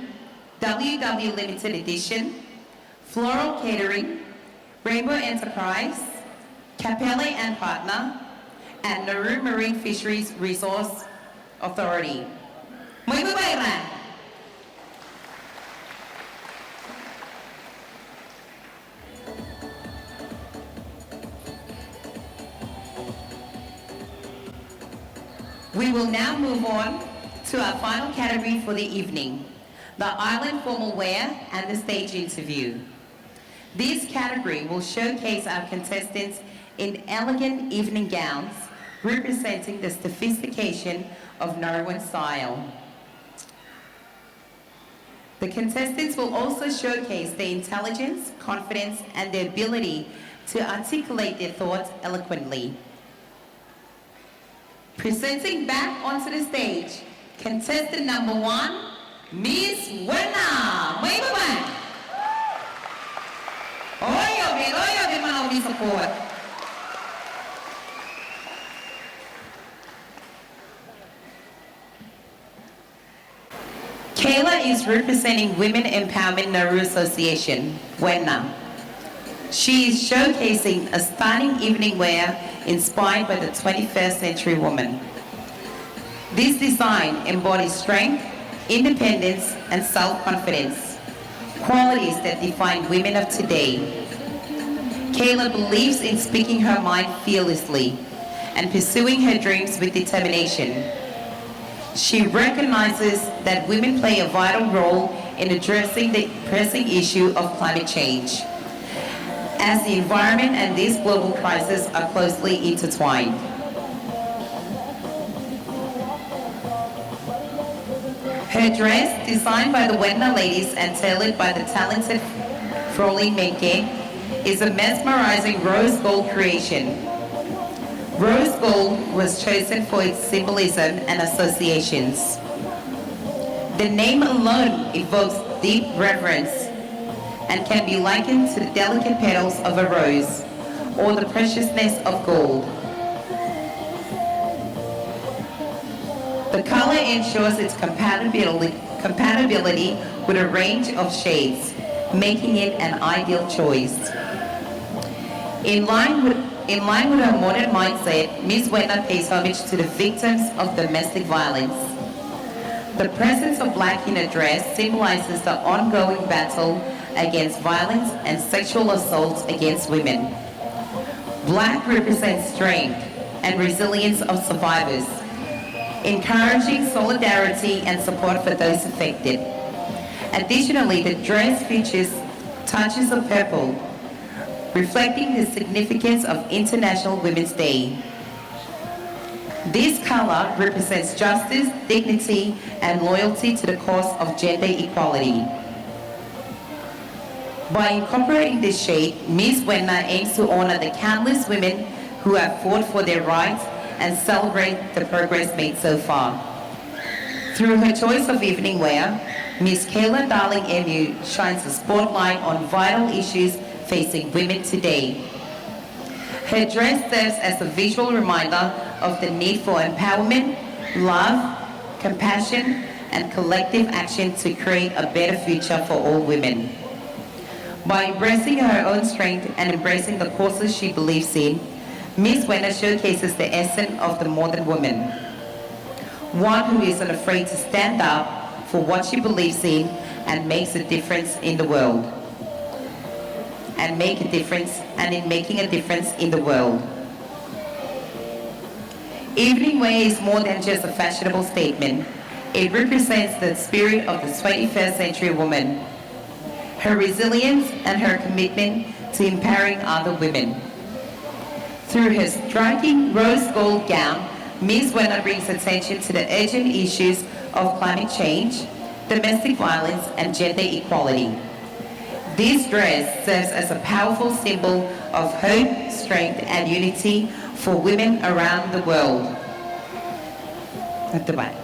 WW Limited Edition, Floral Catering, Rainbow Enterprise, Capelle and Partner, and Nauru Marine Fisheries Resource Authority. Moimoi ran. We will now move on to our final category for the evening: the island formal wear and the stage interview. This category will showcase our contestants in elegant evening gowns representing the sophistication of Nauruan style. The contestants will also showcase their intelligence, confidence, and their ability to articulate their thoughts eloquently. Presenting back onto the stage, contestant number 1, Miss Werna Moimoi. Oyo, man, we support. Kayla is representing Women Empowerment Nauru Association, Werna. She is showcasing a stunning evening wear inspired by the 21st century woman. This design embodies strength, independence, and self-confidence, qualities that define women of today. Kayla believes in speaking her mind fearlessly and pursuing her dreams with determination. She recognizes that women play a vital role in addressing the pressing issue of climate change, as the environment and this global crisis are closely intertwined. Her dress, designed by the Werna ladies and tailored by the talented Froli Menke, is a mesmerizing rose gold creation. Rose gold was chosen for its symbolism and associations. The name alone evokes deep reverence and can be likened to the delicate petals of a rose or the preciousness of gold. The color ensures its compatibility with a range of shades, making it an ideal choice. In line with her modern mindset, Ms. Werna pays homage to the victims of domestic violence. The presence of black in her dress symbolizes the ongoing battle against violence and sexual assaults against women. Black represents strength and resilience of survivors, encouraging solidarity and support for those affected. Additionally, the dress features touches of purple, reflecting the significance of International Women's Day. This color represents justice, dignity, and loyalty to the cause of gender equality. By incorporating this shade, Ms. Wenna aims to honor the countless women who have fought for their rights and celebrate the progress made so far. Through her choice of evening wear, Ms. Kayla Darling Emu shines a spotlight on vital issues facing women today. Her dress serves as a visual reminder of the need for empowerment, love, compassion, and collective action to create a better future for all women. By embracing her own strength and embracing the causes she believes in, Ms. Wenna showcases the essence of the modern woman. One who isn't afraid to stand up for what she believes in and makes a difference in the world. In making a difference in the world. Evening wear is more than just a fashionable statement. It represents the spirit of the 21st century woman, her resilience and her commitment to empowering other women. Through her striking rose gold gown, Ms. Wenna brings attention to the urgent issues of climate change, domestic violence, and gender equality. This dress serves as a powerful symbol of hope, strength, and unity for women around the world. At the back.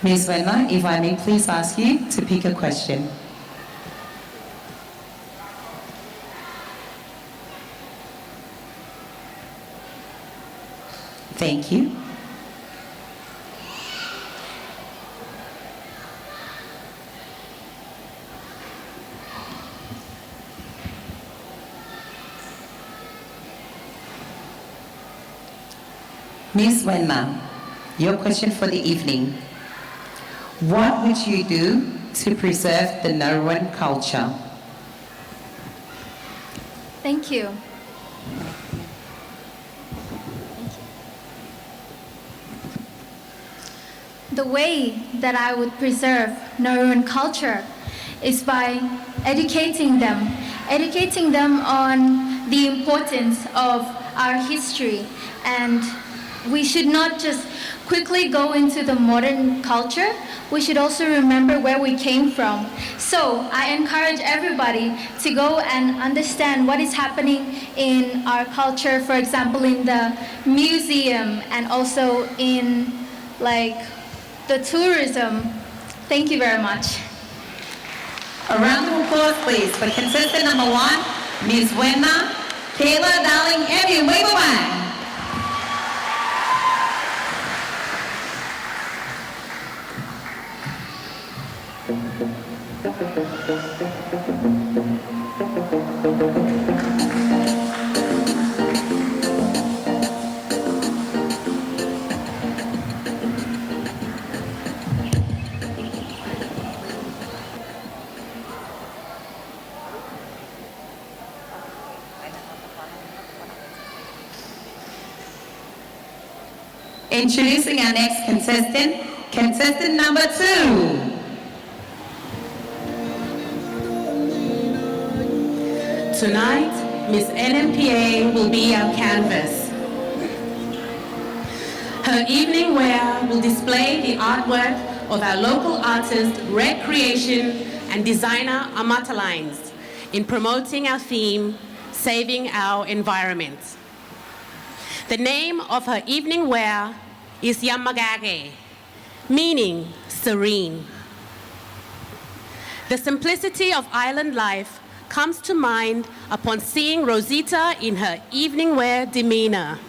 Ms. Wenna, if I may please ask you to pick a question. Thank you. Ms. Wenna, your question for the evening. What would you do to preserve the Nauruan culture? Thank you. The way that I would preserve Nauruan culture is by educating them on the importance of our history, and we should not just quickly go into the modern culture. We should also remember where we came from. So I encourage everybody to go and understand what is happening in our culture, for example, in the museum and also in the tourism. Thank you very much. A round of applause, please, for contestant number 1, Ms. Wenna Kayla Darling Emu. Wave away. Introducing our next contestant, contestant number 2. Tonight, Miss NMPA will be our canvas. Her evening wear will display the artwork of our local artist, recreation and designer Amata Lines in promoting our theme, saving our environment. The name of her evening wear is Yamagage, meaning serene. The simplicity of island life comes to mind upon seeing Rosita in her evening wear demeanor.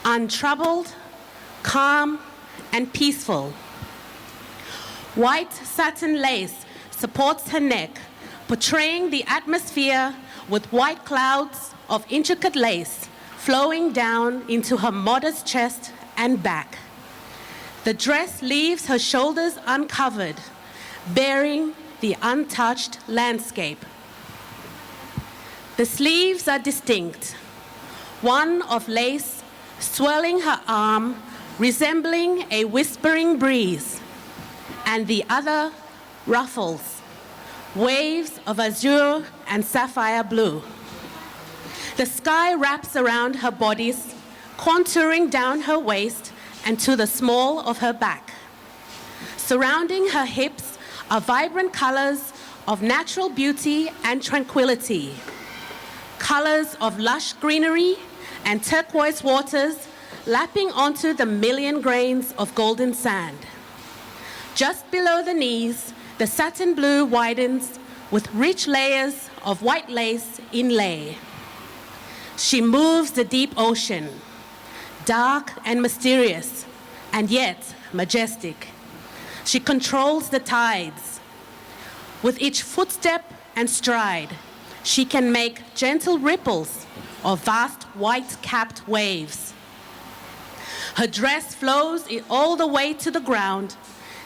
Untroubled, calm, and peaceful. White satin lace supports her neck, portraying the atmosphere with white clouds of intricate lace flowing down into her modest chest and back. The dress leaves her shoulders uncovered, bearing the untouched landscape. The sleeves are distinct, one of lace swirling her arm, resembling a whispering breeze, and the other ruffles, waves of azure and sapphire blue. The sky wraps around her bodice, contouring down her waist and to the small of her back. Surrounding her hips are vibrant colors of natural beauty and tranquility, colors of lush greenery and turquoise waters lapping onto the million grains of golden sand. Just below the knees, the satin blue widens with rich layers of white lace inlay. She moves the deep ocean, dark and mysterious, and yet majestic. She controls the tides. With each footstep and stride, she can make gentle ripples of vast white-capped waves. Her dress flows all the way to the ground,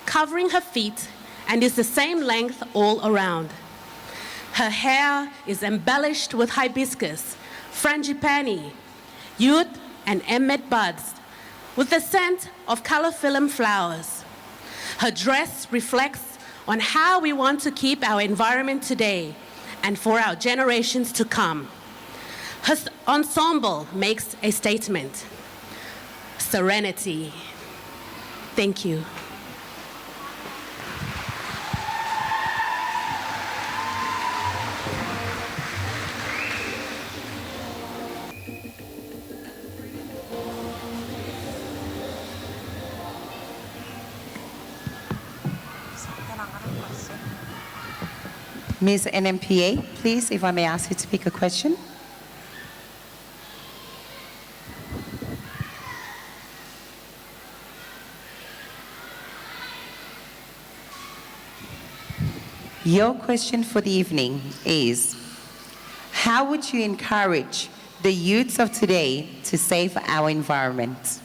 covering her feet, and is the same length all around. Her hair is embellished with hibiscus, frangipani, youth, and emmet buds, with the scent of calophyllum flowers. Her dress reflects on how we want to keep our environment today and for our generations to come. Her ensemble makes a statement. Serenity. Thank you. Ms. NMPA, please, if I may ask you to pick a question. Your question for the evening is, how would you encourage the youths of today to save our environment?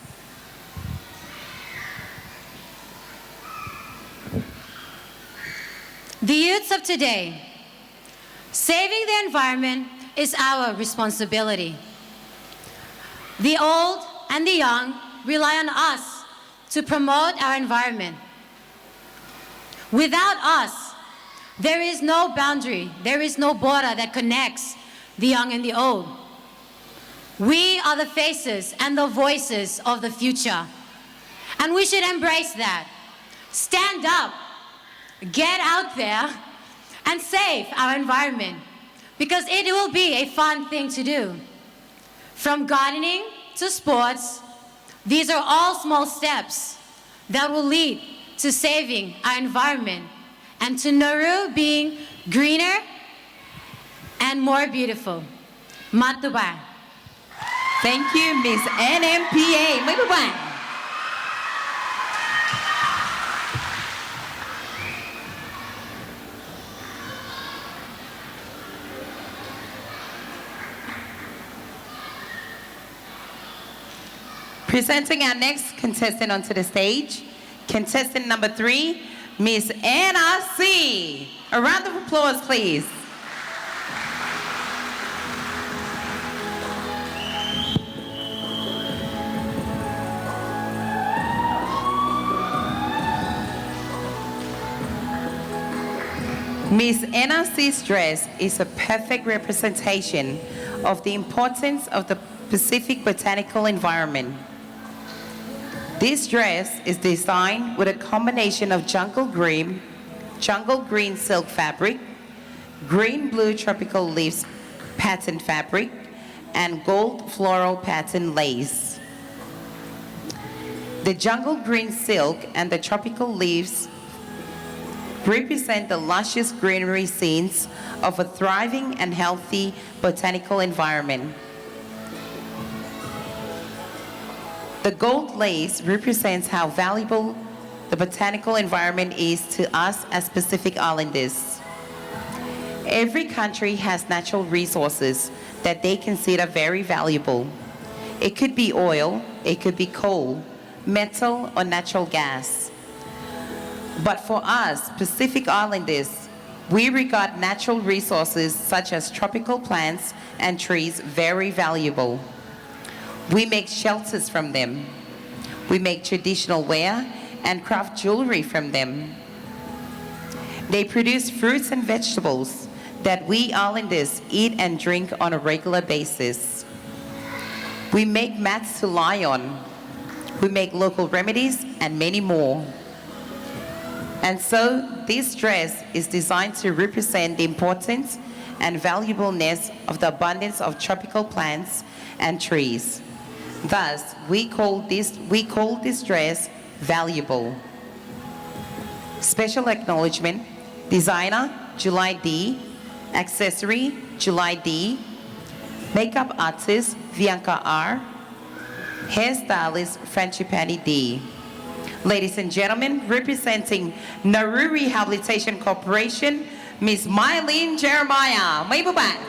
The youths of today, saving the environment is our responsibility. The old and the young rely on us to promote our environment. Without us, there is no boundary, there is no border that connects the young and the old. We are the faces and the voices of the future, and we should embrace that. Stand up. Get out there and save our environment, because it will be a fun thing to do. From gardening to sports, these are all small steps that will lead to saving our environment and to Nauru being greener and more beautiful. Matuba. Thank you, Ms. NMPA. Matuba. Presenting our next contestant onto the stage, contestant number 3, Miss Anna C. A round of applause, please. Miss Anna C's dress is a perfect representation of the importance of the Pacific botanical environment. This dress is designed with a combination of jungle green silk fabric, green-blue tropical leaves pattern fabric, and gold floral pattern lace. The jungle green silk and the tropical leaves represent the luscious greenery scenes of a thriving and healthy botanical environment. The gold lace represents how valuable the botanical environment is to us as Pacific Islanders. Every country has natural resources that they consider very valuable. It could be oil, it could be coal, metal, or natural gas. But for us, Pacific Islanders, we regard natural resources such as tropical plants and trees very valuable. We make shelters from them. We make traditional wear and craft jewelry from them. They produce fruits and vegetables that we islanders eat and drink on a regular basis. We make mats to lie on. We make local remedies and many more. And so this dress is designed to represent the importance and valuableness of the abundance of tropical plants and trees. Thus, we call this dress valuable. Special acknowledgement, designer, July D, accessory, July D, makeup artist, Bianca R, hairstylist, Frangipani D. Ladies and gentlemen, representing Nauru Rehabilitation Corporation, Ms. Mylene Jeremiah. May baba.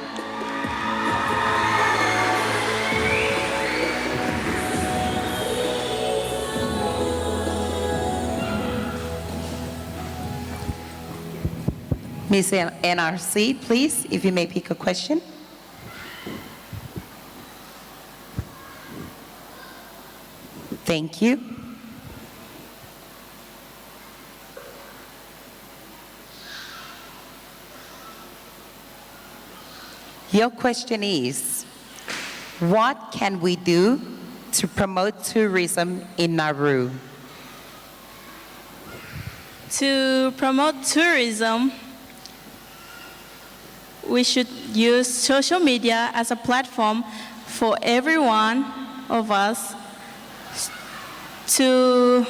Ms. NRC, please, if you may pick a question. Thank you. Your question is, what can we do to promote tourism in Nauru? To promote tourism, we should use social media as a platform for every one of us to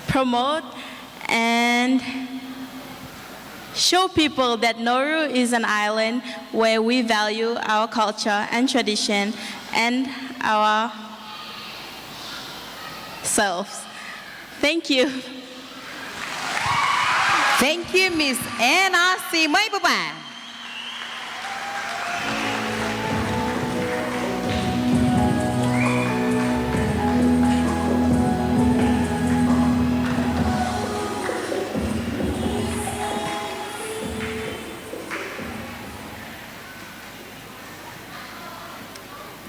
promote and show people that Nauru is an island where we value our culture and tradition and our selves. Thank you. Thank you, Ms. NRC. May baba.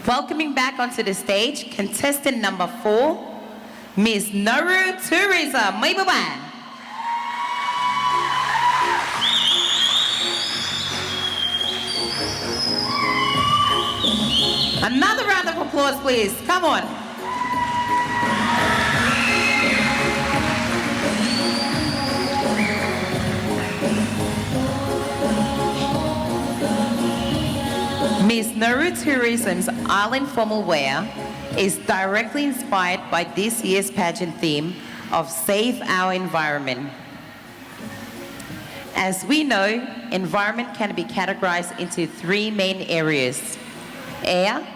Welcoming back onto the stage, contestant number 4, Ms. Nauru Tourism. May baba. Another round of applause, please. Come on. Ms. Nauru Tourism's Island Formal Wear is directly inspired by this year's pageant theme of Save Our Environment. As we know, environment can be categorized into 3 main areas: air,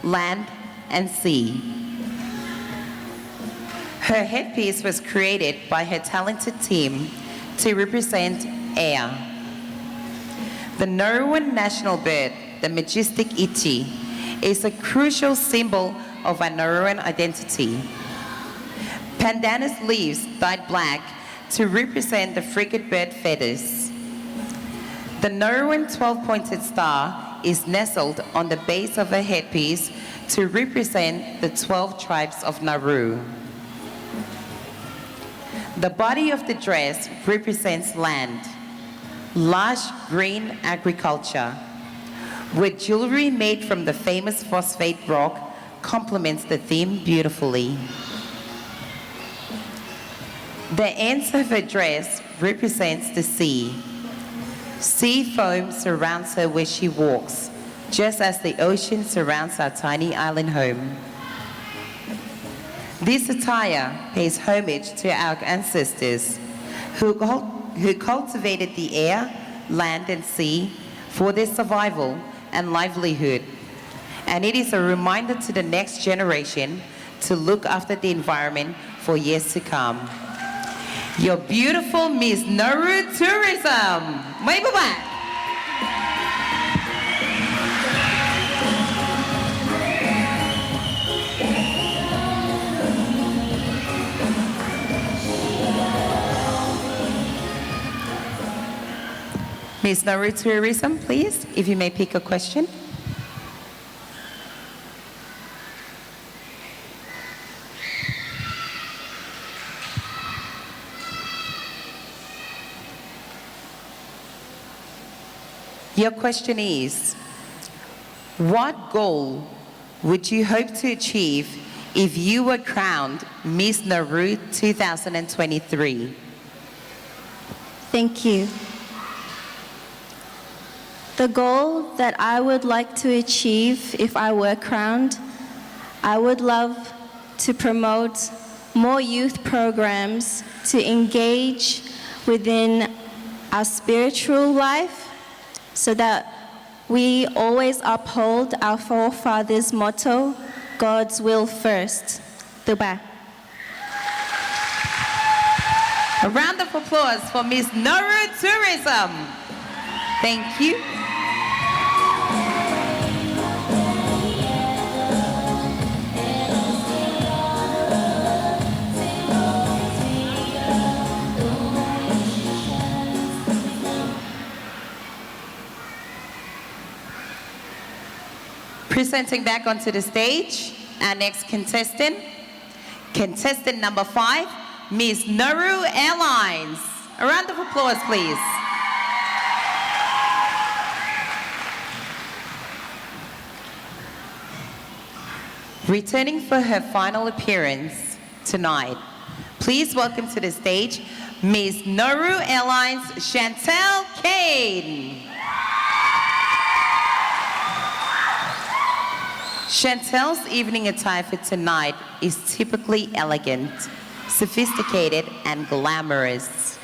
land, and sea. Her headpiece was created by her talented team to represent air. The Nauruan national bird, the majestic iti, is a crucial symbol of our Nauruan identity. Pandanus leaves dyed black to represent the frigate bird feathers. The Nauruan 12-pointed star is nestled on the base of her headpiece to represent the 12 tribes of Nauru. The body of the dress represents land, lush green agriculture, with jewelry made from the famous phosphate rock complements the theme beautifully. The ends of her dress represents the sea. Sea foam surrounds her where she walks, just as the ocean surrounds our tiny island home. This attire pays homage to our ancestors who cultivated the air, land, and sea for their survival and livelihood. And it is a reminder to the next generation to look after the environment for years to come. Your beautiful Miss Nauru Tourism. Moimoi. Miss Nauru Tourism, please, if you may pick a question. Your question is, what goal would you hope to achieve if you were crowned Miss Nauru 2023? Thank you. The goal that I would like to achieve if I were crowned, I would love to promote more youth programs to engage within our spiritual life so that we always uphold our forefathers' motto, God's will first. Tuba. A round of applause for Miss Nauru Tourism. Thank you. Presenting back onto the stage, our next contestant, contestant number 5, Miss Nauru Airlines. A round of applause, please. Returning for her final appearance tonight, please welcome to the stage, Miss Nauru Airlines, Chantel Kane. Chantel's evening attire for tonight is typically elegant, sophisticated, and glamorous.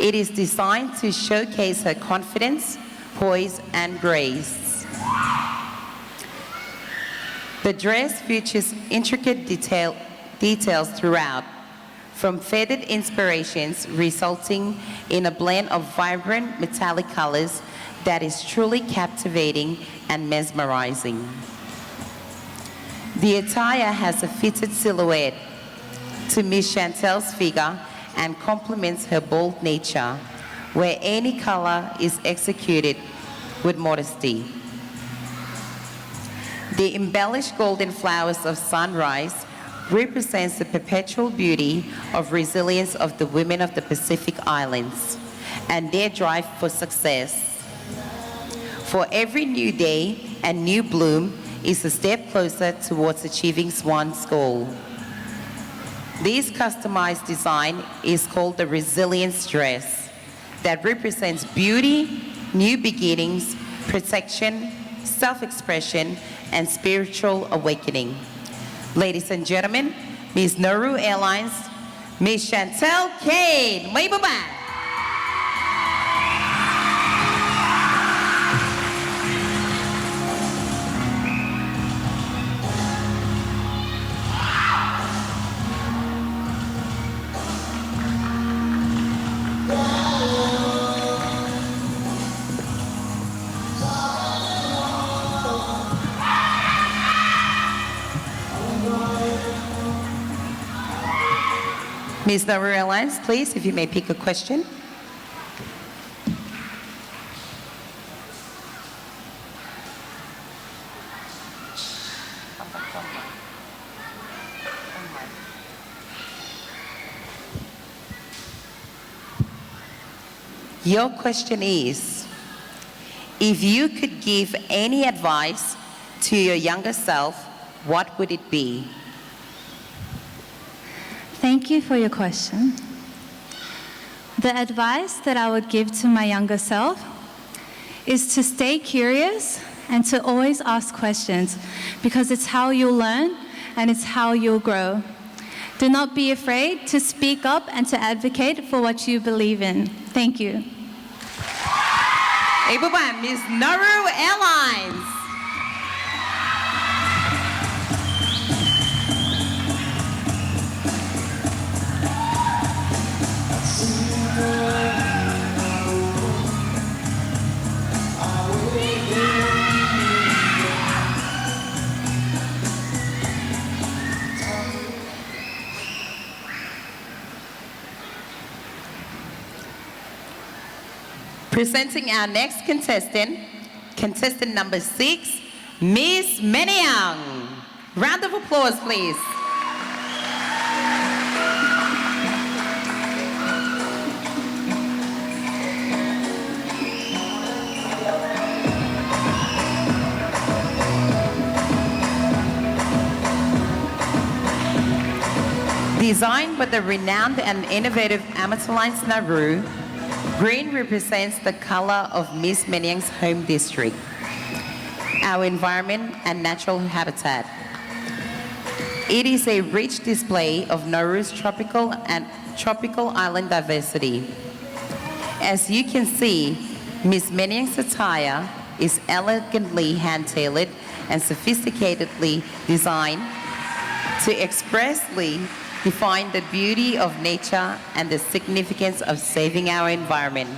It is designed to showcase her confidence, poise, and grace. The dress features intricate details throughout, from feathered inspirations resulting in a blend of vibrant metallic colors that is truly captivating and mesmerizing. The attire has a fitted silhouette to Miss Chantel's figure and complements her bold nature, where any color is executed with modesty. The embellished golden flowers of sunrise represents the perpetual beauty of resilience of the women of the Pacific Islands and their drive for success. For every new day and new bloom is a step closer towards achieving one's goal. This customized design is called the Resilience Dress that represents beauty, new beginnings, protection, self-expression, and spiritual awakening. Ladies and gentlemen, Miss Nauru Airlines, Miss Chantel Kane. Moimoi. Ms. Nauru Airlines, please, if you may pick a question. Your question is, if you could give any advice to your younger self, what would it be? Thank you for your question. The advice that I would give to my younger self is to stay curious and to always ask questions, because it's how you'll learn and it's how you'll grow. Do not be afraid to speak up and to advocate for what you believe in. Thank you. Ms. Nauru Airlines. Presenting our next contestant, contestant number 6, Miss Meniang. Round of applause, please. Designed by the renowned and innovative Amateur Lines Nauru, green represents the color of Miss Meniang's home district, our environment and natural habitat. It is a rich display of Nauru's tropical island diversity. As you can see, Miss Meniang's attire is elegantly hand-tailored and sophisticatedly designed to expressly define the beauty of nature and the significance of saving our environment.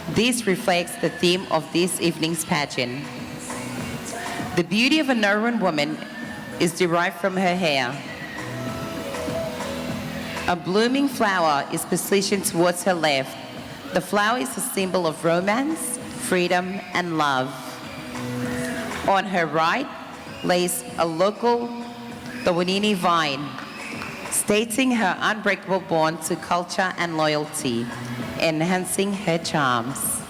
This reflects the theme of this evening's pageant. The beauty of a Nauruan woman is derived from her hair. A blooming flower is positioned towards her left. The flower is a symbol of romance, freedom, and love. On her right lays a local Tawanini vine, stating her unbreakable bond to culture and loyalty, enhancing her charms.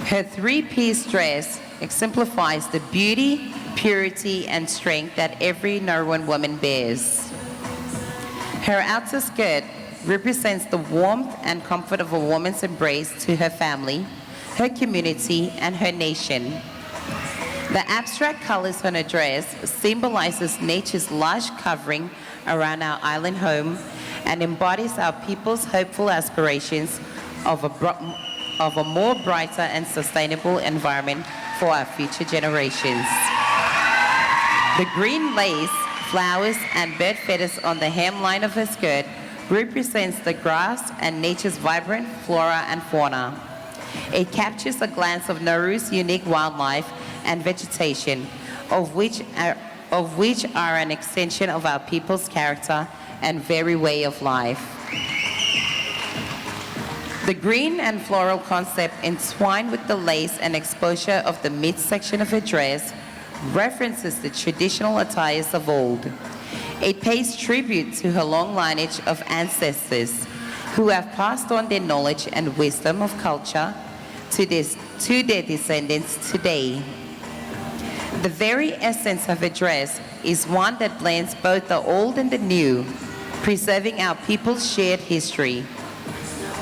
Her three-piece dress exemplifies the beauty, purity, and strength that every Nauruan woman bears. Her outer skirt represents the warmth and comfort of a woman's embrace to her family, her community, and her nation. The abstract colors on her dress symbolizes nature's lush covering around our island home and embodies our people's hopeful aspirations of a more brighter and sustainable environment for our future generations. The green lace, flowers, and bird feathers on the hemline of her skirt represents the grass and nature's vibrant flora and fauna. It captures a glance of Nauru's unique wildlife and vegetation, of which are an extension of our people's character and very way of life. The green and floral concept entwined with the lace and exposure of the midsection of her dress references the traditional attires of old. It pays tribute to her long lineage of ancestors who have passed on their knowledge and wisdom of culture to their descendants today. The very essence of her dress is one that blends both the old and the new, preserving our people's shared history,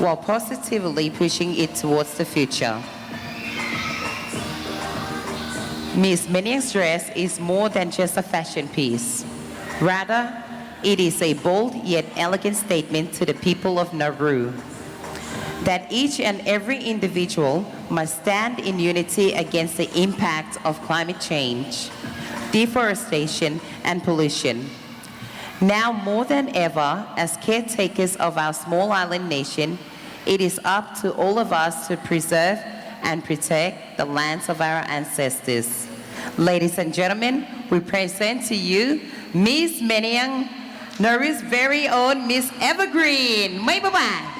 while positively pushing it towards the future. Miss Meniang's dress is more than just a fashion piece. Rather, it is a bold yet elegant statement to the people of Nauru that each and every individual must stand in unity against the impact of climate change, deforestation, and pollution. Now more than ever, as caretakers of our small island nation, it is up to all of us to preserve and protect the lands of our ancestors. Ladies and gentlemen, we present to you Miss Meniang, Nauru's very own Miss Evergreen. Moimoi.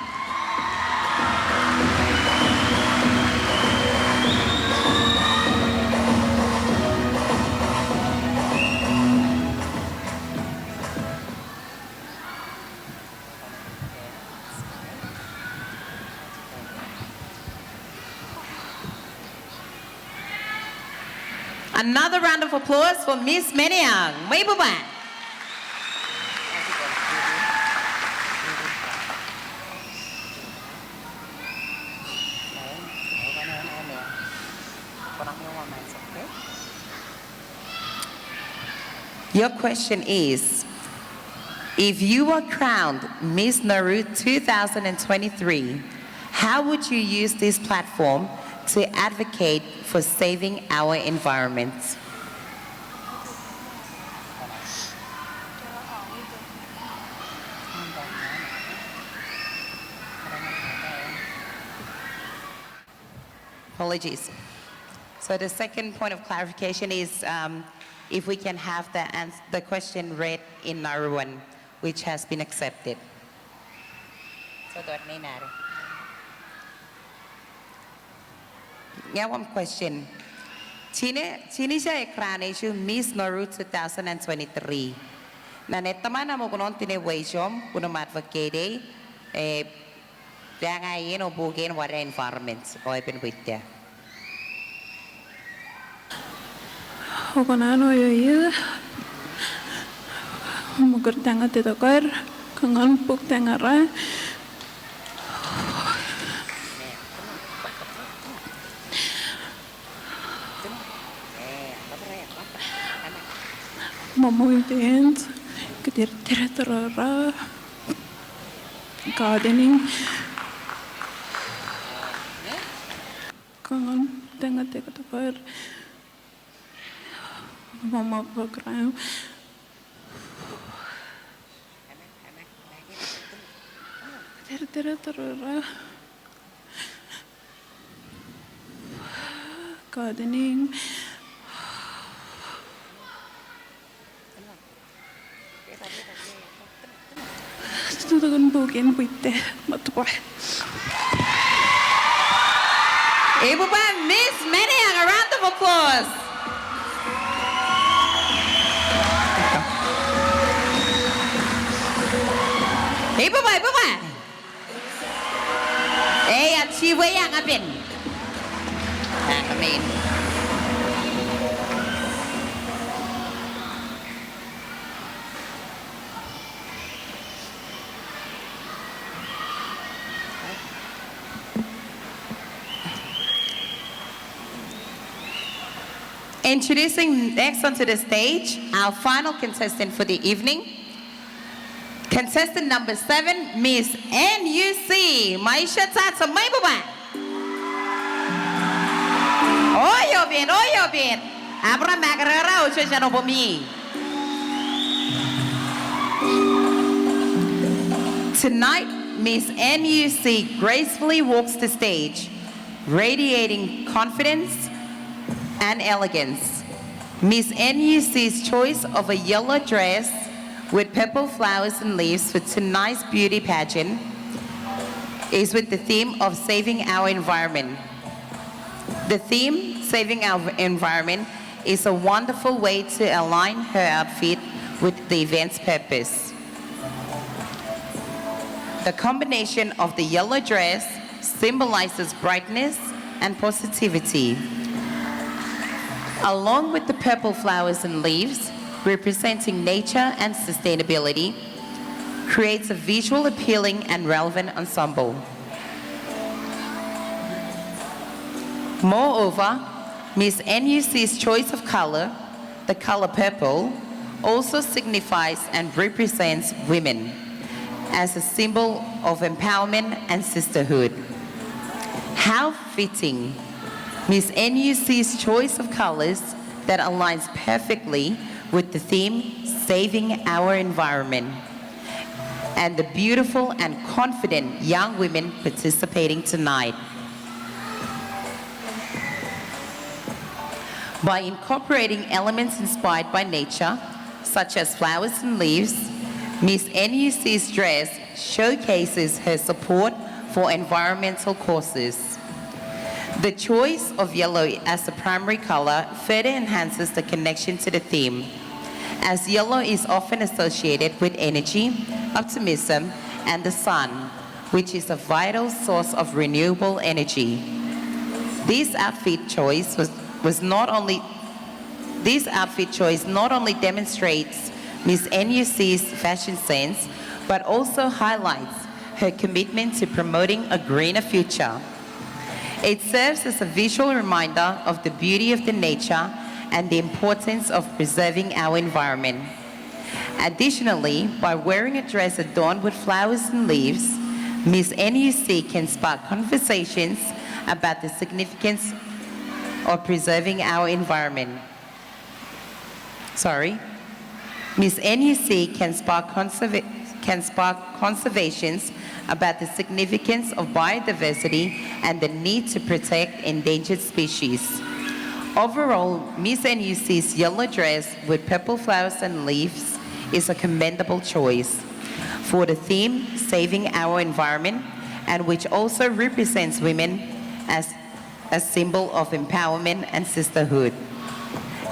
Another round of applause for Miss Meniang. Moimoi. Your question is, if you were crowned Miss Nauru 2023, how would you use this platform to advocate for saving our environment? Apologies. So the second point of clarification is if we can have the question read in Nauruan, which has been accepted. So Yeah, one question. Tinisha ekranation Miss Nauru 2023. Nanetamana mo kunon tinewation kuno advocate Dangayin o bugin water environments o open with there. Hokonano yoy. Mugur tanga tidokar kangan puk tangara. Moimoi dance, ketir terora, gardening, kangen tengah tekar, mama program, ketir terora, gardening. Student bugin bitte matwa. Able by Miss Maniang, a round of applause. Able by. Hey, at Chiwe yang abin. Amen. Introducing next onto the stage, our final contestant for the evening. Contestant number 7, Miss NUC, Maisha Tata Maibaba. Oyo bien. Abra magarera o chanobomi. Tonight, Miss NUC gracefully walks the stage, radiating confidence and elegance. Miss NUC's choice of a yellow dress with purple flowers and leaves for tonight's beauty pageant is with the theme of saving our environment. The theme, saving our environment, is a wonderful way to align her outfit with the event's purpose. The combination of the yellow dress symbolizes brightness and positivity, along with the purple flowers and leaves, representing nature and sustainability, creates a visual appealing and relevant ensemble. Moreover, Miss NUC's choice of color, the color purple, also signifies and represents women as a symbol of empowerment and sisterhood. How fitting! Miss NUC's choice of colors that aligns perfectly with the theme, saving our environment, and the beautiful and confident young women participating tonight. By incorporating elements inspired by nature, such as flowers and leaves, Miss NUC's dress showcases her support for environmental causes. The choice of yellow as the primary color further enhances the connection to the theme, as yellow is often associated with energy, optimism, and the sun, which is a vital source of renewable energy. This outfit choice not only demonstrates Miss NUC's fashion sense, but also highlights her commitment to promoting a greener future. It serves as a visual reminder of the beauty of the nature and the importance of preserving our environment. Additionally, by wearing a dress adorned with flowers and leaves, Miss NUC can spark conversations about the significance of preserving our environment. Miss NUC can spark conversations about the significance of biodiversity and the need to protect endangered species. Overall, Miss NUC's yellow dress with purple flowers and leaves is a commendable choice for the theme, saving our environment, and which also represents women as a symbol of empowerment and sisterhood.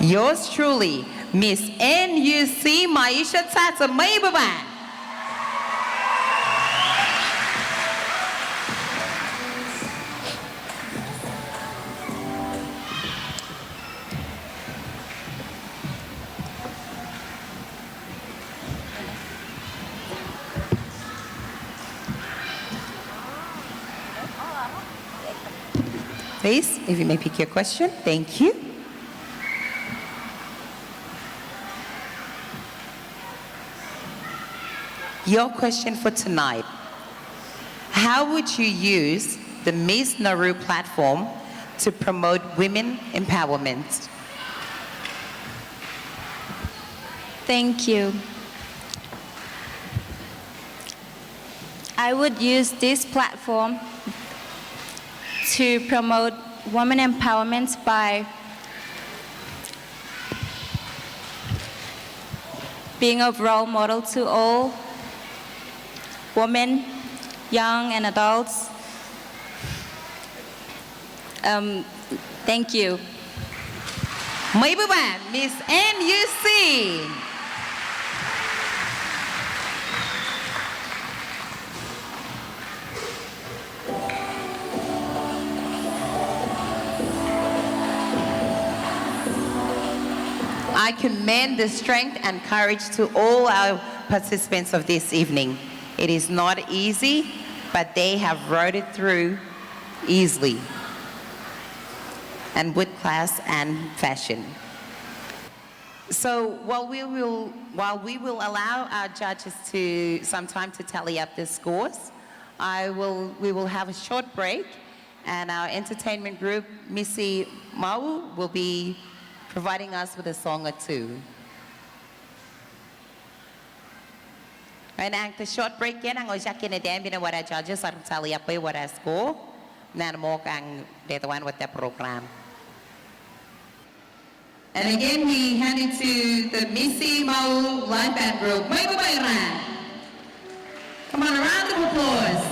Yours truly, Miss NUC Maisha Tata Maibaban. Please, if you may pick your question. Thank you. Your question for tonight. How would you use the Miss Nauru platform to promote women empowerment? Thank you. I would use this platform to promote women empowerment by being a role model to all women, young and adults. Thank you. Miss NUC. I commend the strength and courage to all our participants of this evening. It is not easy, but they have rode it through easily and with class and fashion. So while we will allow our judges some time to tally up their scores, we will have a short break, and our entertainment group, Missy Mau, will be providing us with a song or two. And after short break, yan ang usiak kinedem bina wara judges are tally up what I score. Nan mo kang detawan with the program. And again, we hand it to the Missy Mau live band group. Moimoi. Come on, a round of applause.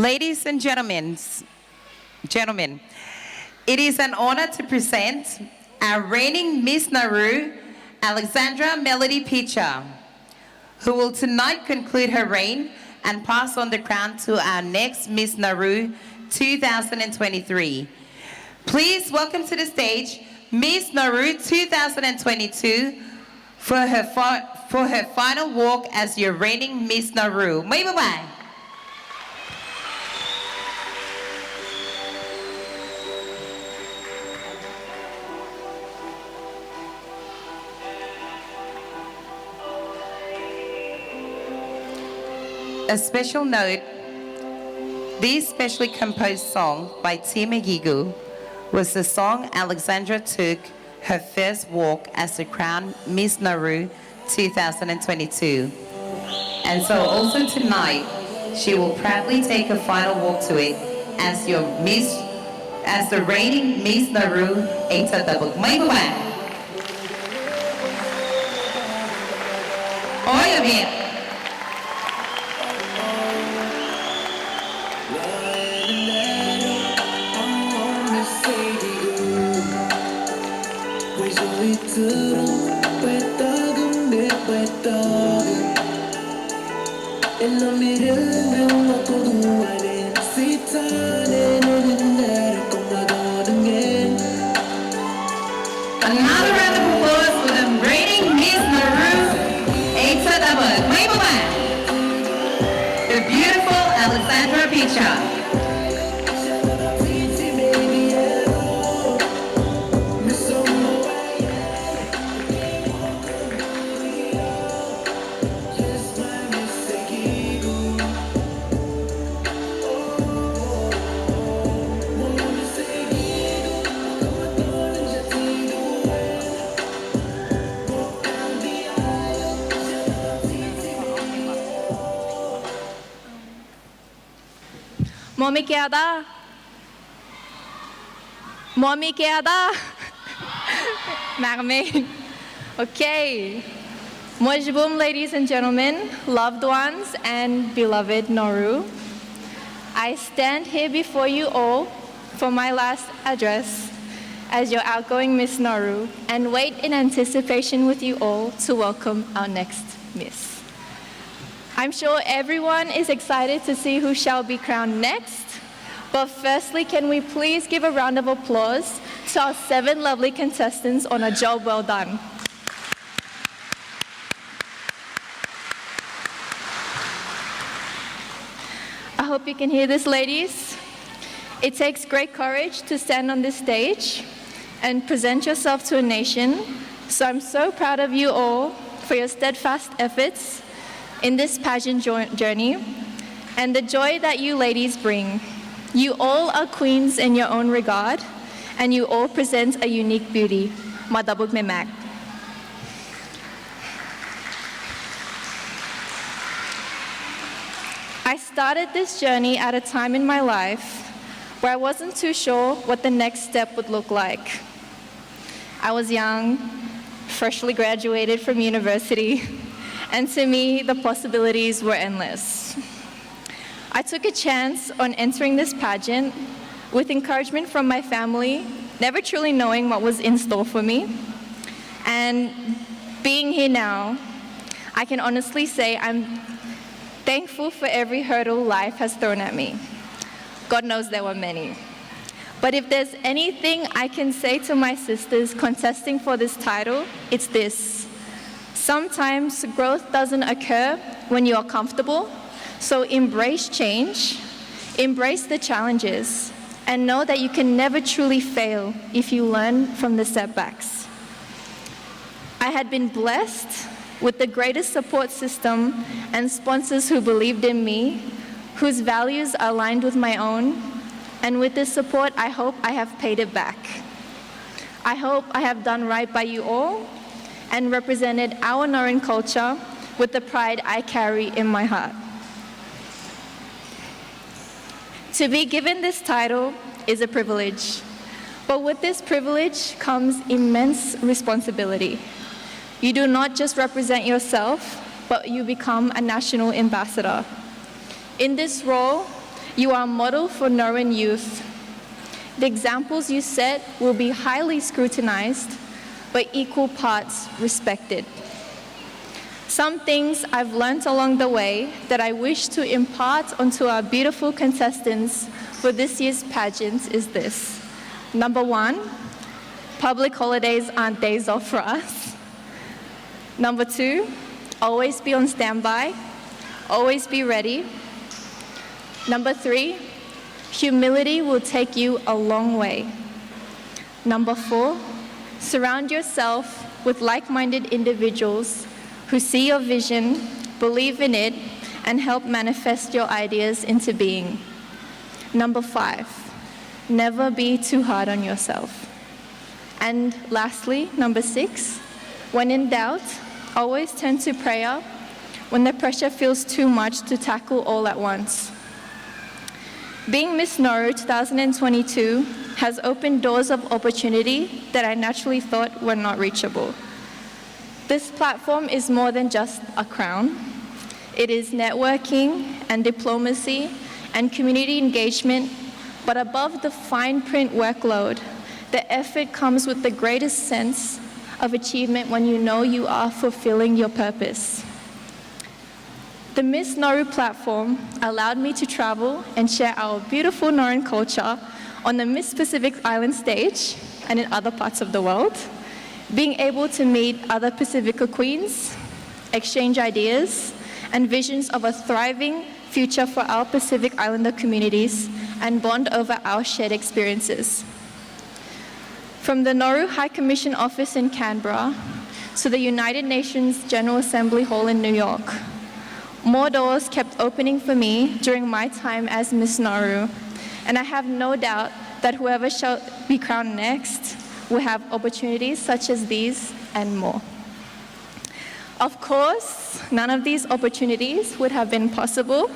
Ladies and gentlemen, it is an honor to present our reigning Miss Nauru, Alexandra Melody Picha, who will tonight conclude her reign and pass on the crown to our next Miss Nauru 2023. Please welcome to the stage Miss Nauru 2022 for her final walk as your reigning Miss Nauru. Moimoi. A special note, this specially composed song by Teaware was the song Alexandra took her first walk as the crowned Miss Nauru 2022. And so also tonight, she will proudly take a final walk to it as the reigning Miss Nauru Eita Dabug. Moimoi. Oye bien. Another round of applause for the reigning Miss Nauru Eita Dabug. Moimoi. The beautiful Alexandra Picha. Mommy keada. Mommy keada. Mermaid. Okay. Mojiboom, ladies and gentlemen, loved ones, and beloved Nauru. I stand here before you all for my last address as your outgoing Miss Nauru and wait in anticipation with you all to welcome our next Miss. I'm sure everyone is excited to see who shall be crowned next, but firstly, can we please give a round of applause to our 7 lovely contestants on a job well done. I hope you can hear this, ladies. It takes great courage to stand on this stage and present yourself to a nation, so I'm so proud of you all for your steadfast efforts in this pageant journey and the joy that you ladies bring. You all are queens in your own regard, and you all present a unique beauty. Madabug memak. I started this journey at a time in my life where I wasn't too sure what the next step would look like. I was young, freshly graduated from university, and to me, the possibilities were endless. I took a chance on entering this pageant with encouragement from my family, never truly knowing what was in store for me. And being here now, I can honestly say I'm thankful for every hurdle life has thrown at me. God knows there were many. But if there's anything I can say to my sisters contesting for this title, it's this. Sometimes growth doesn't occur when you are comfortable, so embrace change, embrace the challenges, and know that you can never truly fail if you learn from the setbacks. I had been blessed with the greatest support system and sponsors who believed in me, whose values are aligned with my own, and with this support, I hope I have paid it back. I hope I have done right by you all and represented our Nauruan culture with the pride I carry in my heart. To be given this title is a privilege, but with this privilege comes immense responsibility. You do not just represent yourself, but you become a national ambassador. In this role, You are a model for Nauruan youth. The examples you set will be highly scrutinized, but equal parts respected. Some things I've learned along the way that I wish to impart onto our beautiful contestants for this year's pageant is this. Number one, public holidays aren't days off for us. Number two, always be on standby, always be ready. Number three, humility will take you a long way. Number four, surround yourself with like-minded individuals who see your vision, believe in it, and help manifest your ideas into being. Number five, never be too hard on yourself. And lastly, number six, when in doubt, always turn to prayer when the pressure feels too much to tackle all at once. Being Miss Nauru 2022 has opened doors of opportunity that I naturally thought were not reachable. This platform is more than just a crown. It is networking and diplomacy and community engagement, but above the fine print workload, the effort comes with the greatest sense of achievement when you know you are fulfilling your purpose. The Miss Nauru platform allowed me to travel and share our beautiful Nauruan culture on the Miss Pacific Island stage and in other parts of the world, being able to meet other Pacifica queens, exchange ideas and visions of a thriving future for our Pacific Islander communities, and bond over our shared experiences. From the Nauru High Commission office in Canberra to the United Nations General Assembly Hall in New York, more doors kept opening for me during my time as Miss Nauru, and I have no doubt that whoever shall be crowned next will have opportunities such as these and more. Of course, none of these opportunities would have been possible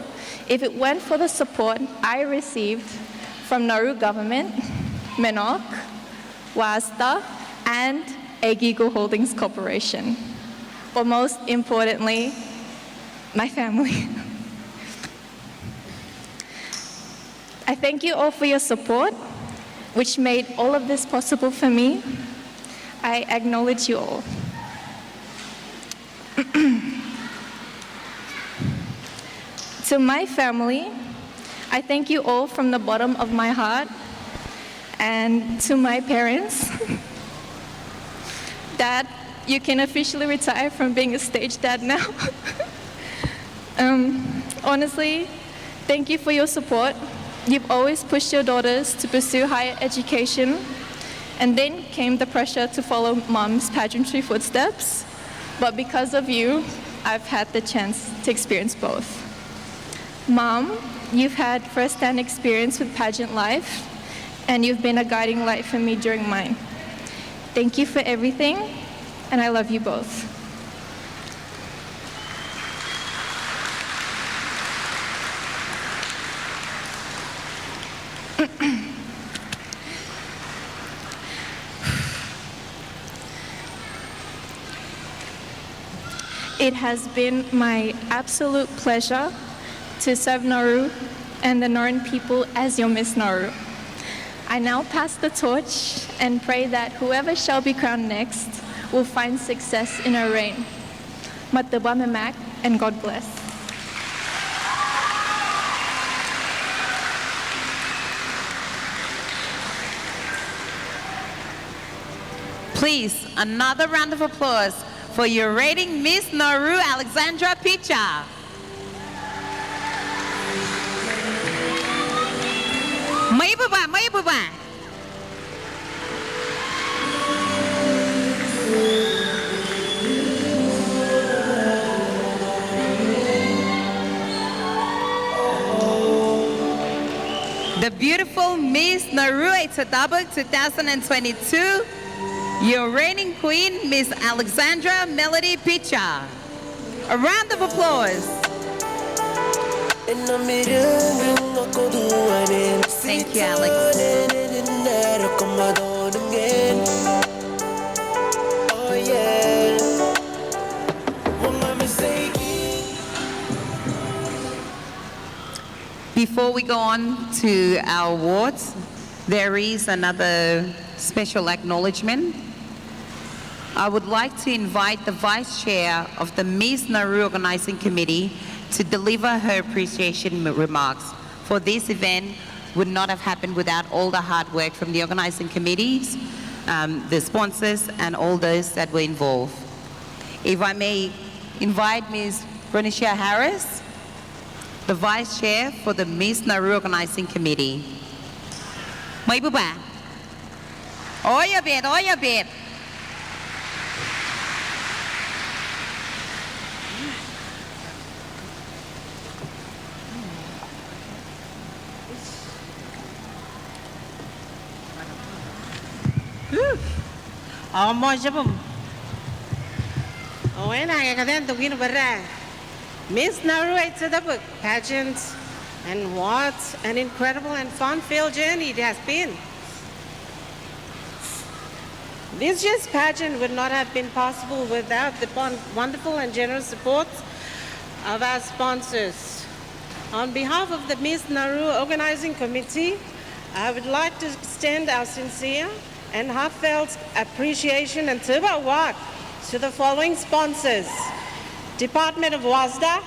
if it weren't for the support I received from Nauru government, MENOC, WASTA, and Eagle Holdings Corporation. But most importantly, my family. I thank you all for your support, which made all of this possible for me. I acknowledge you all. To my family, I thank you all from the bottom of my heart. And to my parents, Dad, you can officially retire from being a stage dad now. Honestly, thank you for your support. You've always pushed your daughters to pursue higher education, and then came the pressure to follow Mom's pageantry footsteps. But because of you, I've had the chance to experience both. Mom, you've had first-hand experience with pageant life, and you've been a guiding light for me during mine. Thank you for everything, and I love you both. It has been my absolute pleasure to serve Nauru and the Nauruan people as your Miss Nauru. I now pass the torch and pray that whoever shall be crowned next will find success in her reign. Mataba Memak, and God bless. Please, another round of applause for your reigning Miss Nauru Alexandra Picha. Mai baba. The beautiful Miss Nauru Eita Dabug 2022, your reigning queen, Miss Alexandra Melody Picha. A round of applause. Thank you, Alex. Before we go on to our awards, there is another special acknowledgement. I would like to invite the Vice Chair of the Miss Nauru Organizing Committee to deliver her appreciation remarks. For this event would not have happened without all the hard work from the organizing committees, the sponsors, and all those that were involved. If I may invite Ms. Bernicia Harris, the Vice Chair for the Miss Nauru Organizing Committee. Mấy bữa bà? Ôi ya biệt. Moimoi jabum. When I got to win Miss Nauru Eita Dabug pageant, and what an incredible and fun-filled journey it has been. This year's pageant would not have been possible without the wonderful and generous support of our sponsors. On behalf of the Miss Nauru Organizing Committee, I would like to extend our sincere and heartfelt appreciation and award to the following sponsors: Department of WASDA,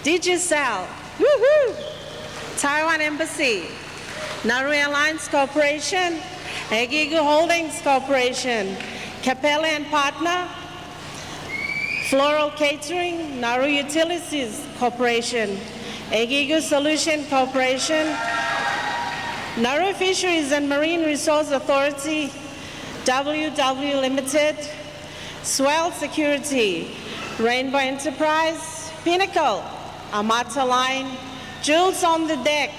Digicel, woohoo! Taiwan Embassy, Nauru Airlines Corporation, Egigu Holdings Corporation, Capella and Partner, Floral Catering, Nauru Utilities Corporation, Egigu Solution Corporation, Nauru Fisheries and Marine Resource Authority, WW Limited, Swell Security, Rainbow Enterprise, Pinnacle, Amata Line, Jules on the Deck,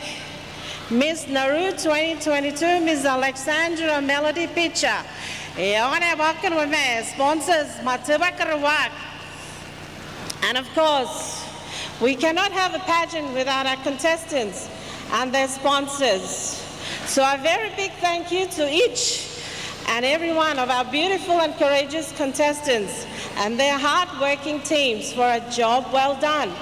Miss Nauru 2022, Miss Alexandra Melody Picha. Sponsors, and of course, we cannot have a pageant without our contestants and their sponsors. So a very big thank you to each and every one of our beautiful and courageous contestants and their hard-working teams for a job well done.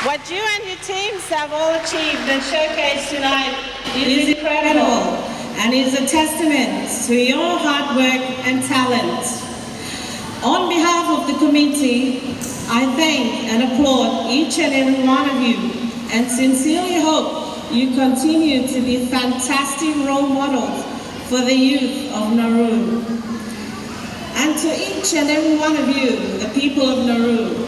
What you and your teams have all achieved and showcased tonight is incredible and is a testament to your hard work and talent. On behalf of the committee, I thank and applaud each and every one of you and sincerely hope you continue to be fantastic role models for the youth of Nauru. And to each and every one of you, the people of Nauru,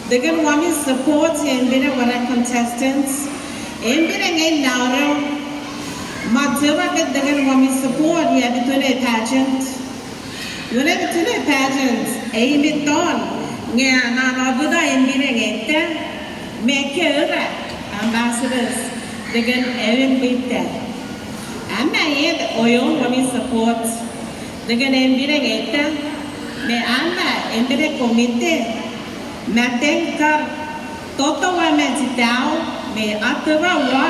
they're going to want to support and be one of contestants. And be Nauru, they're going to want to support you at the pageant. Whenever to pageant, aim it on. Yeah, now good I make ambassadors, they're going to aim with that. And I yet oil want to support. They're going to be me anda en bere comité me tenka toto wa me titao me atwa wa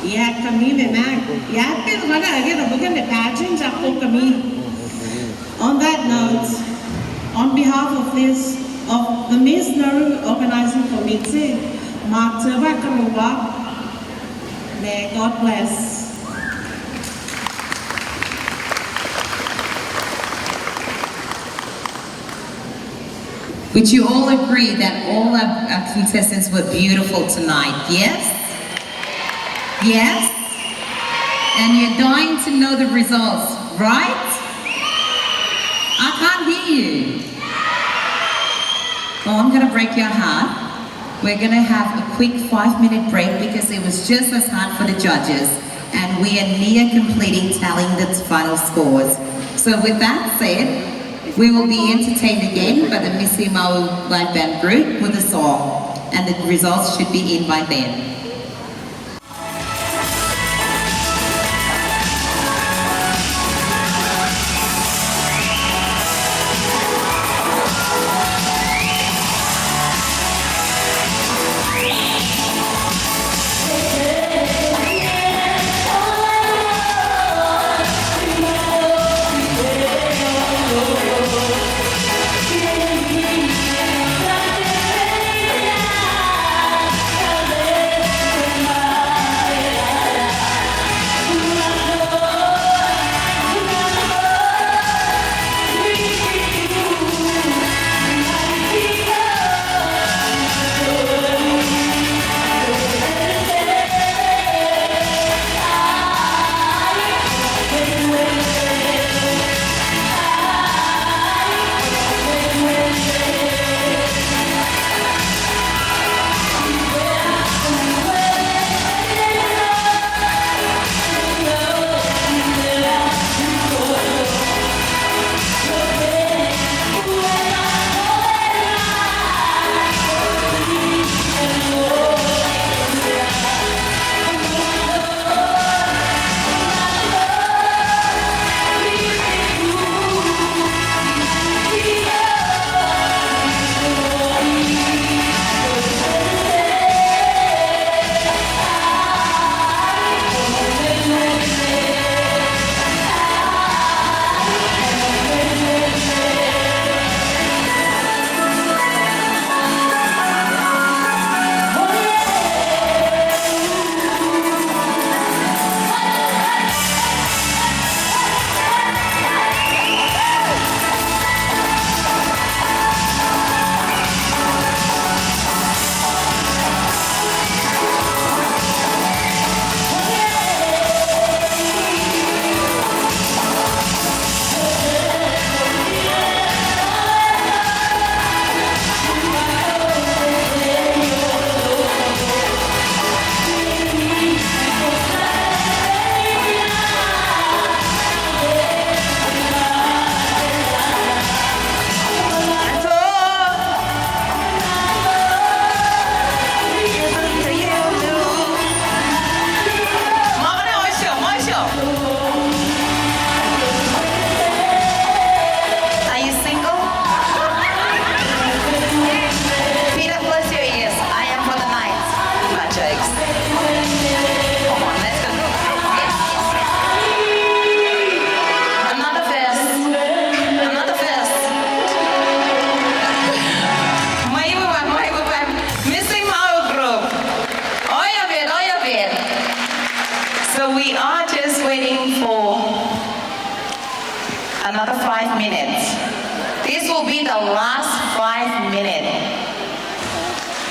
ya kami me mag ya pe wala again bukan the pageant ako kami. On that note, on behalf of the Miss Nauru Organizing Committee, Martava Karawa, may God bless. Would you all agree that all our contestants were beautiful tonight? Yes? Yes? And you're dying to know the results, right? I can't hear you. Well, I'm going to break your heart. We're going to have a quick 5-minute break because it was just as hard for the judges and we are near completing tallying the final scores. So with that said, we will be entertained again by the Miss Moimoi Live Band group with a song, and the results should be in by then. last 5 minutes.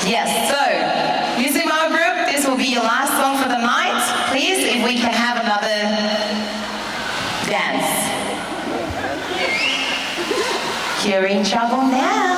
Yes, so, music Moa group, this will be your last song for the night. Please, if we can have another dance. You're in trouble now.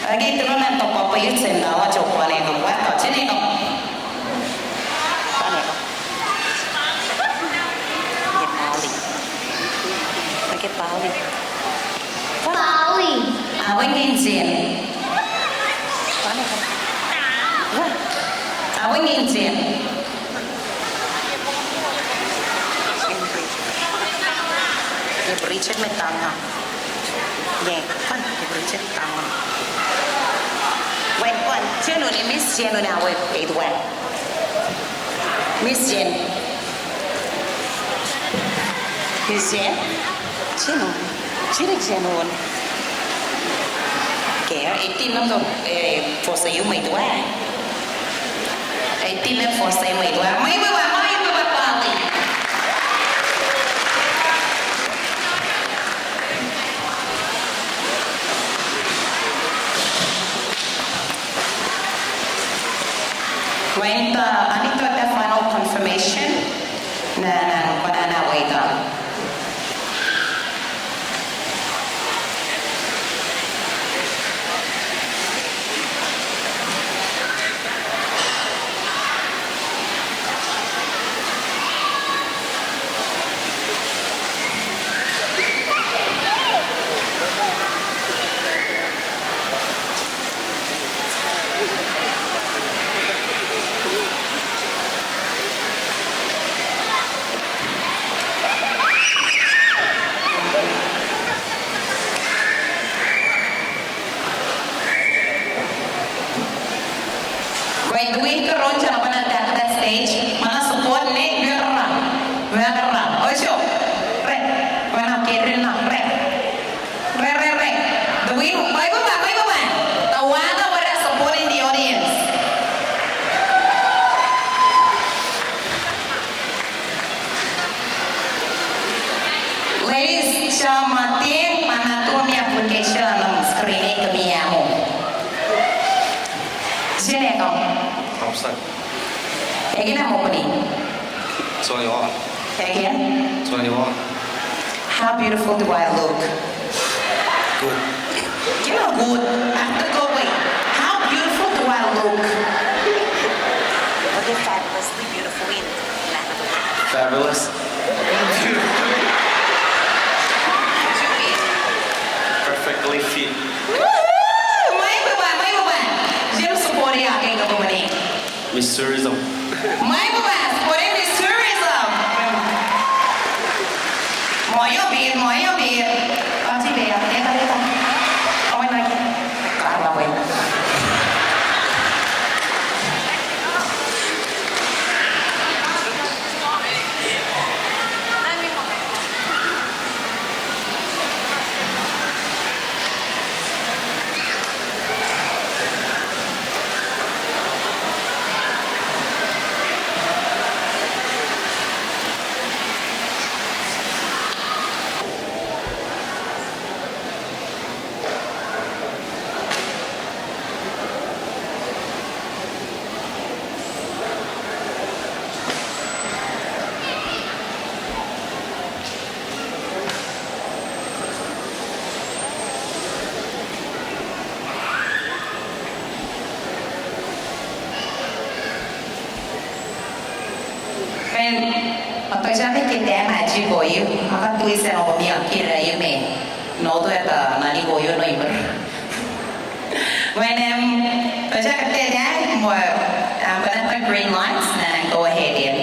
Lagi turunan to papa yun sa nawa chopa na yung wato. Sini ko. Paano ko? Lagi Pauli. Pauli. Awang insin. Paano ko? Awang insin. Richard may tanga. Yeah, kan Richard tanga. When Jenu ni Miss Jenu na web Teaware. Miss Jen. Miss Jen. Jenu. Kaya 18 năm rồi for say you made Teaware. 18 năm for say made Teaware. Mấy bữa Pauli. When I need the final confirmation, na banana Eita. When we karon sa naman at that stage, mga support ni Vera. Ocho. Re. Mana kirin na. Re. The win. May ba? Tawada wala support in the audience. Ladies, siya mating manato mi application ng screening kami mo. Sini ko. Upside. Again, I'm opening. それは Again. それは How beautiful do I look? Good. You know, good. After going, how beautiful do I look? Look at fabulously beautiful in Fabulous. Perfectly fit. May ba? Sino support yung aking kapumani? Miss Tourism. May ba? Supporting Miss Tourism. Moyo bir. Sige, dito. Okay na lagi. Kaarapin. Tôi chắc cái đẻ mà chỉ có yêu, mà tôi sẽ học miệng kia là yêu mẹ, nó tôi là nani có yêu nó yêu. When tôi chắc cái đẻ mà I'm gonna put green lights and go ahead in.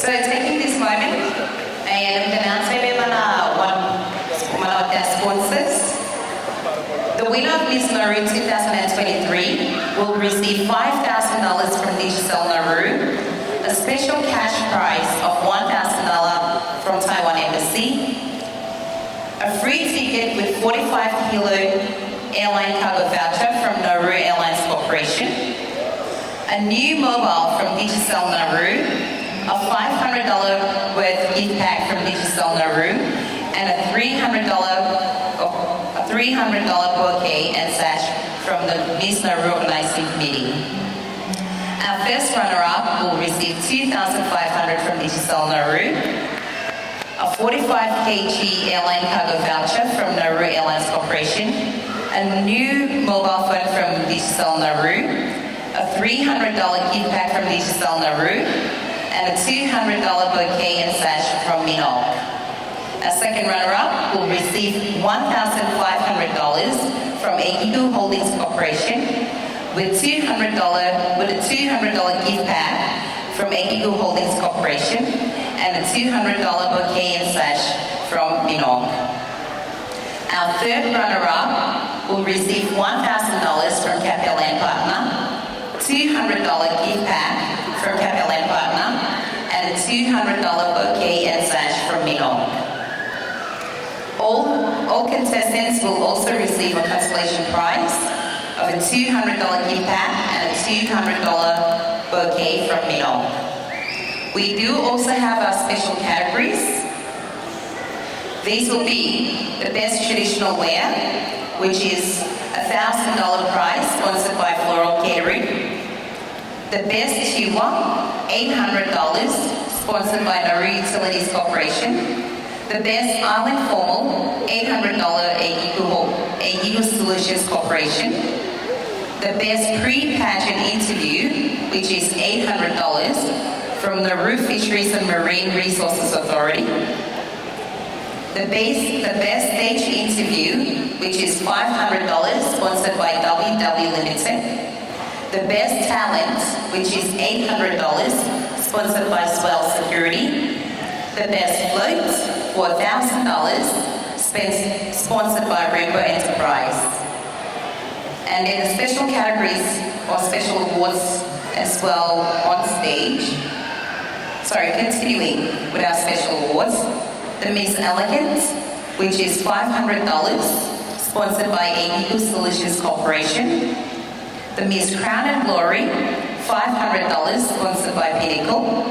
So taking this moment, and announcing one of their sponsors. The winner of Miss Nauru 2023 will receive $5,000 from Digicel Nauru, a special cash prize of $1,000 from Taiwan Embassy, a free ticket with 45-kilo airline cargo voucher from Nauru Airlines Corporation, a new mobile from Digicel Nauru, a $500 worth gift pack from Digicel Nauru, and a $300 bouquet and sash from the Miss Nauru Organizing Committee. Our first runner-up will receive $2,500 from Digicel Nauru, a a 45 kg airline cargo voucher from Nauru Airlines Corporation, a new mobile phone from Digicel Nauru, a $300 gift pack from Digicel Nauru, and a $200 bouquet and sash from Minol. A second runner-up will receive $1,500 from Egigu Holdings Corporation, with a $200 gift pack from Egigu Holdings Corporation, and a $200 bouquet and sash from Minol. Our third runner-up will receive $1,000 from Capellan Partner, $200 gift pack from Capellan Partner, and a $200 bouquet and sash from Minol. All contestants will also receive a consolation prize of a $200 gift pack and a $200 bouquet from Minol. We do also have our special categories. These will be the best traditional wear, which is a $1,000 prize sponsored by Floral Catering. The best Teaware, $800 sponsored by Nauru Utilities Corporation. The best Island Formal, $800 Egigu Solutions Corporation. The best pre-pageant interview, which is $800 from Nauru Fisheries and Marine Resources Authority. The best stage interview, which is $500, sponsored by WW Limited. The best talent, which is $800, sponsored by Swell Security. The best float, for $1,000, sponsored by Rainbow Enterprise. And in the special categories or special awards as well on stage, continuing with our special awards, the Miss Elegant, which is $500, sponsored by Egigu Solutions Corporation. The Miss Crown and Glory, $500, sponsored by Pinnacle.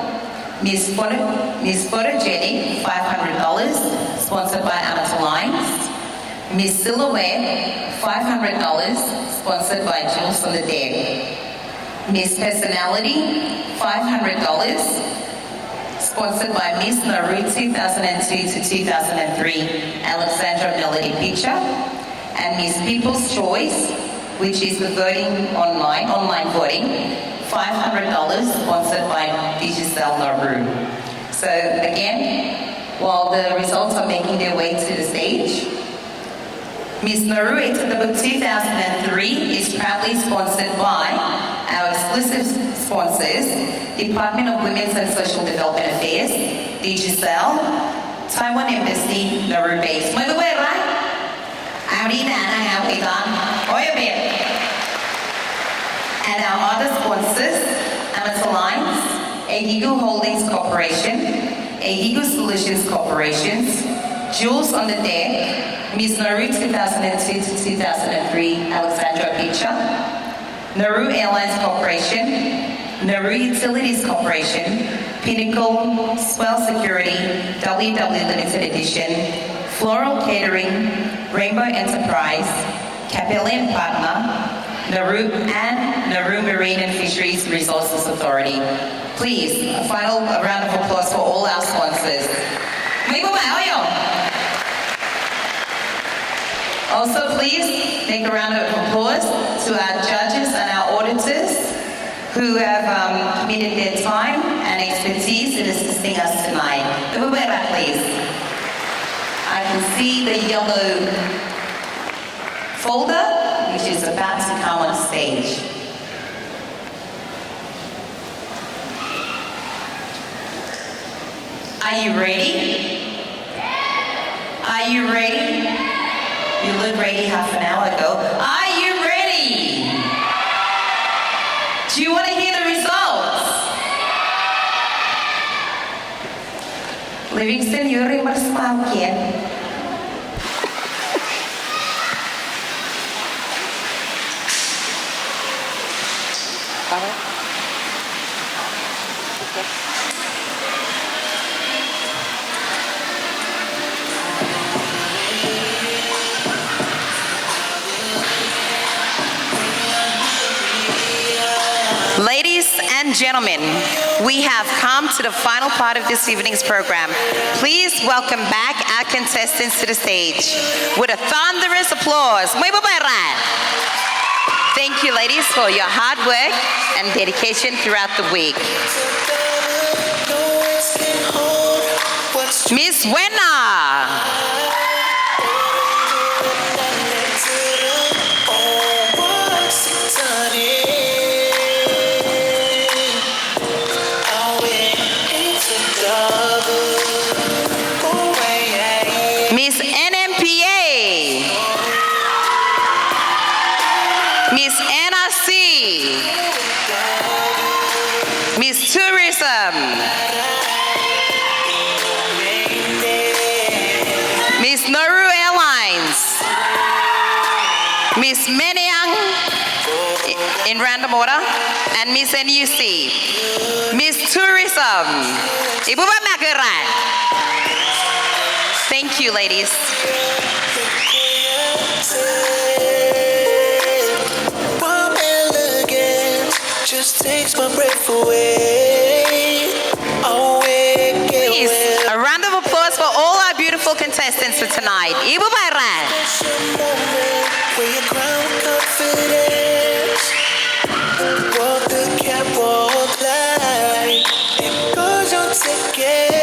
Miss Photogenic, $500, sponsored by Amateur Lines. Miss Silhouette, $500, sponsored by Jules on the Deck. Miss Personality, $500, sponsored by Miss Nauru 2002 to 2003, Alexandra Melody Picture. And Miss People's Choice, which is the voting online voting, $500, sponsored by Digicel Nauru. So again, while the results are making their way to the stage, Miss Nauru Eita Dabug 2003 is proudly sponsored by our exclusive sponsors, Department of Women's and Social Development Affairs, Digicel, Taiwan Embassy, Nauru Base. Moimoi, right? And our other sponsors, Amateur Lines, Egigu Holdings Corporation, Egigu Solutions Corporations, Jules on the Deck, Miss Nauru 2002 to 2003, Alexandra Picture, Nauru Airlines Corporation, Nauru Utilities Corporation, Pinnacle, Swell Security, WW Limited Edition, Floral Catering, Rainbow Enterprise, Capellan Partner, Nauru and Nauru Marine and Fisheries Resources Authority. Please, a final round of applause for all our sponsors. Also, please make a round of applause to our judges and our auditors who have committed their time and expertise in assisting us tonight. Please. I can see the yellow folder, which is about to come on stage. Are you ready? Are you ready? You looked ready half an hour ago. Are you ready? Do you want to hear the results? Livingston, Yuri, Marsmalkian. Ladies and and gentlemen, we have come to the final part of this evening's program. Please welcome back our contestants to the stage with a thunderous applause. Thank you, ladies, for your hard work and dedication throughout the week. Miss Wena. Miss NMPA, Miss NRC, Miss Tourism, Miss Nauru Airlines, Miss Menyang in random order, and Miss NUC, Miss Tourism, Ibu Bamakerai. Thank you, ladies. Just takes my breath away. Please, a round of applause for all our beautiful contestants for tonight. Ibu Bairan. Where you ground confidence. Walk the catwalk like it goes on ticket.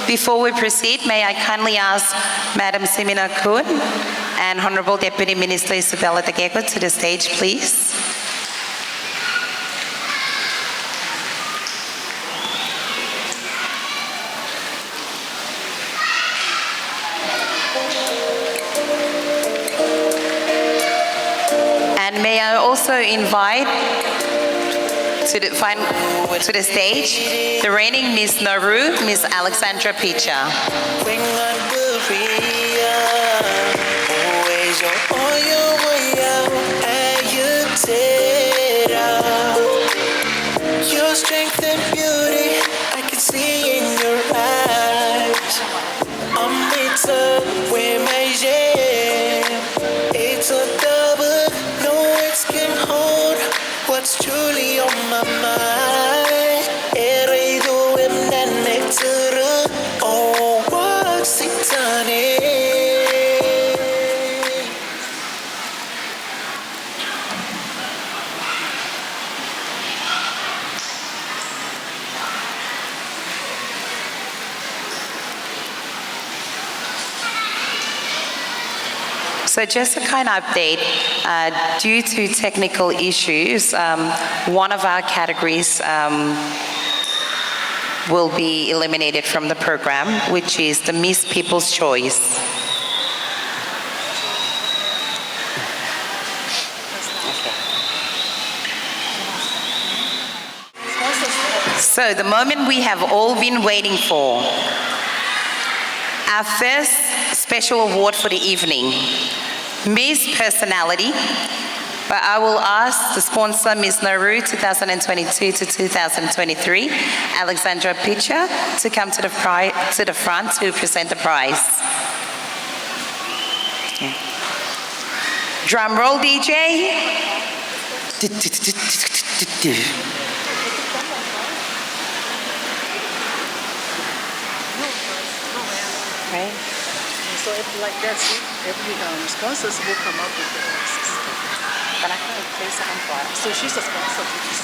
Before we proceed, may I kindly ask Madam Simina Kun and Honorable Deputy Minister Isabella Dagego to the stage, please. And may I also invite to the stage the reigning Miss Nauru, Miss Alexandra Picha. Your strength and beauty, I can see in your eyes. With my jam, it's a double. No words can hold what's truly on my mind. Ereido emnanek turu, oh what's it done? So just a kind of update, due to technical issues, one of our categories will be eliminated from the program, which is the Miss People's Choice. So the moment we have all been waiting for, our first special award for the evening, Miss Personality, but I will ask the sponsor, Miss Nauru 2022 to 2023, Alexandra Picha, to come to the front to present the prize. Okay. Drum roll, DJ. Right. So if like that's it, every sponsors will come up with the prices. But I can't place it on file. So she's a sponsor for this.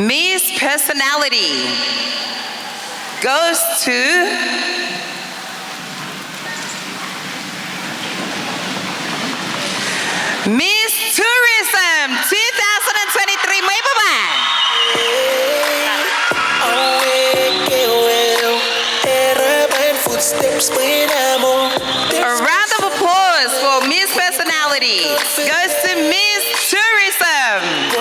Miss Personality goes to Miss Tourism 2023. Muy Footsteps when I responsibility goes to Miss Tourism.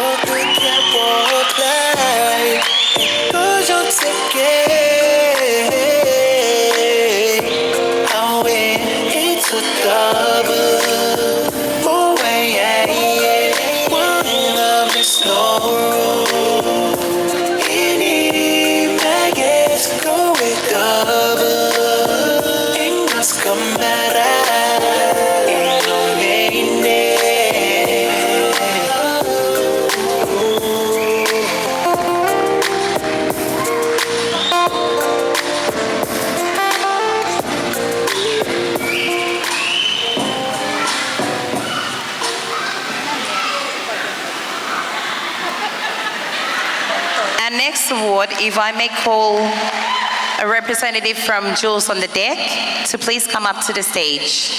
Our next award, if I may call a representative from Jules on the Deck to please come up to the stage.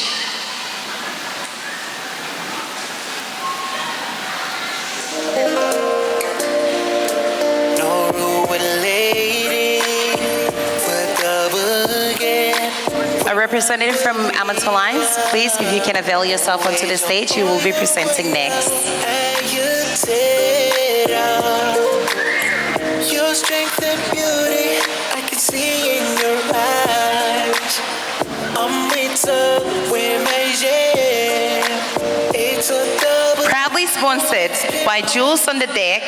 A representative from Amateur Lines, please, if you can avail yourself onto the stage, you will be presenting next. Your strength and beauty, I can see in your eyes. I'm with It's a double. Proudly sponsored by Jules on the Deck,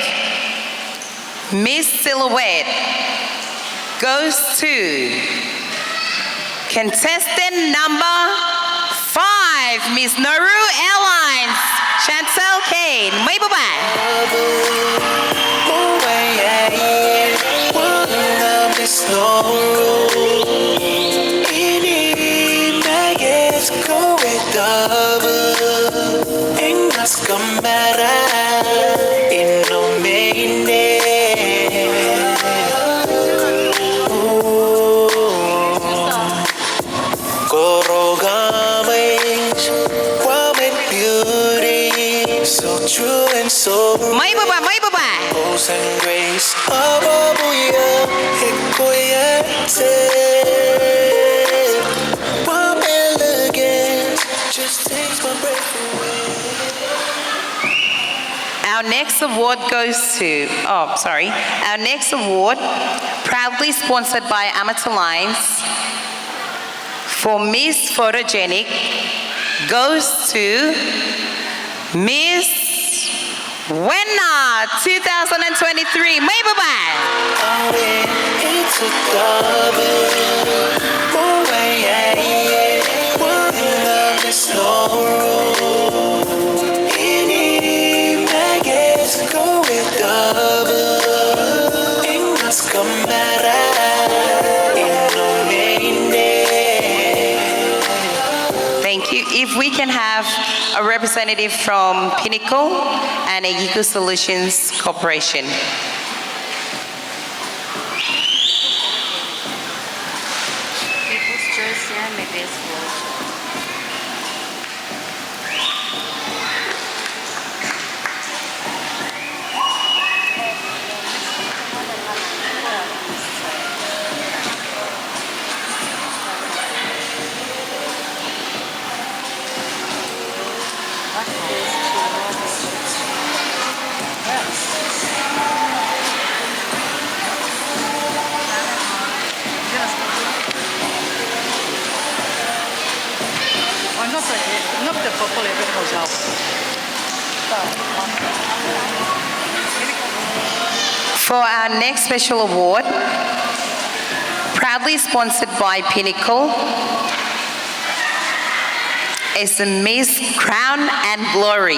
Miss Silhouette goes to contestant number 5, Miss Nauru Airlines, Chantel Kane. May bye-bye. True and so may bye-bye. Grace and grace warm elegance just takes my breath away. Our next award goes to, our next award, proudly sponsored by Amateur Lines for Miss Photogenic, goes to Miss Wenna 2023. May bye-bye. It's a double. Love is no road. Any baggage go with double. Ingas camera. Thank you. If we can have a representative from Pinnacle and Eco Solutions Corporation. For our next special award, proudly sponsored by Pinnacle, is the Miss Crown and Glory.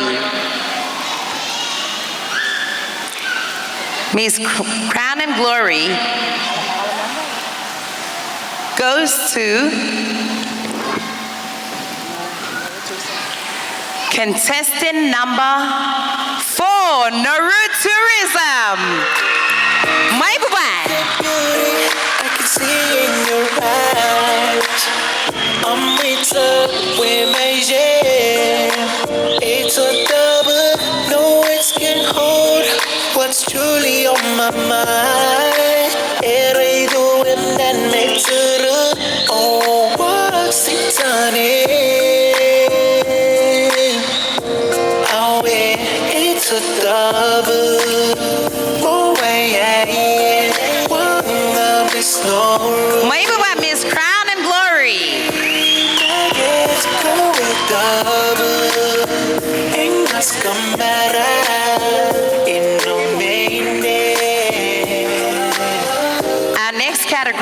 Miss Crown and Glory goes to contestant number 4, Nauru Tourism. May bye-bye. I can see in your eyes. I'm with It's a double. No words can hold what's truly on my mind. Every doing that makes it oh, what's it done?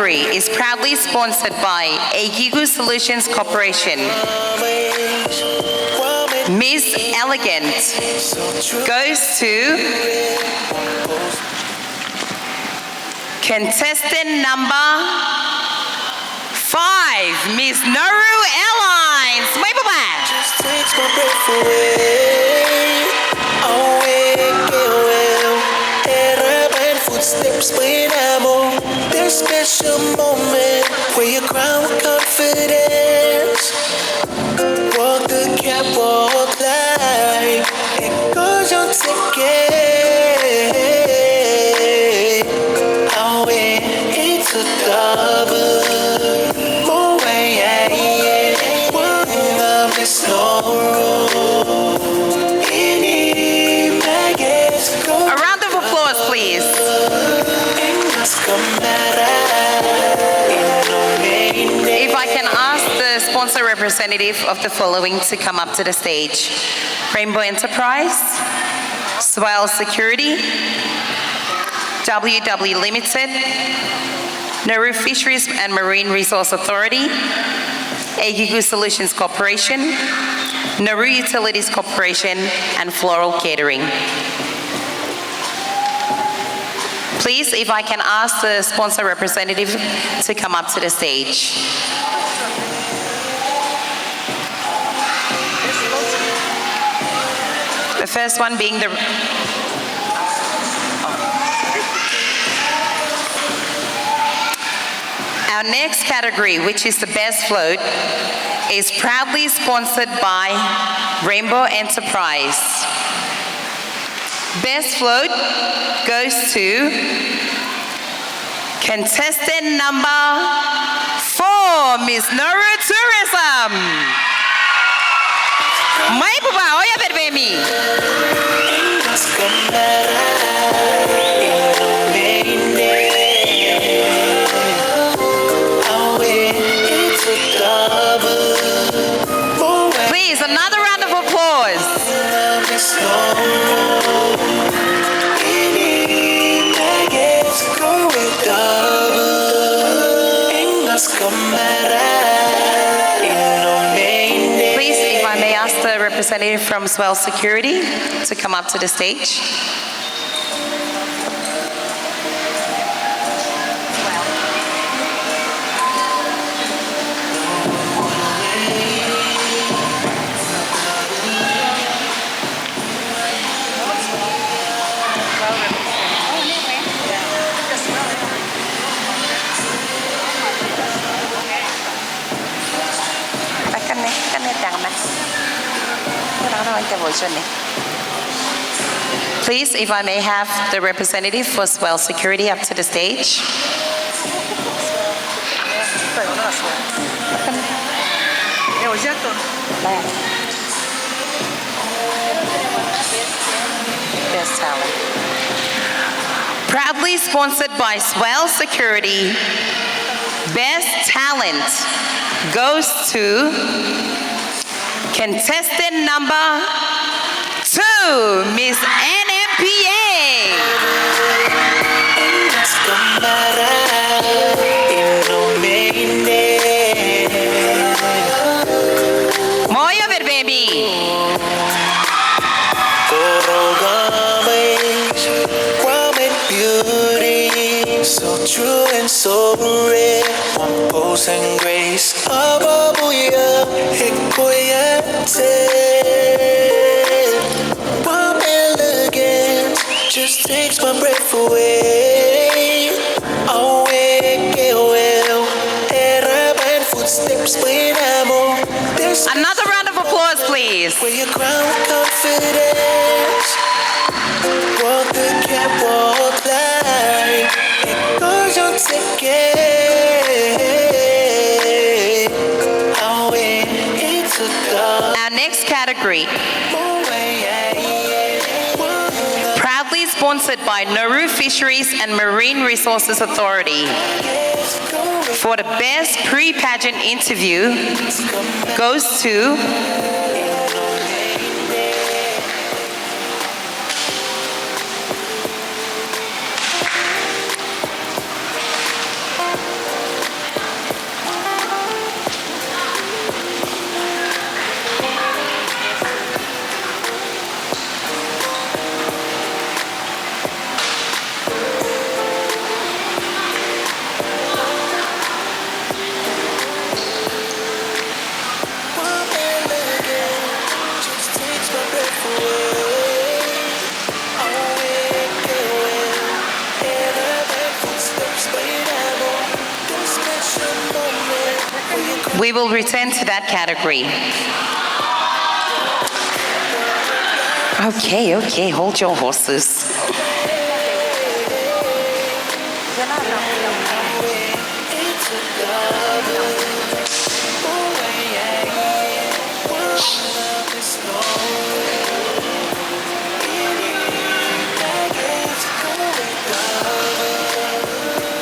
category is proudly sponsored by Eigigu Solutions Corporation. Miss Elegant goes to contestant number 5, Miss Nauru Airlines. Wave a bang. Just takes my breath away. Footsteps when I'm on this special moment where you crown with confidence. Walk the catwalk like it goes on ticket. Oh, it's a double. Moimoi, one of the Nauru. A round of applause, please. If I can ask the sponsor representative of the following to come up to the stage. Rainbow Enterprise, Swell Security, WW Limited, Nauru Fisheries and Marine Resource Authority, Eigigu Solutions Corporation, Nauru Utilities Corporation, and Floral Catering. Please, if I can ask the sponsor representative to come up to the stage. The first one being the... Our next category, which is the best float, is proudly sponsored by Rainbow Enterprise. Best float goes to contestant number 4, Miss Nauru Tourism. Mai pupa, oya berbemi. Please, another round of applause. Please, if I may ask the representative from Swell Security to come up to the stage. Please, if I may have the representative for Swell Security up to the stage. Best talent. Proudly sponsored by Swell Security, Best Talent goes to contestant number 2, Miss NMPA. Moya baby. So true and so rare, one pose and grace. Ababuya, hikoyate. Warm elegance just takes my breath away. Away, get well. Arabian footsteps when I'm on this. Another round of applause, please. Where you crown confidence. Walk the catwalk like it goes on ticket. Away, it's a dog. Our next category, proudly sponsored by Nauru Fisheries and Marine Resources Authority. For the best pre-pageant interview goes to we will return to that category. Okay, hold your horses.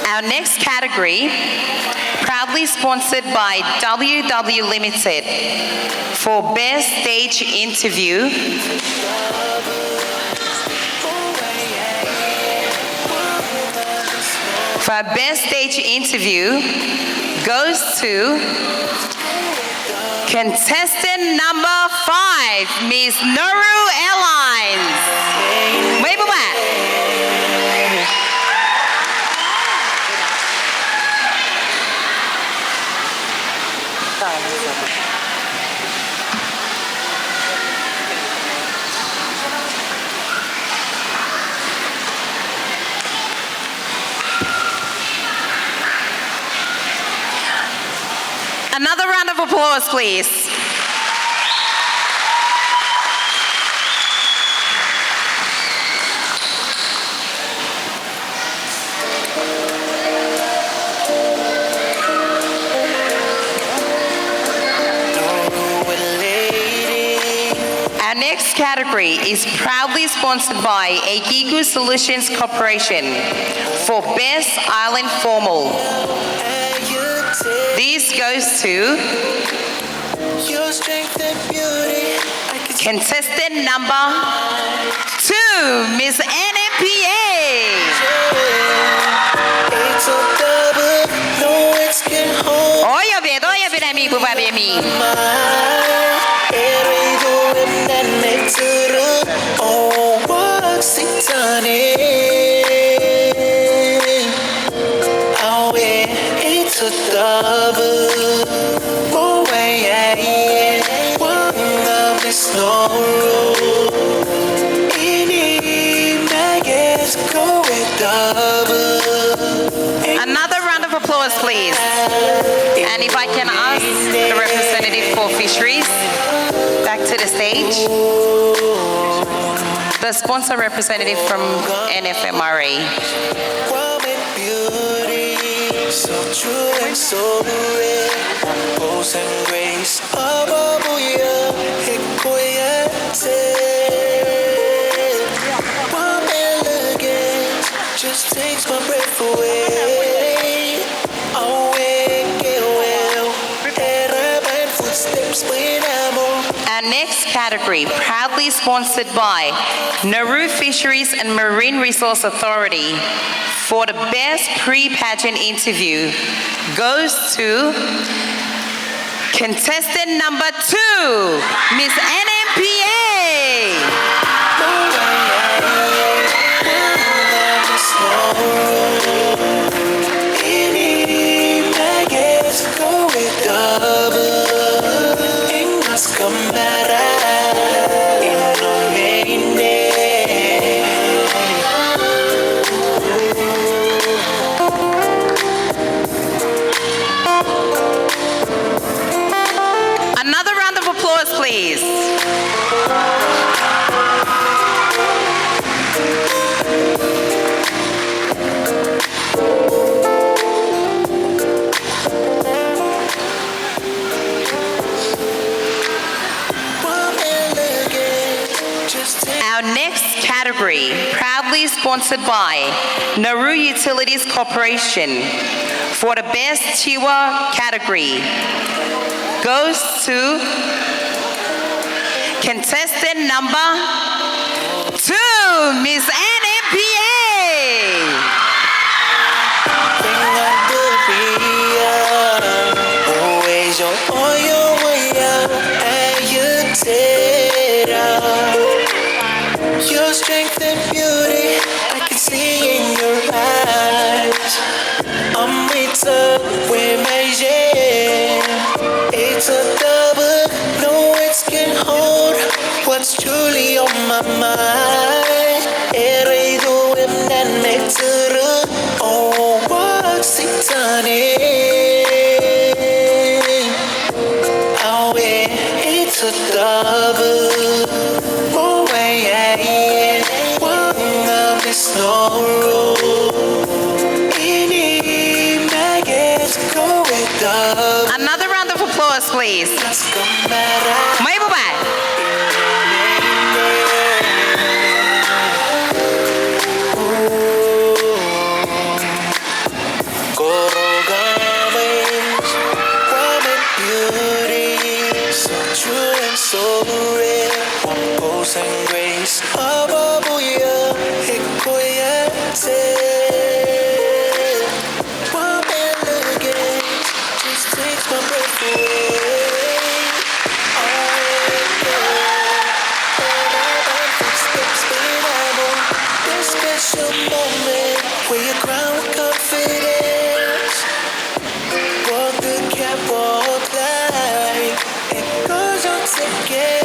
Our next category, proudly sponsored by WW Limited for Best Stage Interview. For our Best Stage Interview goes to contestant number 5, Miss Nauru Airlines. Wave a back. Another round of applause, please. Our next category is proudly sponsored by Egigu Solutions Corporation for Best Island Formal. This goes to contestant number 2, Miss NMPA. Oya bed ami bu babe mi. Another round of applause, please. And if I can ask the representative for fisheries back to the stage. The sponsor representative from NFMRA. So true and so real, pose and grace, ababuya, hikoyate. Warm elegance just takes my breath away. Awake, get well, and I find footsteps when I'm on. Our next category, proudly sponsored by Nauru Fisheries and Marine Resource Authority for the best pre-pageant interview, goes to contestant number 2, Miss NMPA. Another round of applause, please. Our next category, proudly sponsored by Nauru Utilities Corporation for the best Teaware category, goes to contestant number 2, Miss NMPA. Your strength and beauty, I can see in your eyes. I'm with my jam. It's a double, no words can hold what's truly on my mind. Erido and nectar, oh, what's it done? Nauru Ini maggots go with the Another round of applause, please. Moimoi. True and so rare, one pose and grace. Ababuya, hikoya, say. One elegance just takes my breath away. This special moment where you ground with confidence. Walk the catwalk like it goes on today.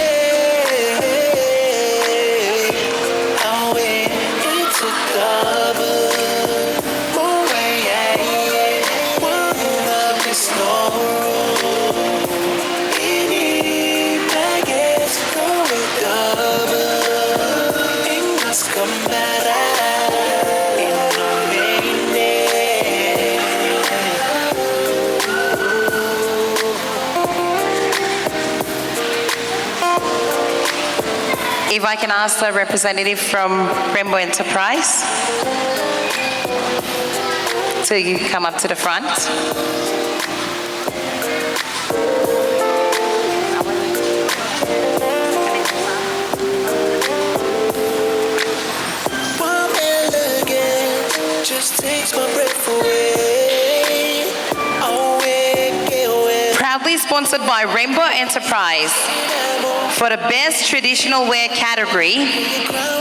I'll wait to cover. Oh, yeah. One love is Nauru. Any baggage go with double. Ain't much come back. If I can ask the representative from Rainbow Enterprise to come up to the front. One elegance just takes my breath away. Proudly sponsored by Rainbow Enterprise. For the best traditional wear category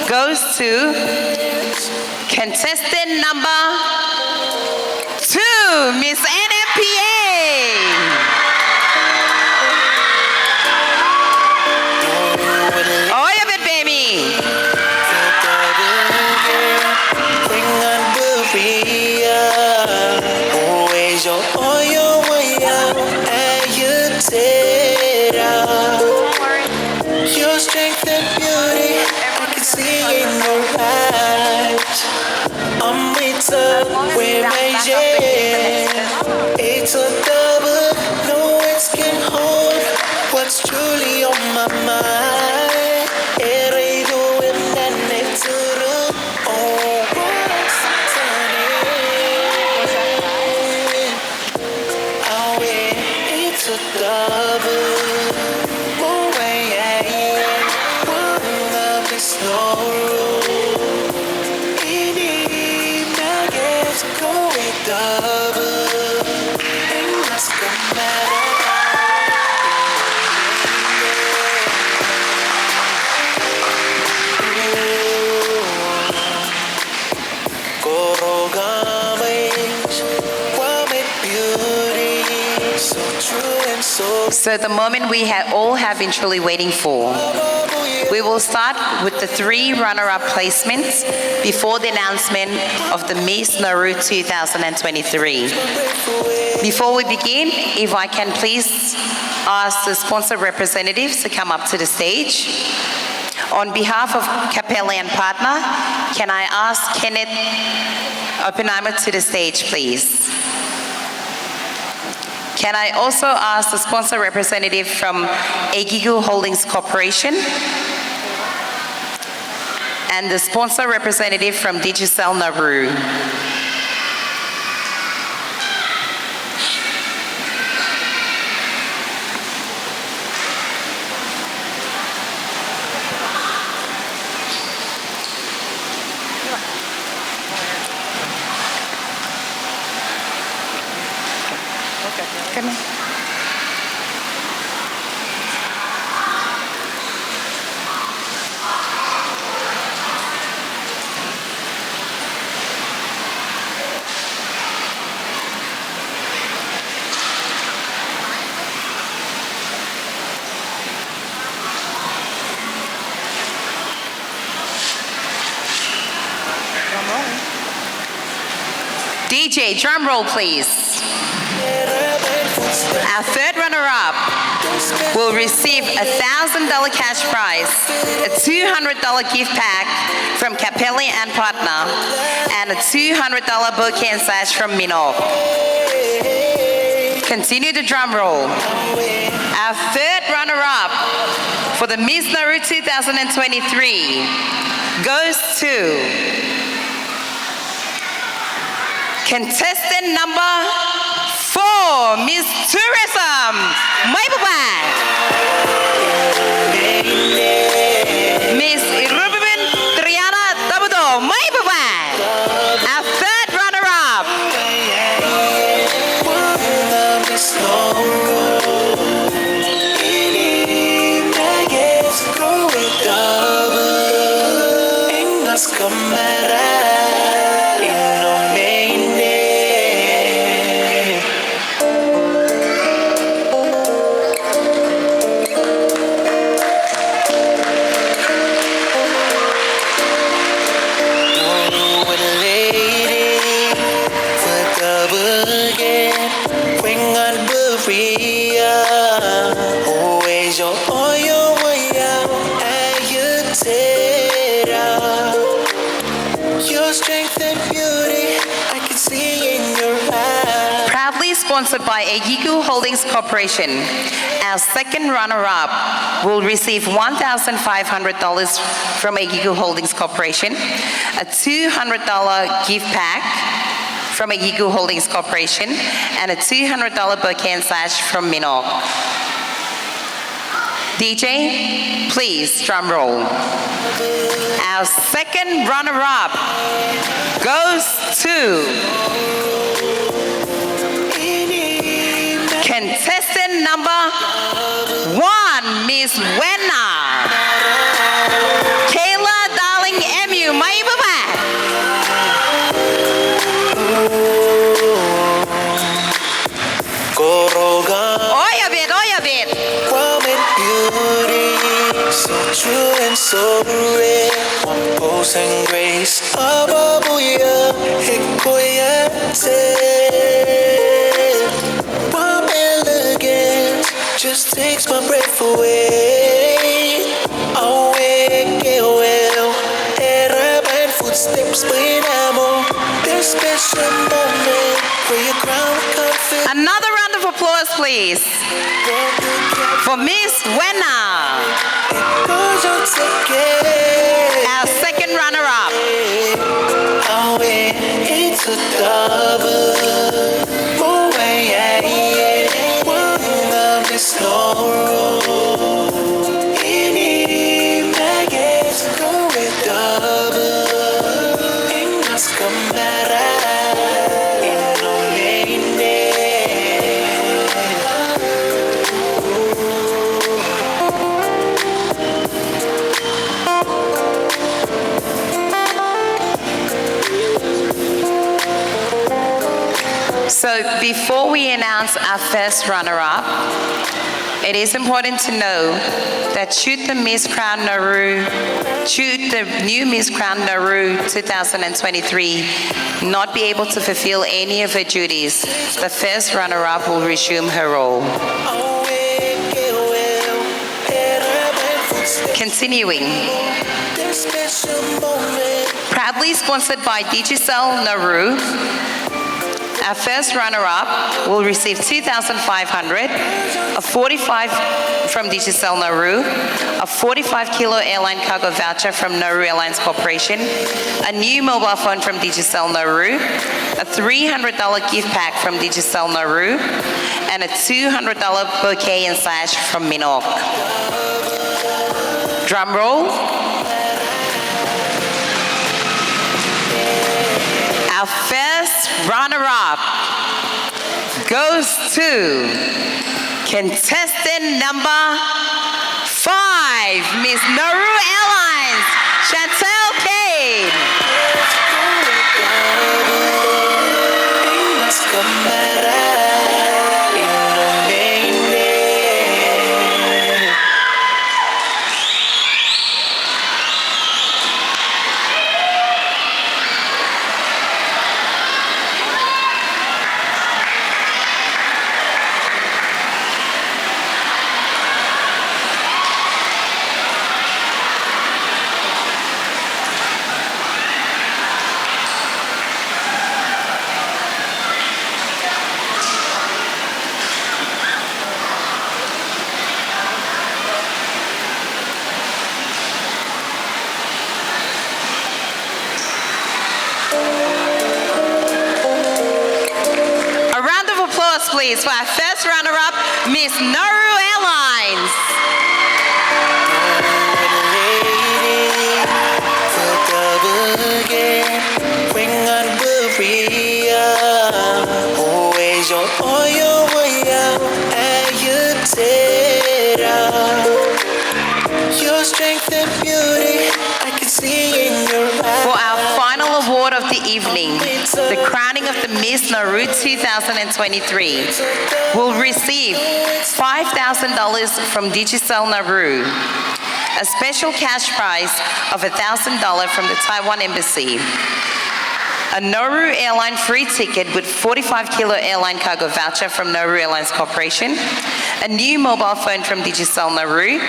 goes to contestant number 2, Miss NMPA. Oh, yeah, baby. Always on your way out, and you tear out. Your strength and beauty, I can see in your eyes. I'm with with Pageant. It's a double, no words can hold what's truly on my mind. Every doing that next to the what's turning. I'll wait, it's a double. So the moment we all have been truly waiting for. We will start with the 3 runner-up placements before the announcement of the Miss Nauru 2023. Before we begin, if I can please ask the sponsor representatives to come up to the stage. On behalf of Capella and Partner, can I ask Kenneth Oppenheimer to the stage, please? Can I also ask the sponsor representative from Egigu Holdings Corporation and the sponsor representative from Digicel Nauru. Come in. DJ, drum roll, please. Our third runner-up, will receive a $1,000 cash prize, a $200 gift pack from Capelli and Partner, and a $200 bouquet and sash from Minok. Continue the drum roll. Our third runner-up for the Miss Nauru 2023 goes to contestant number 4, Miss Tourism, Moimoi. Miss Irubin Triana Tabudo, Moimoi. Our third runner-up. Sponsored by Egiku Holdings Corporation. Our second runner-up will receive $1,500 from Egiku Holdings Corporation, a $200 gift pack from Egiku Holdings Corporation, and a $200 bouquet and sash from Minok. DJ, please drum roll. Our second runner-up goes to contestant number 1, Miss Wenna. Kayla Darling Emu, Moimoi. Oya bit. So true and so rare, one pose and grace, ababuya, hikoya, warm elegance, just takes my breath away. Awake, well, and footsteps when I'm on this special moment where you crown confidence. Another round of applause, please, for Miss Wenna. Our second runner-up. It's a double. Oh, yeah. One of this Nauru. Any maggots go with double. In las cámaras. In no So before we announce our first runner-up, it is important to know that should the new Miss Crown Nauru 2023 not be able to fulfill any of her duties, the first runner-up will resume her role. Continuing. Proudly sponsored by Digicel Nauru, our first runner-up will receive $2,500, a 45 from Digicel Nauru, a 45-kilo airline cargo voucher from Nauru Airlines Corporation, a new mobile phone from Digicel Nauru, a $300 gift pack from Digicel Nauru, and a $200 bouquet and sash from Minok. Drum roll. Our first runner-up goes to contestant number 5, Miss Nauru Airlines, Chantel Cade. please, for our first runner-up, Miss Nauru Airlines. Your strength and beauty, I can see in your eyes. For our final award of the evening, the crowning of the Miss Nauru 2023 will receive $5,000 from Digicel Nauru, a special cash prize of $1,000 from the Taiwan Embassy, a Nauru Airline free ticket with 45-kilo airline cargo voucher from Nauru Airlines Corporation, a new mobile phone from Digicel Nauru,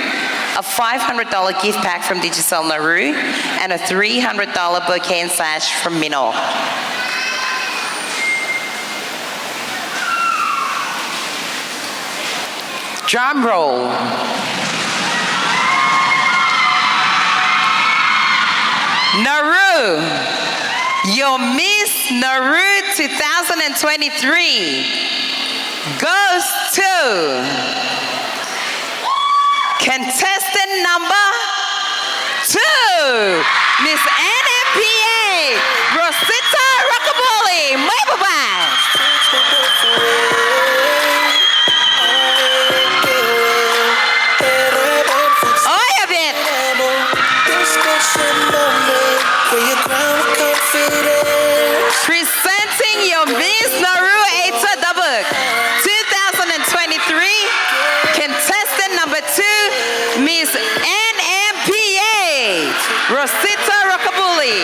a $500 gift pack from Digicel Nauru, and a $300 bouquet and sash from Minor. Drum roll. Nauru, your Miss Nauru 2023 goes to contestant number 2, Miss NMPA, Rosita Rockaboli, Moimoi. Presenting your Miss Nauru Eita Dabug 2023, contestant number 2, Miss NMPA, Rosita Rockaboli.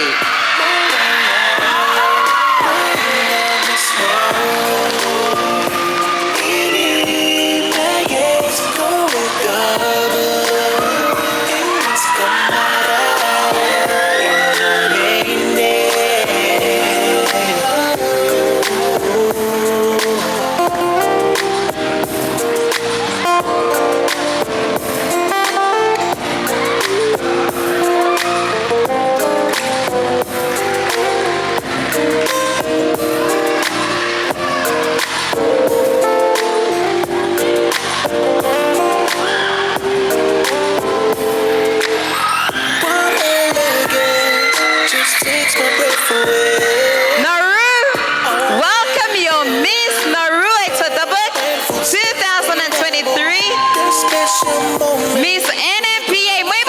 Miss NMPA, Moimoi.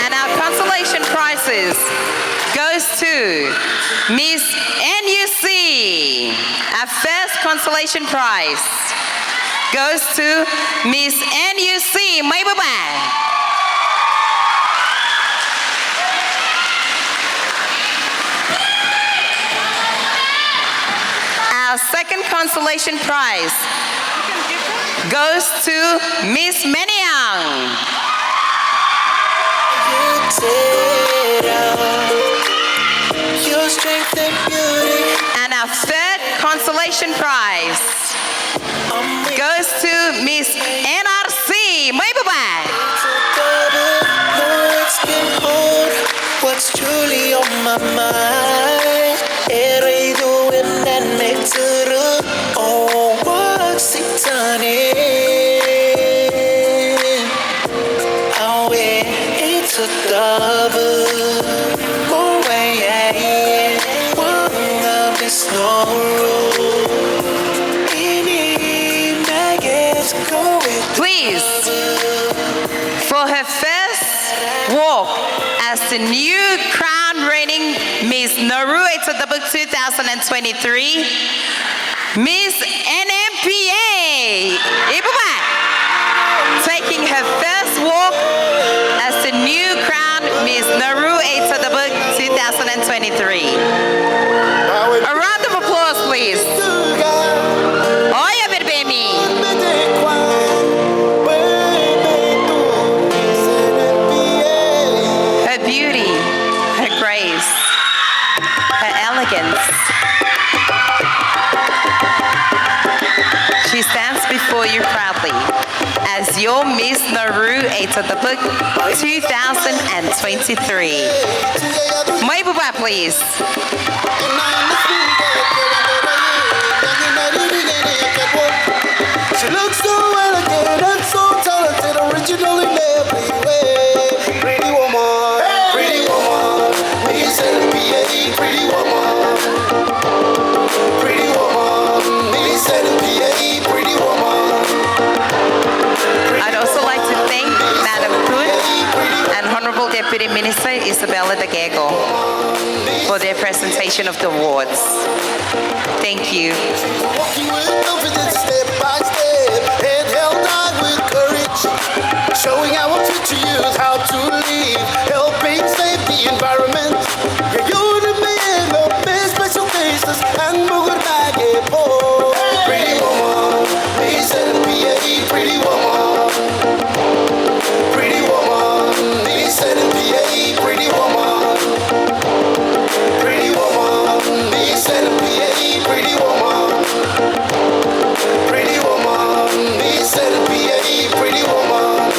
And our consolation prizes goes to Miss NUC. Our first consolation prize goes to Miss NUC, Moimoi. Our second consolation prize goes to Miss Meniang. And our third consolation prize goes to Miss NRC, Moimoi. What's truly on my mind? Doing that makes it oh, what's it done? Oh, it's a double. Oh, yeah, one of this Please, for her first walk as the new crown reigning Miss Nauru Eita Dabug 2023, Miss NMPA, Moimoi, taking her first walk as the new crown Miss Nauru Eita Dabug 2023. A round of applause, please. Oh, yeah, baby. grace, her elegance. She stands before you proudly as your Miss Nauru Eita Dabug 2023. Moimoi, please. She looks so elegant and so talented, originally made pretty woman, Miss NPA, pretty woman, Miss NPA, pretty woman. I'd also like to thank Madam Good and Honorable Deputy Minister Isabella Dagego for their presentation of the awards. Thank you. Walking with confidence, step by step, head held high with courage, showing our future youth how to live, helping save the environment. Yeah, you're the man of best special tastes and Mugur Magepo. Pretty woman, Miss NPA, pretty woman, Miss NPA, pretty woman, Miss NPA, pretty woman, Miss NPA, pretty woman.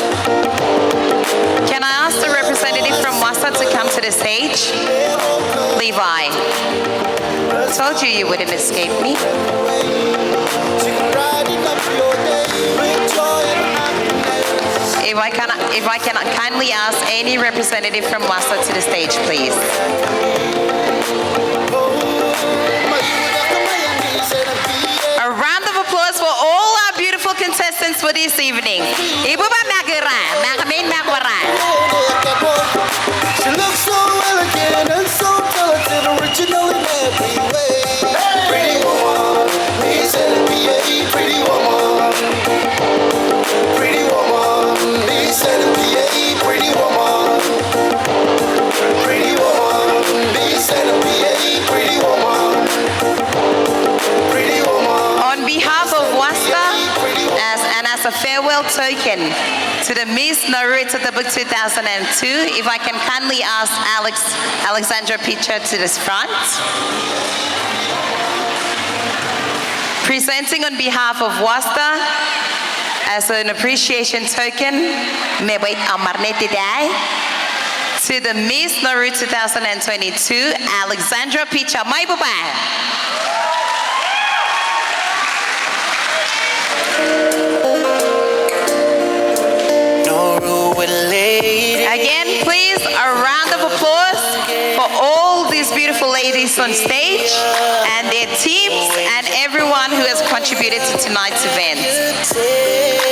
Can I ask the representative from Wasa to come to the stage? Levi. Told you you wouldn't escape me. If I can kindly ask any representative from Wasa to the stage, please. A round of applause for all our beautiful contestants for this evening. Ibu ba magara, magamin magwara. She looks so elegant and so talented, original in every way. Pretty woman, Miss NPA, pretty woman, Miss NPA, pretty woman, Miss NPA, pretty woman. On behalf of WASTA, as a farewell token to the Miss Nauru Eita Dabug 2002, if I can kindly ask Alexandra Pitcher to this front. Presenting on behalf of WASTA, as an appreciation token, me wait amarne today, to the Miss Nauru 2022, Alexandra Pitcher. Moimoi. Again, please, a round of applause for all these beautiful ladies on stage and their teams and everyone who has contributed to tonight's event.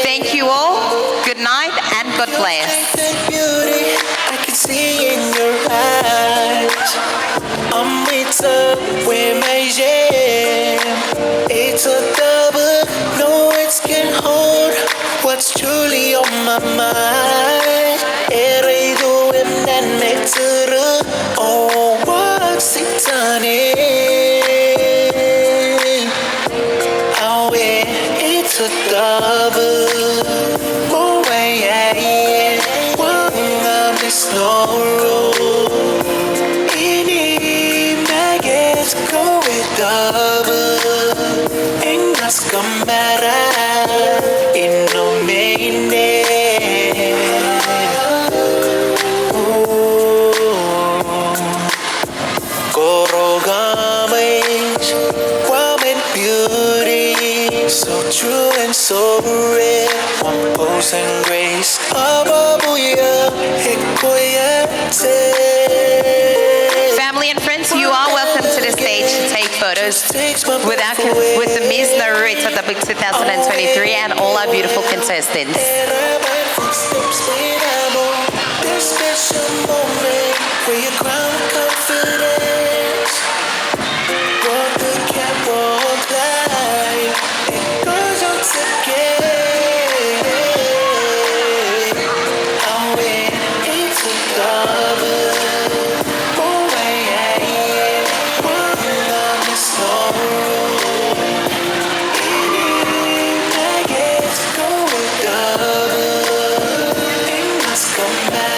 Thank you all. Good night and God bless. Beauty, I can see in your eyes. I'm with my jam. It's a double, no words can hold what's truly on my mind. Erido and makes it oh, what's it done? Oh, it's a double. Oh, yeah, one of this Nauru. Any maggots go with double. Ain't that's camera in no main. So true and so rare, one pose and grace. Family and friends, you are welcome to the stage to take photos with the Miss Nauru Eita Dabug 2023 and all our beautiful contestants. Special moment where your crown confidence. Walk the catwalk light. It goes on again. I'll win. It's a double. Oh, yeah. One love is Nauru. I get to go with double. It must come back.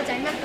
Thank you.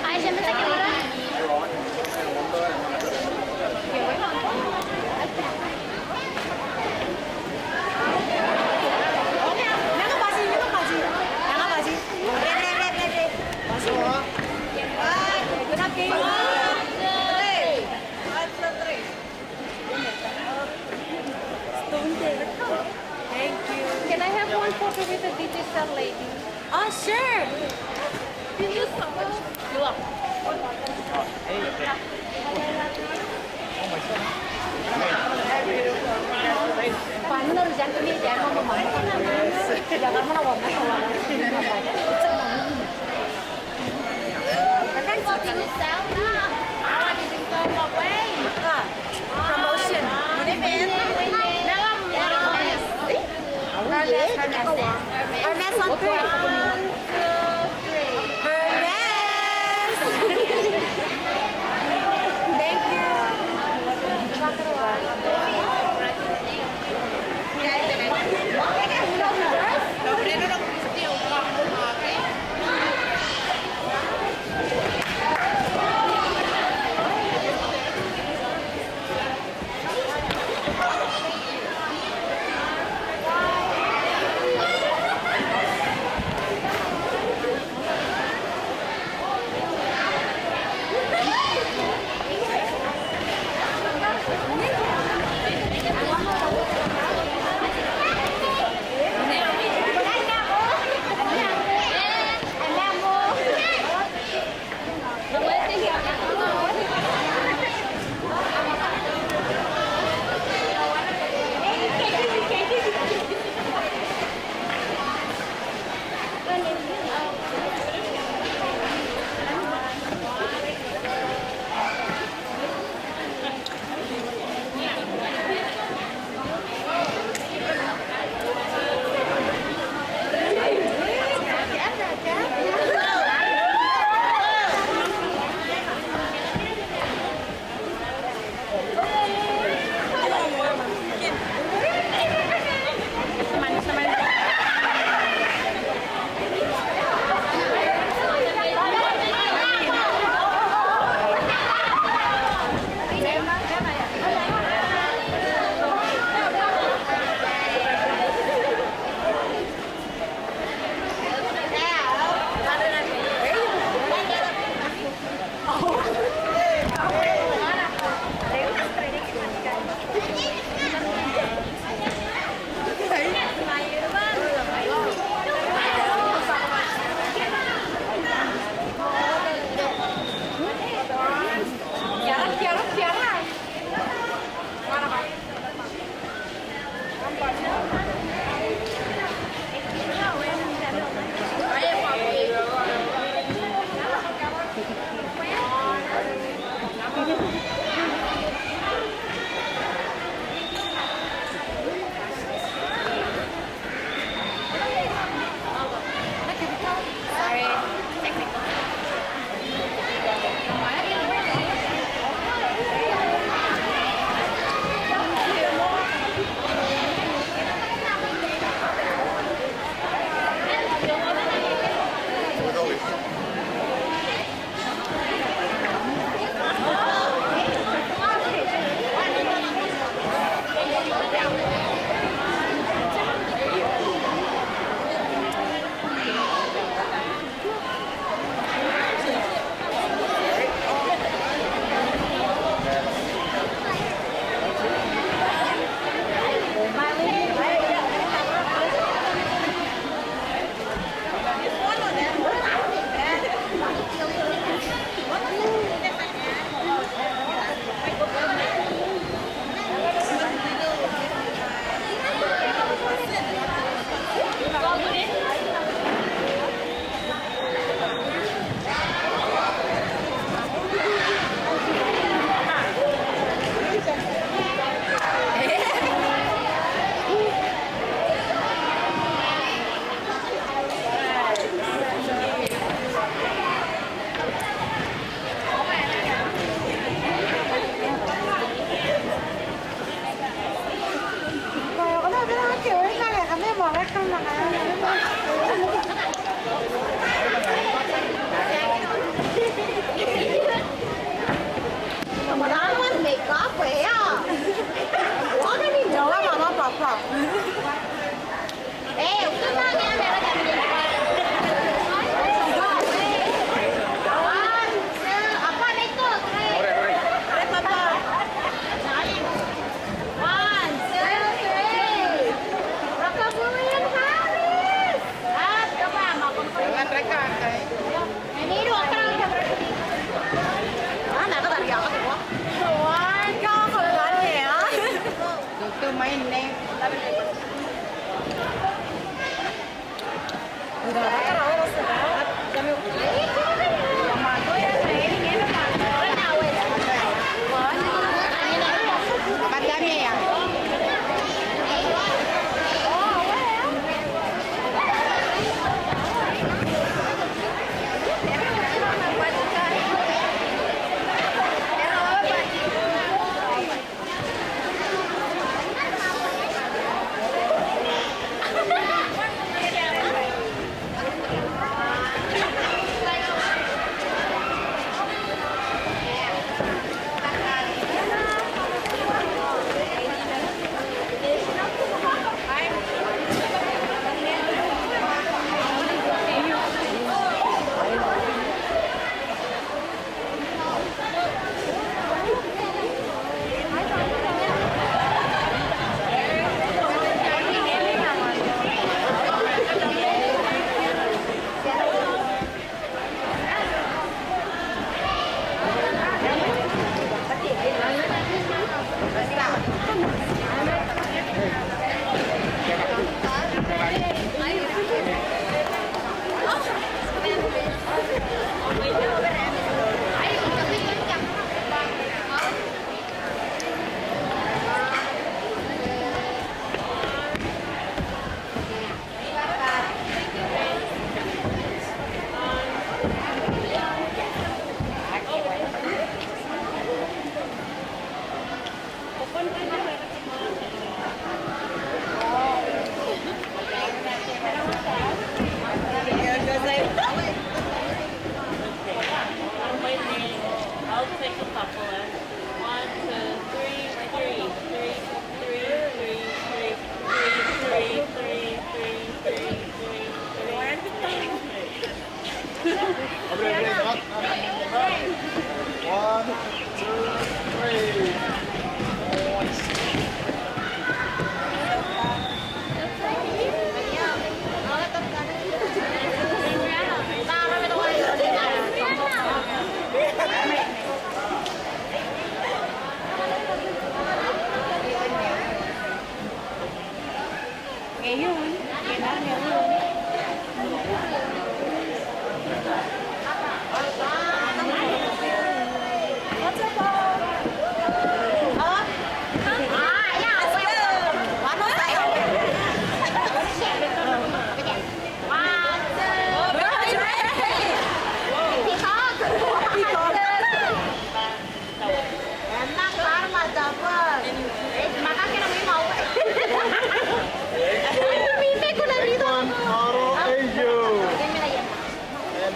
I Oh, sure. Promotion. Hermes on three. Hermes. Thank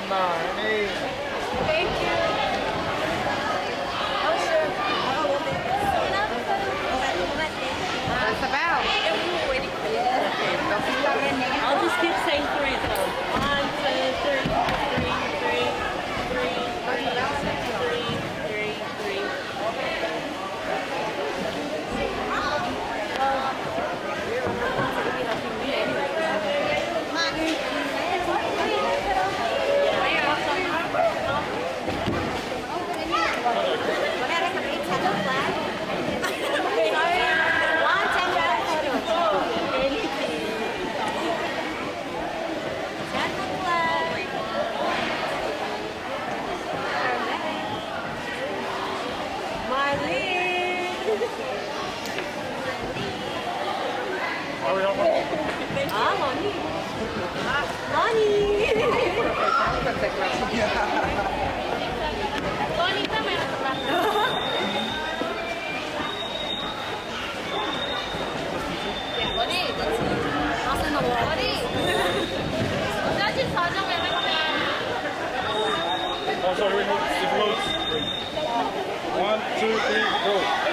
Thank you. I'll just keep saying three. So 1, 2, 3, 3.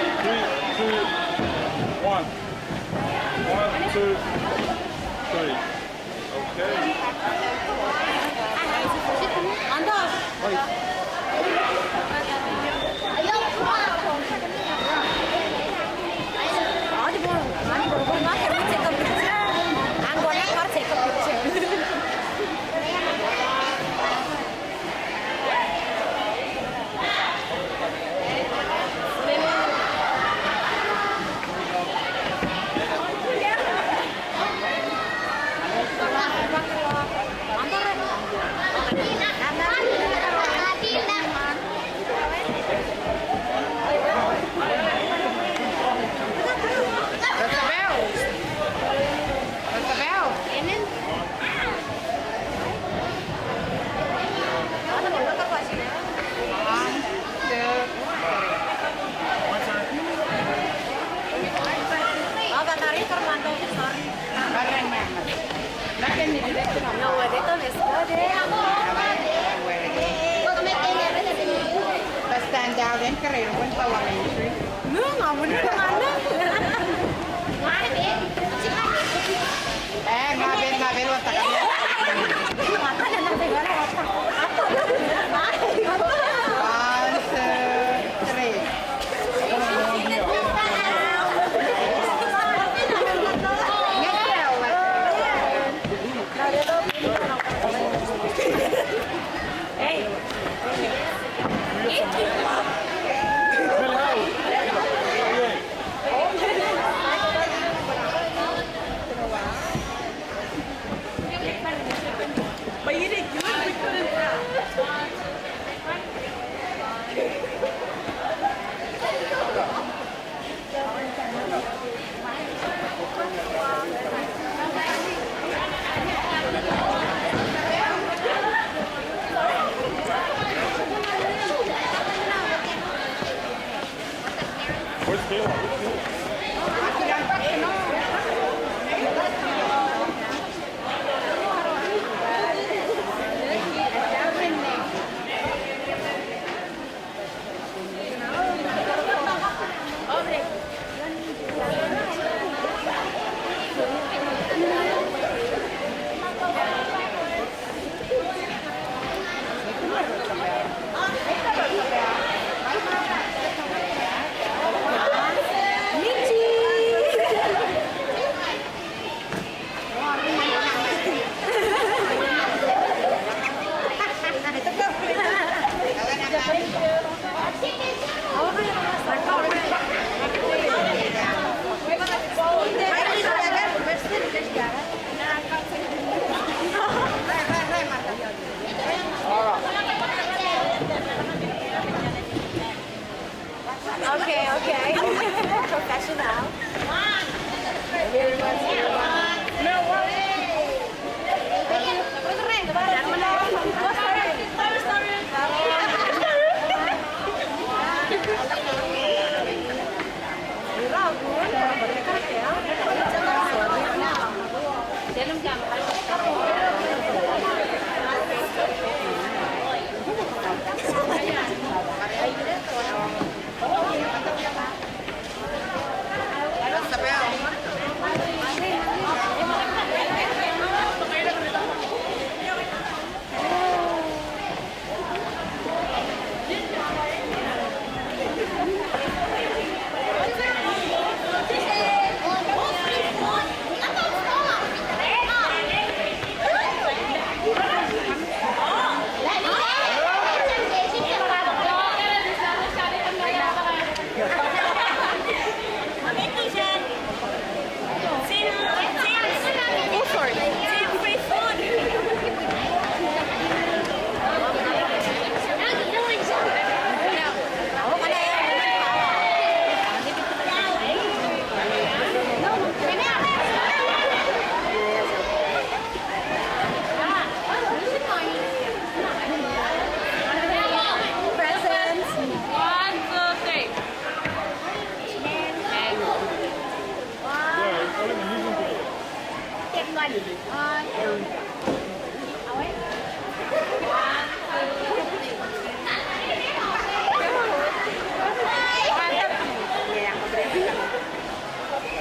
Cô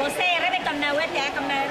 xe đấy cầm nào hết dạ cầm nào